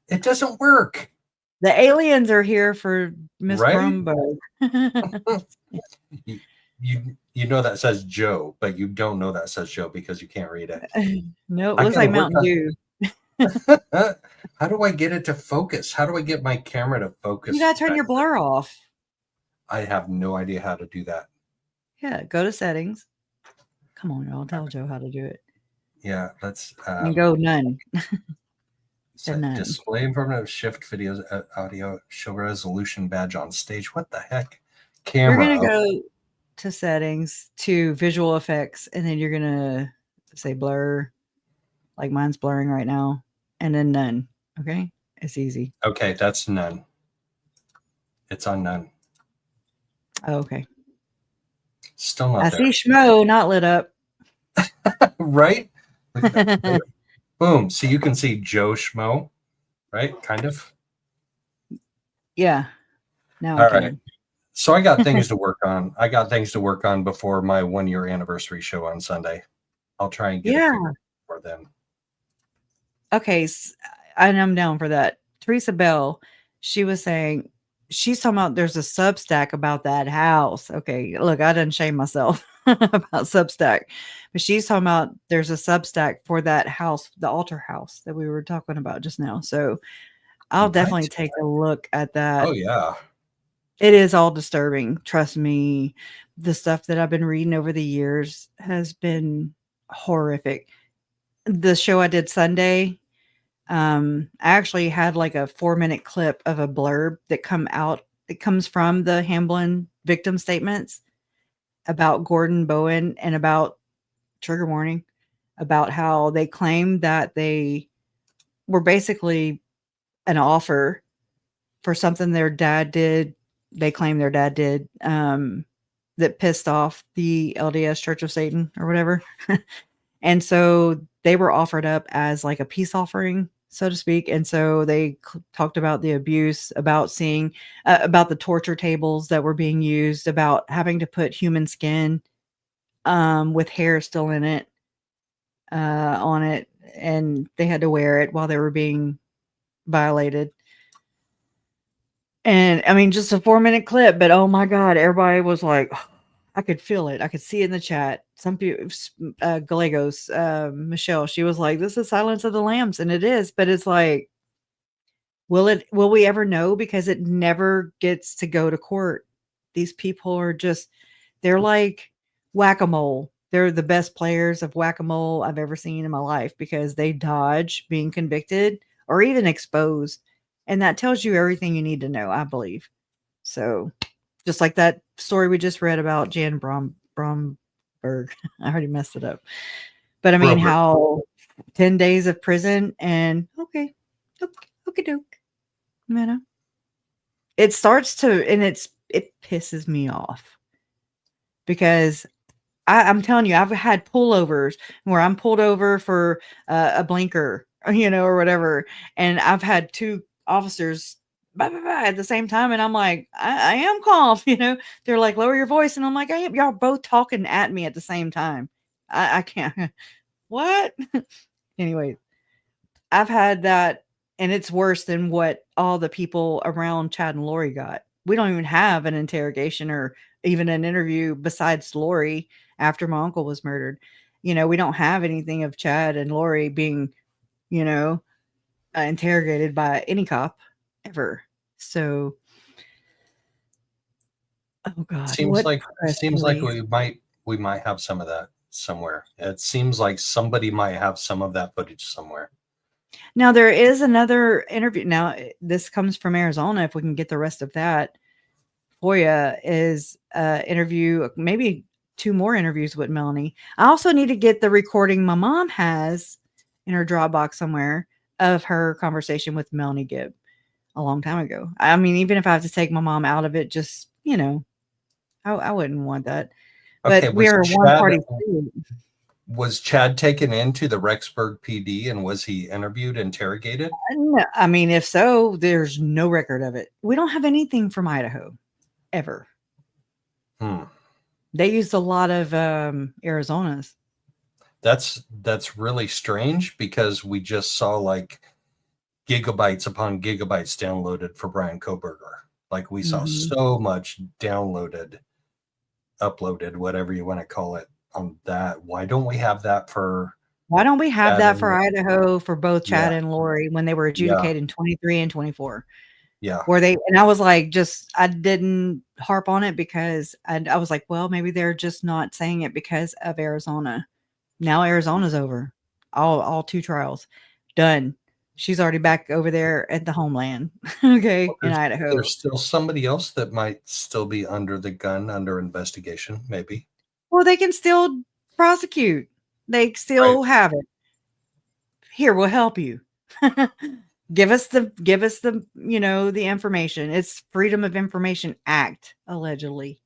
It doesn't work. The aliens are here for Miss Right? Brumbo. You know that says Joe, but you don't know that says Joe because you can't read it. No, it I looks gotta like work Mountain Dew. How do I get it to focus? How do I get my camera to focus? You gotta turn your blur off. I have no idea how to do that. Yeah, go to settings. Come on, y'all. Tell Joe how to do it. Yeah, let's And go none. None. Display informative, shift videos, audio, show resolution badge on stage. What the heck? Camera. You're gonna go to settings to visual effects, and then you're gonna say blur, like mine's blurring right now, and then none. Okay, it's easy. Okay, that's none. It's on none. Oh, okay. Still not I there. see Schmoe not lit up. Right? Boom. So you can see Joe Schmoe, right? Kind of. Yeah. Now All I can. right. So I got things to work on. I got things to work on before my 1-year anniversary show on Sunday. I'll try and get it figured for then. Okay, and I'm down for that. Teresa Bell, she was saying she's talking about there's a Substack about that house. Okay, look, I didn't shame myself about Substack, but she's talking about there's a Substack for that house, the altar house that we were talking about just now. So I'll definitely take a look at that. Oh yeah. It is all disturbing. Trust me. The stuff that I've been reading over the years has been horrific. The show I did Sunday, I actually had like a 4-minute clip of a blurb that it comes from the Hamblin victim statements about Gordon Bowen and about, trigger warning, about how they claimed that they were basically an offer for something their dad did. They claim their dad did, that pissed off the LDS Church of Satan or whatever. And so they were offered up as like a peace offering, so to speak. And so they talked about the abuse, about seeing, about the torture tables that were being used, about having to put human skin, with hair still in it, on it. And they had to wear it while they were being violated. And I mean, just a 4-minute clip, but oh my God, everybody was like, I could feel it. I could see it in the chat. Some people, Gallegos, Michelle, she was like, this is Silence of the Lambs. And it is, but it's like, will we ever know? Because it never gets to go to court. These people are just, they're like whack-a-mole. They're the best players of whack-a-mole I've ever seen in my life, because they dodge being convicted or even exposed. And that tells you everything you need to know, I believe. So just like that story we just read about Jan Bromberg. I already messed it up. But I mean, how 10 days of prison and okay, doke. You know, it starts to, and it pisses me off, because I'm telling you, I've had pullovers where I'm pulled over for a blinker, or whatever. And I've had 2 officers at the same time. And I'm like, I am calm, they're like, lower your voice. And I'm like, I am. Y'all both talking at me at the same time. I can't. What? Anyway, I've had that. And it's worse than what all the people around Chad and Lori got. We don't even have an interrogation or even an interview besides Lori after my uncle was murdered. We don't have anything of Chad and Lori being, interrogated by any cop ever. So, oh God, seems like we might have some of that somewhere. It seems like somebody might have some of that footage somewhere. Now there is another interview. Now this comes from Arizona. If we can get the rest of that for you, is interview, maybe 2 more interviews with Melanie. I also need to get the recording my mom has in her Dropbox somewhere of her conversation with Melanie Gibb a long time ago. I mean, even if I have to take my mom out of it, just, I wouldn't want that. But Okay, we are a one-party state. Was Chad taken into the Rexburg PD and was he interviewed, interrogated? No, I mean, if so, there's no record of it. We don't have anything from Idaho, ever. They used a lot of Arizona's. That's really strange, because we just saw like gigabytes upon gigabytes downloaded for Brian Koberger. Like we saw so much downloaded, uploaded, whatever you want to call it, on that. Why don't we have that for Idaho for both Chad and Lori when they were adjudicated in 23 and 24? Yeah. And I was like, I didn't harp on it because I was like, well, maybe they're just not saying it because of Arizona. Now Arizona's over. All 2 trials done. She's already back over there at the homeland. Okay. In Idaho. There's still somebody else that might still be under the gun, under investigation, maybe. Well, they can still prosecute. They still have it. Here, we'll help you. Give us the the information. It's Freedom of Information Act, allegedly.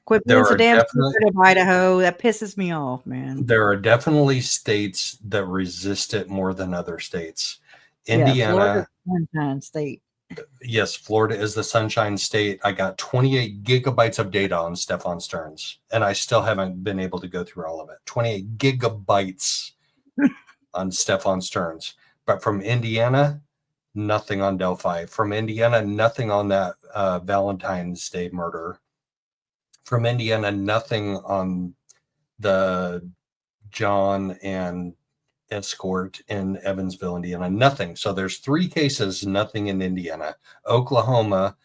Quit being so damn secret of Idaho. That pisses me off, man. There are definitely states that resist it more than other states. Indiana, Florida's the Sunshine State. Yes, Florida is the Sunshine State. I got 28 gigabytes of data on Stefan Stearns, and I still haven't been able to go through all of it. 28 gigabytes on Stefan Stearns. But from Indiana, nothing on Delphi. From Indiana, nothing on that Valentine's Day murder. From Indiana, nothing on the John and escort in Evansville, Indiana. Nothing. So there's 3 cases, nothing in Indiana. Oklahoma,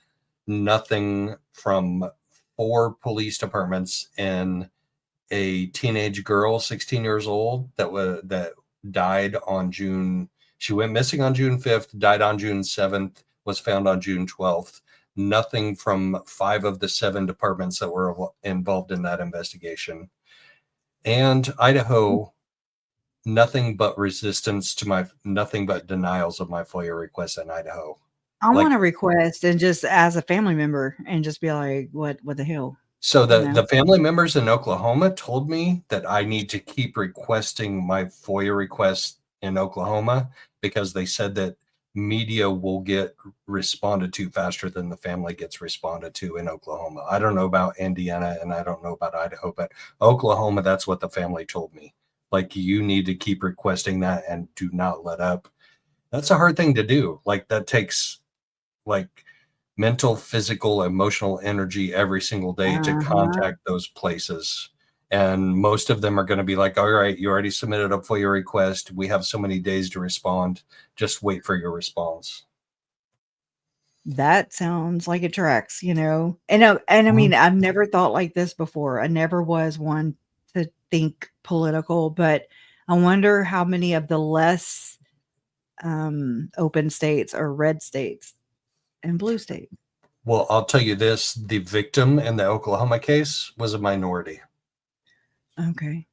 nothing from 4 police departments, and a teenage girl, 16 years old, that died on June. She went missing on June 5th, died on June 7th, was found on June 12th. Nothing from 5 of the 7 departments that were involved in that investigation. And Idaho, nothing but resistance to nothing but denials of my FOIA request in Idaho. I want to request, and just as a family member, and just be like, what the hell? So the family members in Oklahoma told me that I need to keep requesting my FOIA request in Oklahoma, because they said that media will get responded to faster than the family gets responded to in Oklahoma. I don't know about Indiana, and I don't know about Idaho, but Oklahoma, that's what the family told me. Like, you need to keep requesting that and do not let up. That's a hard thing to do. Like, that takes like mental, physical, emotional energy every single day to contact those places. And most of them are going to be like, all right, you already submitted a FOIA request. We have so many days to respond. Just wait for your response. That sounds like it tracks, you know? And I mean, I've never thought like this before. I never was one to think political, but I wonder how many of the less open states are red states and blue states. Well, I'll tell you this, the victim in the Oklahoma case was a minority. Okay.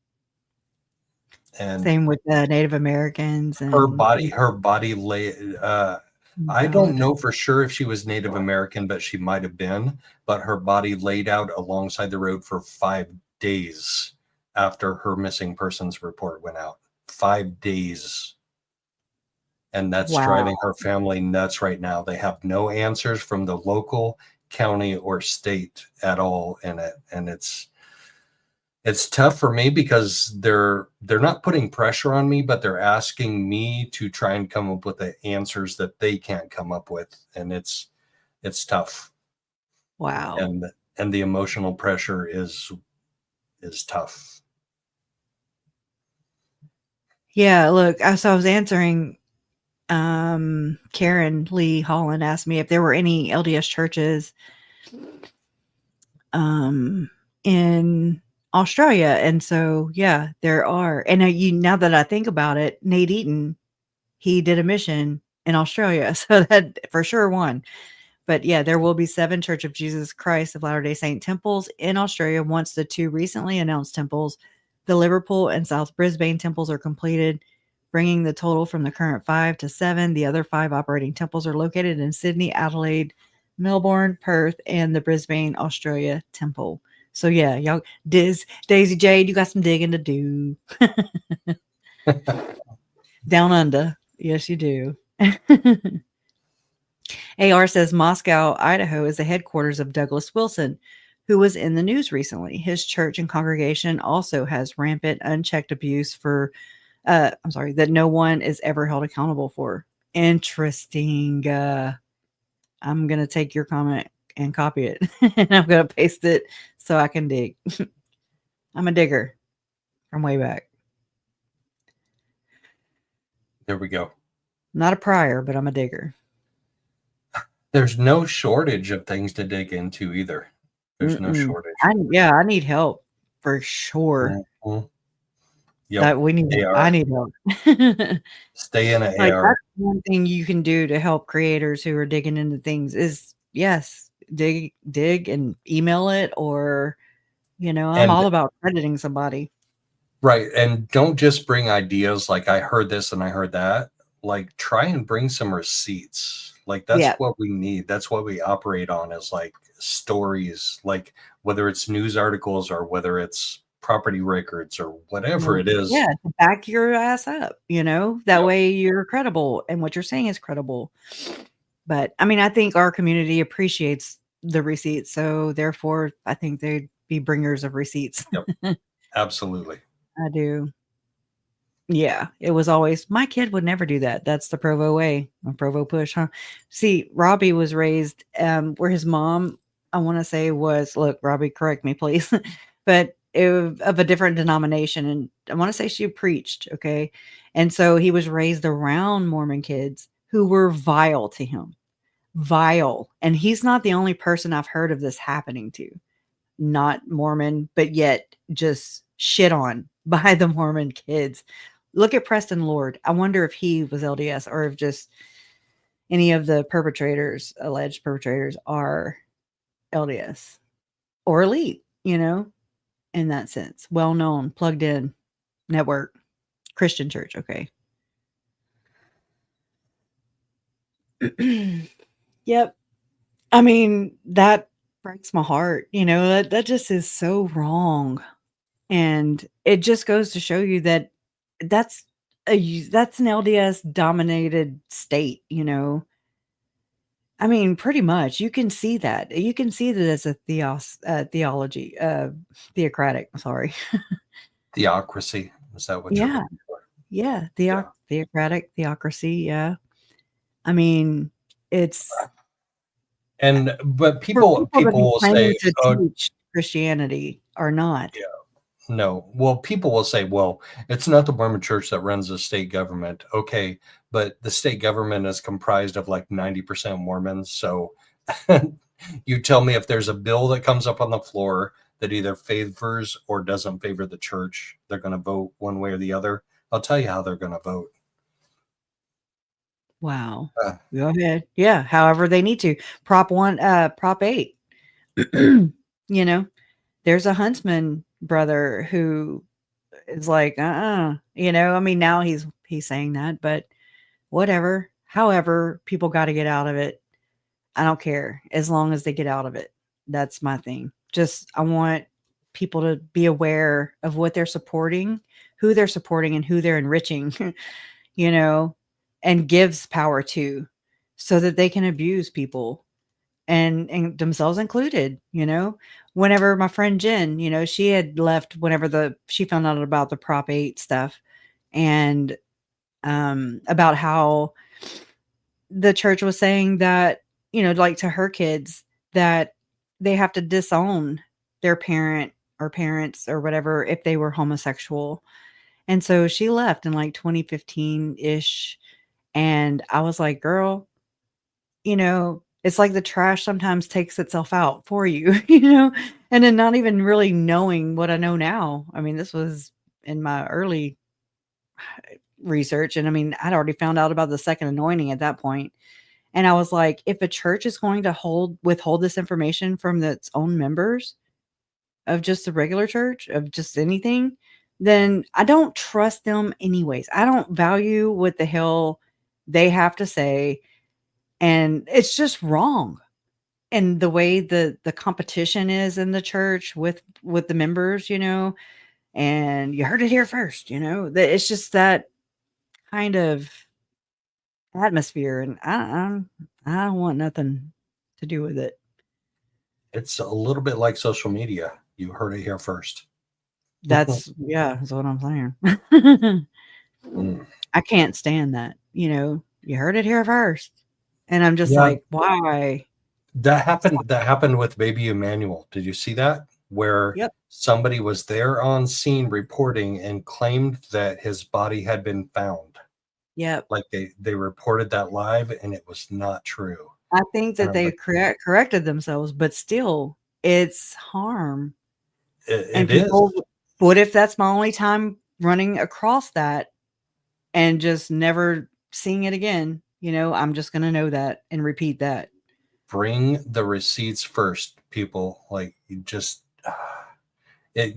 And same with the Native Americans. And her body lay, I don't know for sure if she was Native American, but she might have been, but her body laid out alongside the road for 5 days after her missing persons report went out. 5 days. And that's driving her family nuts right now. They have no answers from the local, county, or state at all in it. And it's tough for me because they're not putting pressure on me, but they're asking me to try and come up with the answers that they can't come up with. And it's tough. Wow. And the emotional pressure is tough. Yeah, look, so I was answering, Karen Lee Holland asked me if there were any LDS churches in Australia. And so, yeah, there are. And now that I think about it, Nate Eaton, he did a mission in Australia. So that for sure won. But yeah, there will be 7 Church of Jesus Christ of Latter-day Saint temples in Australia once the 2 recently announced temples, the Liverpool and South Brisbane temples, are completed, bringing the total from the current 5 to 7. The other 5 operating temples are located in Sydney, Adelaide, Melbourne, Perth, and the Brisbane, Australia temple. So yeah, y'all, Daisy Jade, you got some digging to do. Down under. Yes, you do. AR says Moscow, Idaho is the headquarters of Douglas Wilson, who was in the news recently. His church and congregation also has rampant, unchecked abuse that no one is ever held accountable for. Interesting. I'm going to take your comment and copy it, and I'm going to paste it so I can dig. I'm a digger from way back. There we go. Not a prior, but I'm a digger. There's no shortage of things to dig into either. There's no shortage. I need help for sure. Mm-hmm. Yep. I need help. Stay in it, like, AR. that's one thing you can do to help creators who are digging into things is, yes, dig and email it, or, I'm all about crediting somebody. Right. And don't just bring ideas like I heard this and I heard that. Like, try and bring some receipts. Like, that's what we need. That's what we operate on, is like stories, like whether it's news articles or whether it's property records or whatever it is. Yeah, to back your ass up, that way you're credible and what you're saying is credible. But I mean, I think our community appreciates the receipts. So therefore, I think they'd be bringers of receipts. Yep. Absolutely. I do. Yeah, it was always, my kid would never do that. That's the Provo way, a Provo push, huh? See, Robbie was raised where his mom, I want to say, was, look, Robbie, correct me, please, but of a different denomination. And I want to say she preached, okay? And so he was raised around Mormon kids who were vile to him. Vile. And he's not the only person I've heard of this happening to. Not Mormon, but yet just shit on by the Mormon kids. Look at Preston Lord. I wonder if he was LDS or if just any of the perpetrators, alleged perpetrators, are LDS or elite, you know, in that sense. Well known, plugged in, network, Christian church. Okay. Yep. I mean, that breaks my heart. You know, that just is so wrong. And it just goes to show you that that's that's an LDS dominated state, you know. I mean, pretty much you can see that. You can see that as a theocratic, sorry. Theocracy. Is that what you're Yeah. looking for? Yeah. Theocratic, theocracy. Yeah. I mean, it's But for people to be will claiming say, to oh, teach Christianity are not. yeah. No. Well, people will say, well, it's not the Mormon church that runs the state government. Okay, but the state government is comprised of like 90% Mormons. So you tell me if there's a bill that comes up on the floor that either favors or doesn't favor the church, they're going to vote one way or the other. I'll tell you how they're going to vote. Wow. Go ahead. Yeah, however they need to. Prop 8. You know, there's a Huntsman brother who is like, you know, I mean, now he's saying that, but whatever. However, people got to get out of it. I don't care as long as they get out of it. That's my thing. Just, I want people to be aware of what they're supporting, who they're supporting, and who they're enriching, you know, and gives power to, so that they can abuse people and themselves included. You know, whenever my friend Jen, you know, she had left whenever she found out about the Prop 8 stuff, and about how the church was saying that, you know, like to her kids, that they have to disown their parent or parents or whatever if they were homosexual. And so she left in like 2015 ish. And I was like, girl, you know, it's like the trash sometimes takes itself out for you, you know, and then not even really knowing what I know now. I mean, this was in my early research. And I mean, I'd already found out about the second anointing at that point. And I was like, if a church is going to withhold this information from its own members of just the regular church, of just anything, then I don't trust them anyways. I don't value what the hell they have to say. And it's just wrong. And the way the competition is in the church with the members, you know, and you heard it here first, you know, that it's just that kind of atmosphere. And I don't want nothing to do with it. It's a little bit like social media. You heard it here first. That's what I'm saying. I can't stand that. You know, you heard it here first. And I'm just like, why? That happened with baby Emmanuel. Did you see that? Where somebody was there on scene reporting and claimed that his body had been found. Yep. Like they reported that live, and it was not true. I think that they corrected themselves, but still, it's harm. It is. What if that's my only time running across that and just never seeing it again? You know, I'm just going to know that and repeat that. Bring the receipts first, people. Like, you just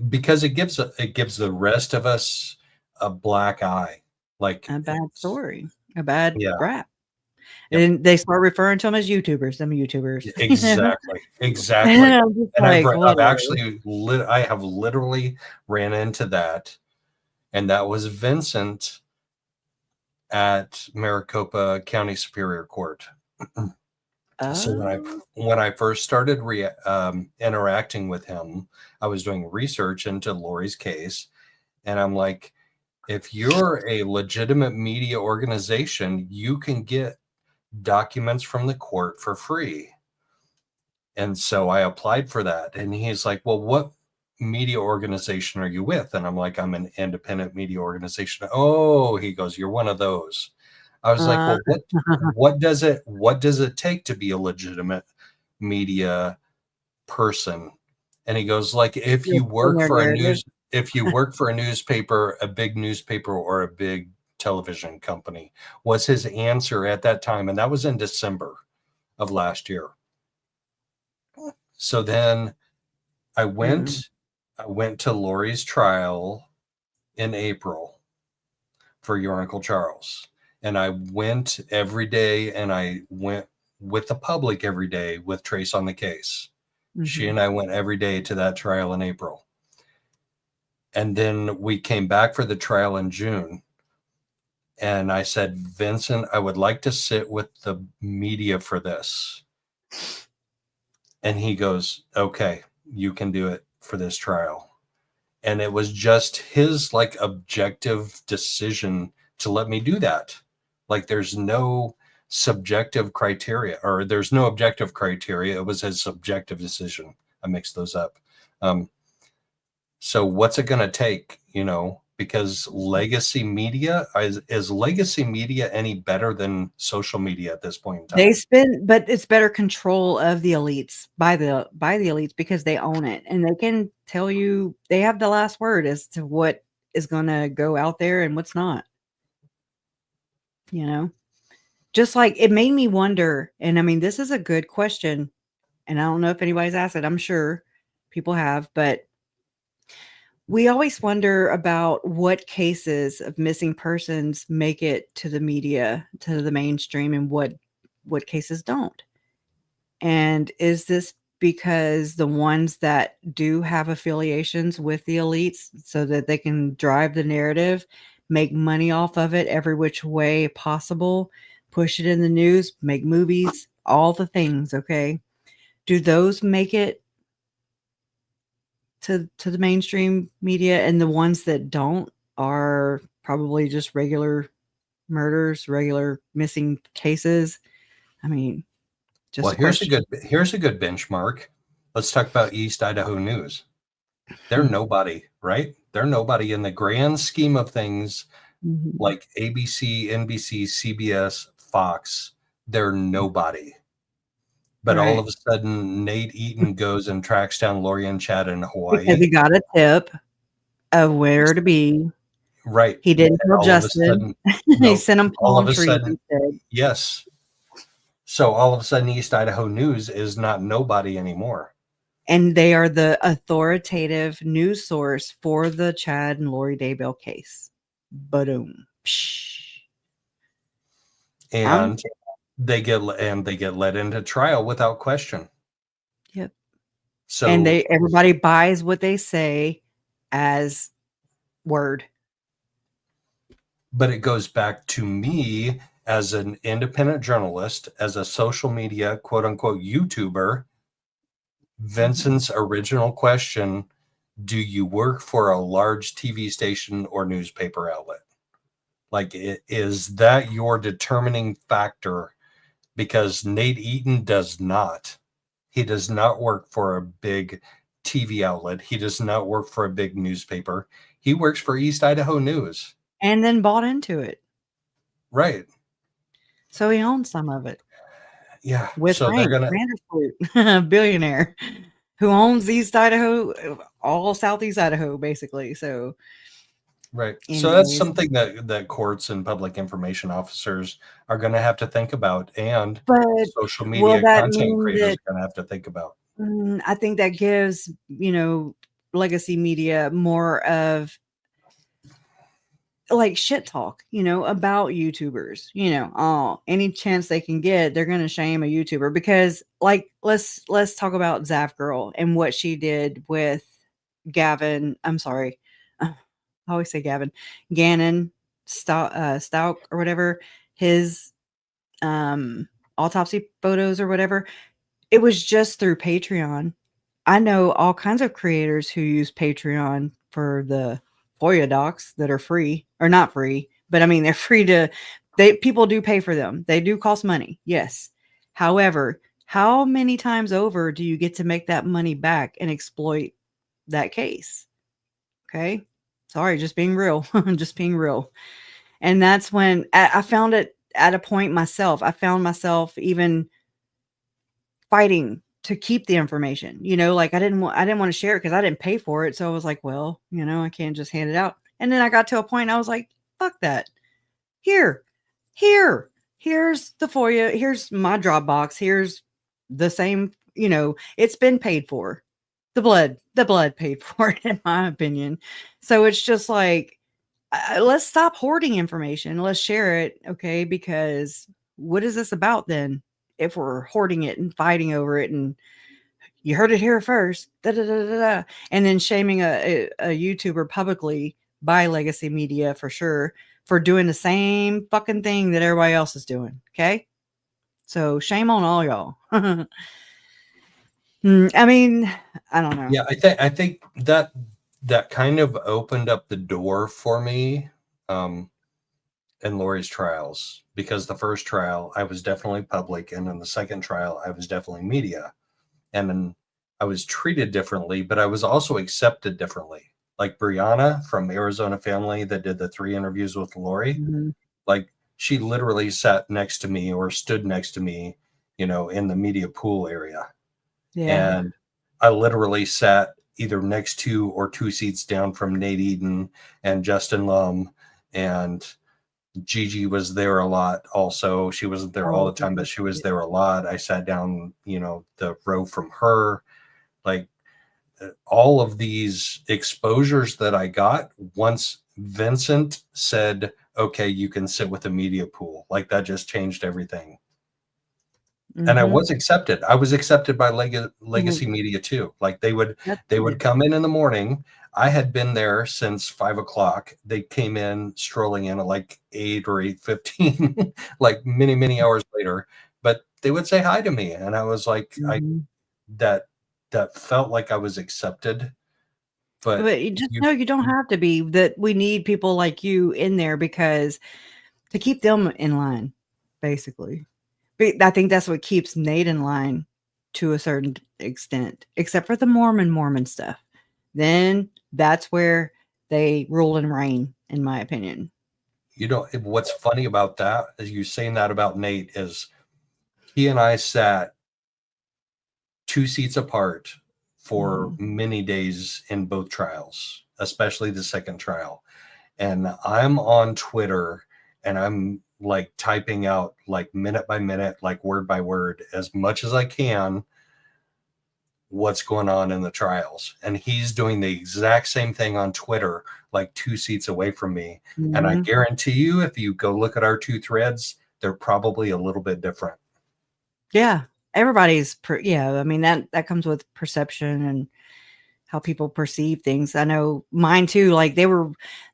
because it gives the rest of us a black eye, like a bad story, a bad rap. Yep. And they start referring to them as YouTubers. Them YouTubers. Exactly. And I have literally ran into that, and that was Vincent at Maricopa County Superior Court. So when I first started interacting with him, I was doing research into Lori's case, and I'm like, if you're a legitimate media organization, you can get documents from the court for free. And so I applied for that, and he's like, well, media organization are you with? And I'm like, I'm an independent media organization. Oh, he goes, you're one of those. I was like, well, what does it take to be a legitimate media person? And he goes, like, if you work for a newspaper, a big newspaper, or a big television company, was his answer at that time. And that was in December of last year. So then I went to Lori's trial in April for your Uncle Charles. And I went every day, and I went with the public every day with Trace on the case. She and I went every day to that trial in April. And then we came back for the trial in June. And I said, Vincent, I would like to sit with the media for this. And he goes, okay, you can do it for this trial. And it was just his like objective decision to let me do that. Like there's no subjective criteria, or there's no objective criteria. It was his subjective decision. I mixed those up. So what's it going to take, because legacy media is legacy media any better than social media at this point in time? But it's better control of the elites by the elites, because they own it and they can tell you, they have the last word as to what is going to go out there and what's not. Just like it made me wonder, and I mean, this is a good question, and I don't know if anybody's asked it. I'm sure people have, but we always wonder about what cases of missing persons make it to the media, to the mainstream, and what cases don't. And is this because the ones that do have affiliations with the elites so that they can drive the narrative, make money off of it every which way possible, push it in the news, make movies, all the things, okay? Do those make it to the mainstream media, and the ones that don't are probably just regular murders, regular missing cases? I mean, here's a good benchmark. Let's talk about East Idaho News. They're nobody, right? They're nobody in the grand scheme of things, like ABC, NBC, CBS, Fox. They're nobody. But all of a sudden, Nate Eaton goes and tracks down Lori and Chad in Hawaii. Because he got a tip of where to be. Right. He didn't tell Justin. He sent him palm trees instead. Yes. So all of a sudden, East Idaho News is not nobody anymore. And they are the authoritative news source for the Chad and Lori Daybell case. Boom. And they get let into trial without question. Yep. So and everybody buys what they say as word. But it goes back to me as an independent journalist, as a social media quote unquote YouTuber. Vincent's original question: do you work for a large TV station or newspaper outlet? Like, is that your determining factor? Because Nate Eaton does not. He does not work for a big TV outlet. He does not work for a big newspaper. He works for East Idaho News. And then bought into it. Right. So he owns some of it. Yeah. With so Frank Vandersloot, a billionaire who owns East Idaho, all Southeast Idaho, basically. So, right. So that's something that courts and public information officers are going to have to think about, and social media content creators are going to have to think about. I think that gives, legacy media more of like shit talk, about YouTubers, any chance they can get, they're going to shame a YouTuber, because like, let's talk about Zaf Girl and what she did with Gavin. I'm sorry. I always say Gannon Stout or whatever, his autopsy photos or whatever. It was just through Patreon. I know all kinds of creators who use Patreon for the FOIA docs that are free, or not free, but I mean, they're free people do pay for them. They do cost money. Yes. However, how many times over do you get to make that money back and exploit that case. Okay. Sorry, just being real. Just being real. And that's when I found it at a point myself. I found myself even fighting to keep the information, like I didn't want to share it because I didn't pay for it. So I was like, well, I can't just hand it out. And then I got to a point I was like, fuck that. Here's the FOIA. Here's my Dropbox. Here's the same, it's been paid for. The blood paid for it, in my opinion. So it's just like, let's stop hoarding information. Let's share it. Okay. Because what is this about then? If we're hoarding it and fighting over it, and you heard it here first, and then shaming a YouTuber publicly by legacy media for sure for doing the same fucking thing that everybody else is doing. Okay. So shame on all y'all. I mean, I don't know. Yeah, I think that kind of opened up the door for me in Lori's trials, because the first trial I was definitely public, and in the second trial I was definitely media, and then I was treated differently, but I was also accepted differently. Like Brianna from Arizona Family that did the 3 interviews with Lori, like she literally sat next to me or stood next to me, in the media pool area. Yeah. And I literally sat either next to or 2 seats down from Nate Eden and Justin Lum, and Gigi was there a lot also. She wasn't there all the time, but she was there a lot. I sat down, the row from her. Like all of these exposures that I got once Vincent said, okay, you can sit with the media pool. Like that just changed everything. And I was accepted. I was accepted by legacy media too. Like they would come in the morning. I had been there since 5 o'clock. They came in strolling in at like 8 or 8:15, like many hours later. But they would say hi to me, and I was like, that felt like I was accepted. But you just know you don't have to be. That we need people like you in there because to keep them in line, basically. But I think that's what keeps Nate in line to a certain extent, except for the Mormon stuff. Then that's where they rule and reign, in my opinion. What's funny about that, as you saying that about Nate, is he and I sat 2 seats apart for many days in both trials, especially the second trial. And I'm on Twitter and I'm like typing out like minute by minute, like word by word, as much as I can, what's going on in the trials. And he's doing the exact same thing on Twitter, like 2 seats away from me. And I guarantee you, if you go look at our 2 threads, they're probably a little bit different. Yeah. Everybody's, I mean, that comes with perception and how people perceive things. I know mine too. Like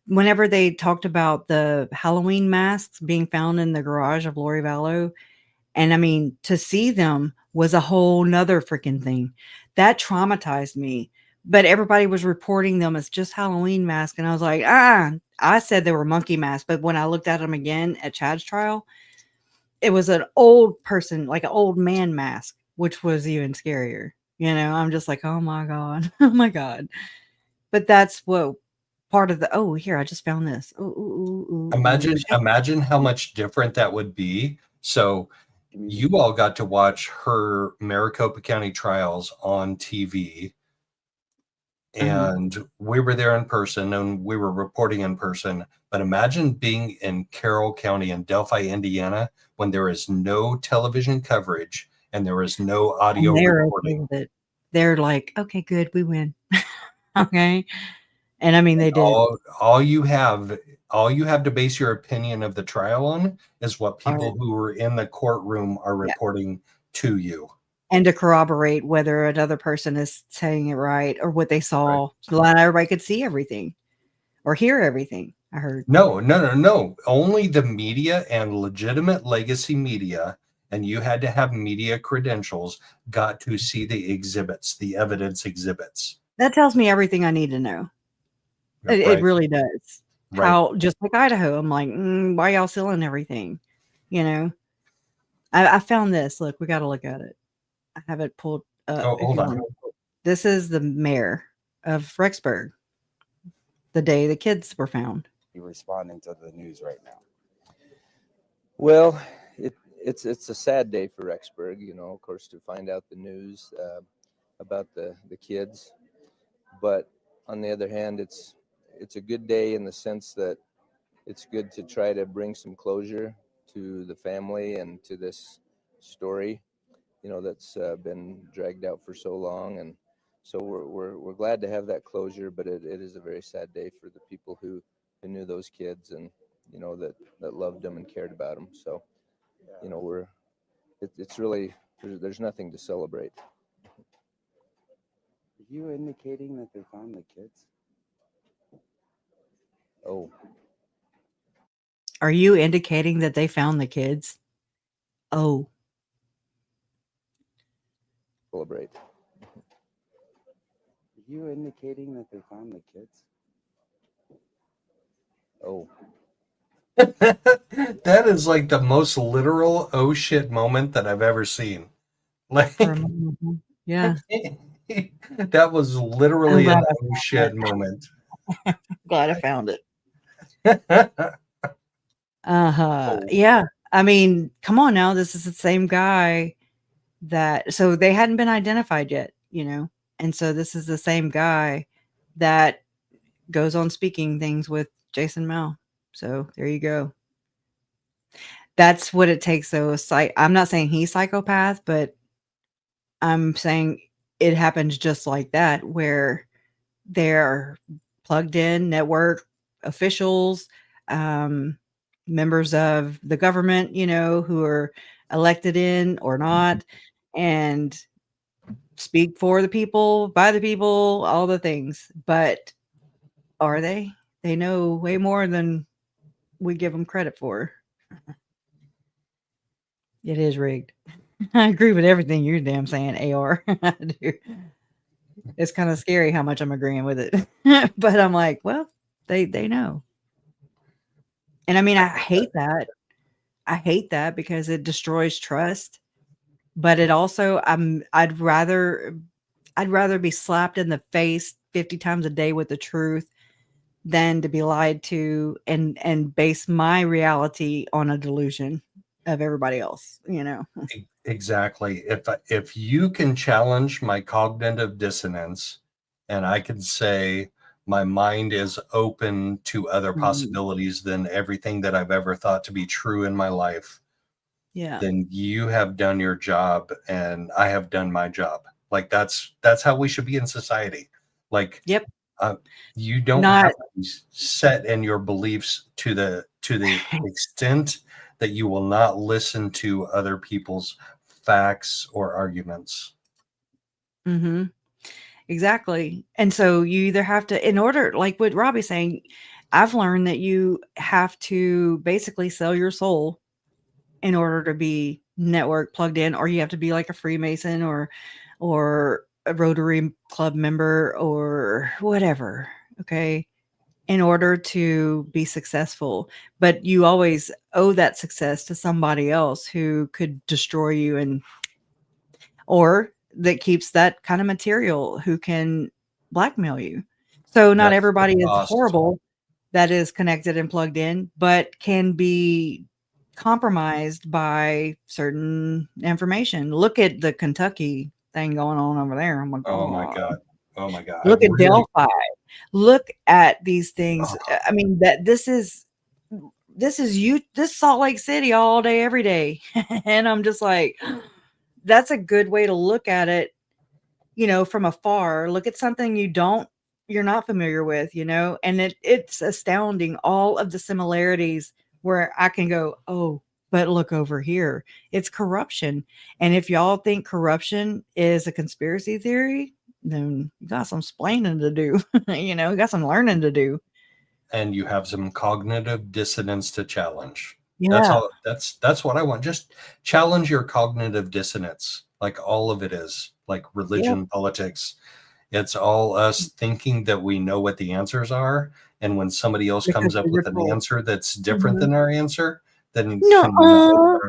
whenever they talked about the Halloween masks being found in the garage of Lori Vallow, and I mean, to see them was a whole nother freaking thing that traumatized me. But everybody was reporting them as just Halloween masks. And I was like, I said they were monkey masks. But when I looked at them again at Chad's trial, it was an old person, like an old man mask, which was even scarier. I'm just like, oh my God. Oh my God. But that's what part of the, here, I just found this. Imagine how much different that would be. So you all got to watch her Maricopa County trials on TV. And we were there in person and we were reporting in person. But imagine being in Carroll County in Delphi, Indiana, when there is no television coverage and there is no audio recording. They're like, okay, good, we win. Okay. And I mean, they did. All you have to base your opinion of the trial on is what people who were in the courtroom are reporting to you. And to corroborate whether another person is saying it right or what they saw. So not everybody could see everything or hear everything. I heard. No. Only the media and legitimate legacy media, and you had to have media credentials, got to see the exhibits, the evidence exhibits. That tells me everything I need to know. It really does. Right. How, just like Idaho, I'm like, why y'all selling everything? I found this. Look, we got to look at it. I have it pulled up. Hold on. This is the mayor. of Rexburg, the day the kids were found. You're responding to the news right now. Well, it's a sad day for Rexburg, you know, of course, to find out the news about the kids. But on the other hand, it's a good day in the sense that it's good to try to bring some closure to the family and to this story, you know, that's been dragged out for so long. And so we're glad to have that closure, but it is a very sad day for the people who knew those kids and, you know, that loved them and cared about them. So, you know, it's really, there's nothing to celebrate. Are you indicating that they found the kids? Oh. Are you indicating that they found the kids? Oh. Celebrate. Are you indicating that they found the kids? Oh. That is like the most literal oh shit moment that I've ever seen. Like, yeah. That was literally an oh shit moment. Glad I found it. Yeah. I mean, come on now. This is the same guy so they hadn't been identified yet, you know? And so this is the same guy that goes on speaking things with Jason Mel. So there you go. That's what it takes, though. I'm not saying he's psychopath, but I'm saying it happens just like that, where they're plugged in network officials, members of the government, you know, who are elected in or not, and speak for the people, by the people, all the things. But are they? They know way more than we give them credit for. It is rigged. I agree with everything you're damn saying, AR. I do. It's kind of scary how much I'm agreeing with it. But I'm like, well, they know. And I mean, I hate that. I hate that because it destroys trust. But it also, I'd rather be slapped in the face 50 times a day with the truth than to be lied to and base my reality on a delusion of everybody else, you know. Exactly. If you can challenge my cognitive dissonance, and I can say my mind is open to other possibilities than everything that I've ever thought to be true in my life, yeah, then you have done your job and I have done my job. Like that's how we should be in society. Like, yep. You don't have to be set in your beliefs to the extent that you will not listen to other people's facts or arguments. Mm-hmm. Exactly. And so you either have to, in order, like what Robbie's saying, I've learned that you have to basically sell your soul in order to be network plugged in, or you have to be like a Freemason or a Rotary Club member or whatever. Okay. In order to be successful, but you always owe that success to somebody else who could destroy you or that keeps that kind of material, who can blackmail you. So not everybody is horrible that is connected and plugged in, but can be compromised by certain information. Look at the Kentucky thing going on over there. I'm like, oh my God. Oh my God. Look at Delphi. Look at these things. I mean, this is Salt Lake City all day, every day. And I'm just like, that's a good way to look at it, you know, from afar. Look at something you're not familiar with, you know, and it's astounding, all of the similarities where I can go, oh, but look over here. It's corruption. And if y'all think corruption is a conspiracy theory, then you got some splaining to do. You know, you got some learning to do. And you have some cognitive dissonance to challenge. Yeah. That's what I want. Just challenge your cognitive dissonance. Like all of it is, like religion, politics. It's all us thinking that we know what the answers are. And when somebody else comes up with an answer that's different than our answer, then No,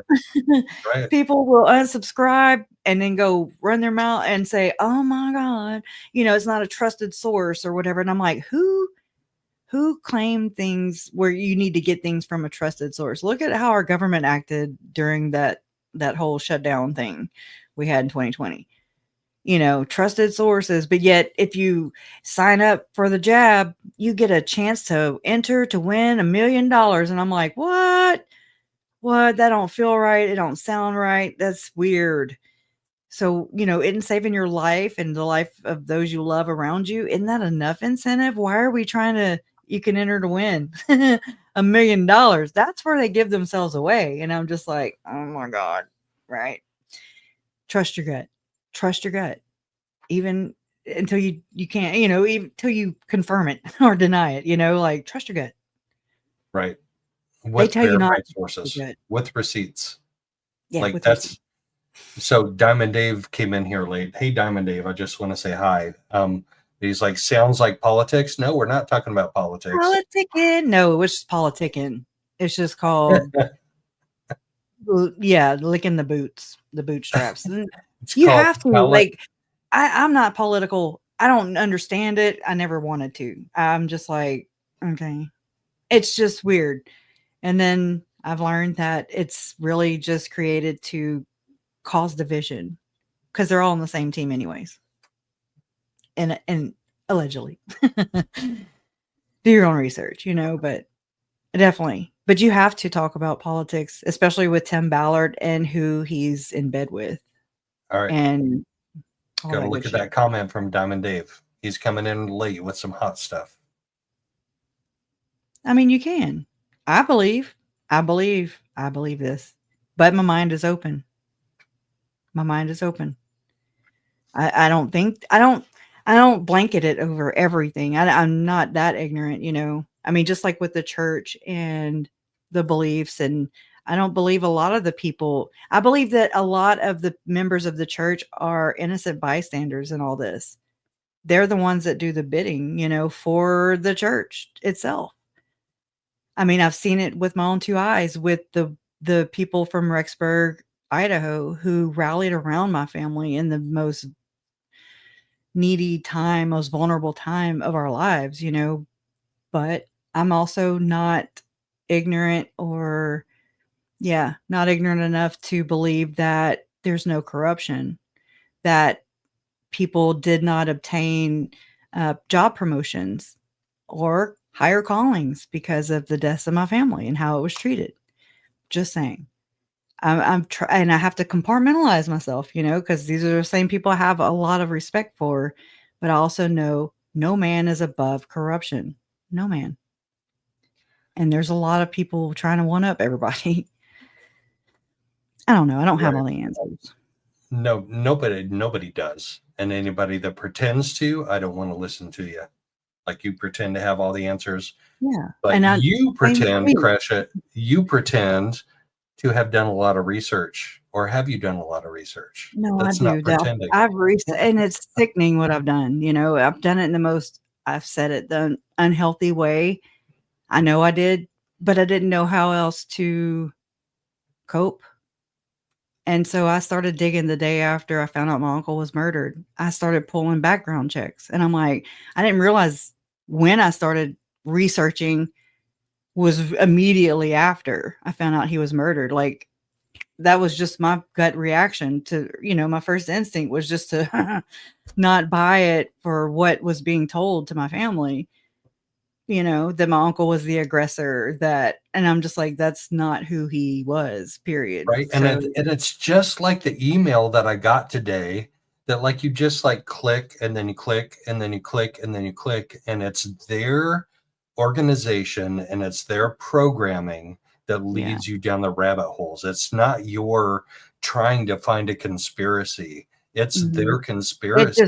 right. people will unsubscribe and then go run their mouth and say, "Oh my God, it's not a trusted source or whatever." And I'm like, who claimed things where you need to get things from a trusted source? Look at how our government acted during that whole shutdown thing we had in 2020. Trusted sources, but yet if you sign up for the jab, you get a chance to enter to win $1 million. And I'm like, what? That don't feel right. It don't sound right. That's weird. So, isn't saving your life and the life of those you love around you, isn't that enough incentive? Why are we you can enter to win $1 million? That's where they give themselves away. And I'm just like, oh my God. Right. Trust your gut. Trust your gut. Even until you can't, even until you confirm it or deny it, like trust your gut. Right. They tell you not verified to sources trust with receipts. Yeah, like with that's receipts. So Diamond Dave came in here late. Hey, Diamond Dave, I just want to say hi. He's like, sounds like politics. No, we're not talking about politics. Politicking. No, it was just politicking. It's just called, licking the bootstraps. And It's you called have to, like, I'm not political. I don't understand it. I never wanted to. I'm just like, okay. It's just weird. And then I've learned that it's really just created to cause division because they're all on the same team anyways. And allegedly. Do your own research, but definitely. But you have to talk about politics, especially with Tim Ballard and who he's in bed with. All right. And Got to look at that comment from Diamond Dave. He's coming in late with some hot stuff. I mean, you can. I believe this. But my mind is open. My mind is open. I don't blanket it over everything. I'm not that ignorant, I mean, just like with the church and the beliefs, and I don't believe a lot of the people. I believe that a lot of the members of the church are innocent bystanders in all this. They're the ones that do the bidding, for the church itself. I mean, I've seen it with my own two eyes with the people from Rexburg, Idaho, who rallied around my family in the most needy time, most vulnerable time of our lives, but I'm also not ignorant not ignorant enough to believe that there's no corruption, that people did not obtain job promotions or higher callings because of the deaths of my family and how it was treated. Just saying. And I have to compartmentalize myself, because these are the same people I have a lot of respect for, but I also know no man is above corruption. No man. And there's a lot of people trying to one up everybody. I don't know. I don't have all the answers. No, nobody does. And anybody that pretends to, I don't want to listen to you. Like you pretend to have all the answers. Yeah. But you pretend, Kresha, you pretend to have done a lot of research, or have you done a lot of research? No, That's I do. not pretending. And it's sickening what I've done. I've done it in I've said it the unhealthy way. I know I did, but I didn't know how else to cope. And so I started digging the day after I found out my uncle was murdered. I started pulling background checks, and I'm like, I didn't realize when I started researching was immediately after I found out he was murdered. Like, that was just my gut reaction to, my first instinct was just to not buy it for what was being told to my family, that my uncle was the aggressor, and I'm just like, that's not who he was, period. Right. So, And it's just like the email that I got today that like you just like click and then you click and then you click and then you click, and it's their organization and it's their programming that leads you down the rabbit holes. It's not your trying to find a conspiracy. It's their conspiracy.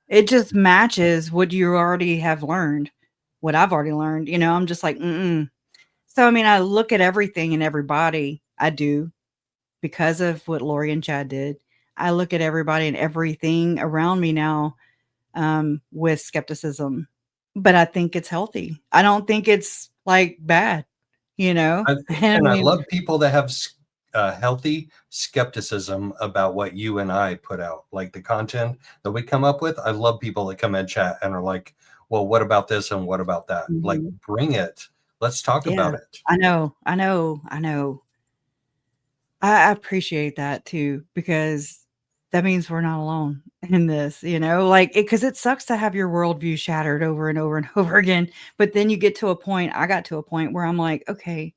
It just matches what you already have learned, what I've already learned. I'm just like, So, I mean, I look at everything and everybody. I do, because of what Lori and Chad did. I look at everybody and everything around me now with skepticism, but I think it's healthy. I don't think it's like bad. you know? And I love people that have healthy skepticism about what you and I put out, like the content that we come up with. I love people that come in chat and are like, well, what about this and what about that? Like, bring it. Let's talk about it. I know. I appreciate that too, because that means we're not alone in this, you know, like, because it sucks to have your worldview shattered over and over and over again. But then you get to a point, I got to a point where I'm like, okay,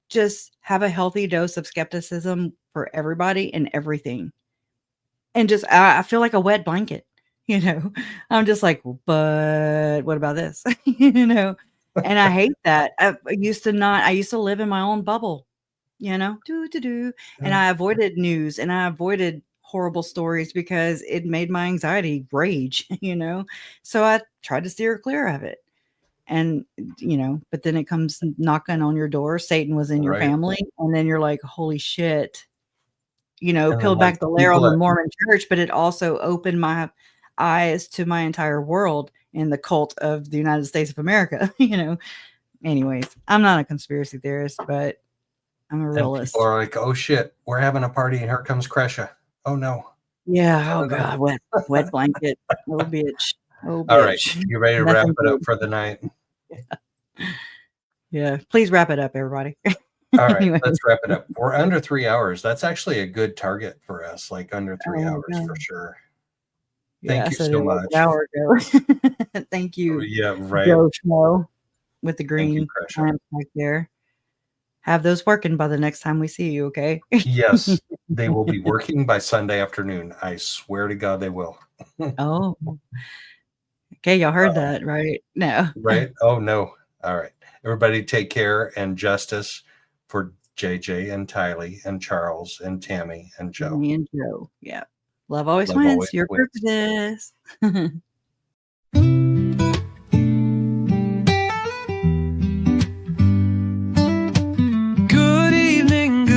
just have a healthy dose of skepticism for everybody and everything. And just, I feel like a wet blanket, you know, I'm just like, but what about this? You know, and I hate that. I used to live in my own bubble, you know, and I avoided news and I avoided horrible stories because it made my anxiety rage, you know, so I tried to steer clear of it. And, you know, but then it comes knocking on your door. Satan was in your family. And then you're like, holy shit, you know, peeled back the layer on the Mormon church, but it also opened my eyes to my entire world in the cult of the United States of America, you know. Anyways, I'm not a conspiracy theorist, but I'm a realist. People are like, oh shit, we're having a party and here comes Kresha. Oh no. Yeah. Oh God. Wet blanket. Oh bitch. Oh bitch. All right. You ready to wrap it up for the night? Yeah. Please wrap it up, everybody. All right, let's wrap it up. We're under 3 hours. That's actually a good target for us, like under 3 hours for sure. Thank you so much. An hour ago. Thank you. Yeah, right. Joe Schmoe with the green lamp back there. Have those working by the next time we see you, okay? Yes, they will be working by Sunday afternoon. I swear to God they will. Oh. Okay, y'all heard that, right? No. Right? Oh, no. All right. Everybody take care and justice for JJ and Tylee and Charles and Tammy and Joe. Me and Joe. Yeah. Love always wins. Your proof of this. Good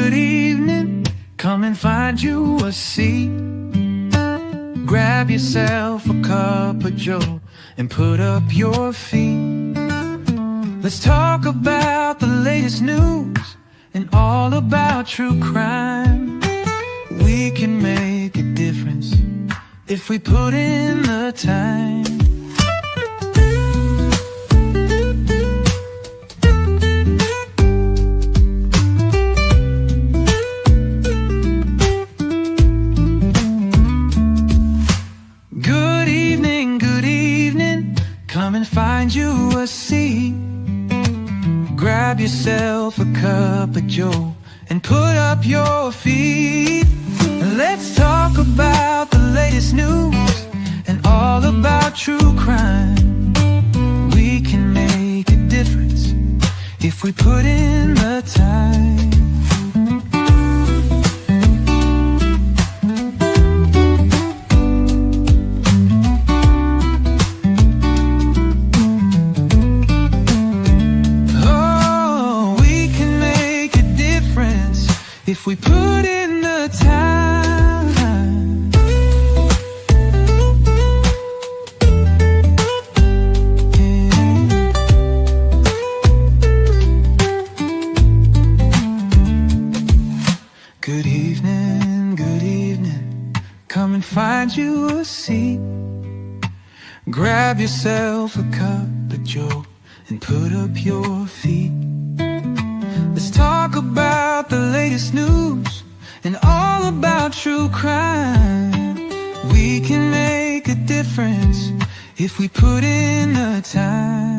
evening. Come and find you a seat. Grab yourself a cup of joe and put up your feet. Let's talk about the latest news and all about true crime. We can make a difference if we put in the time. Good evening. Come and find you a seat. Grab yourself a cup of joe and put up your feet. Let's talk about the latest news and all about true crime. We can make a difference if we put in the time. If we put in the time. Yeah. Good evening. Come and find you a seat. Grab yourself a cup of joe and put up your feet. Let's talk about the latest news and all about true crime. We can make a difference if we put in the time.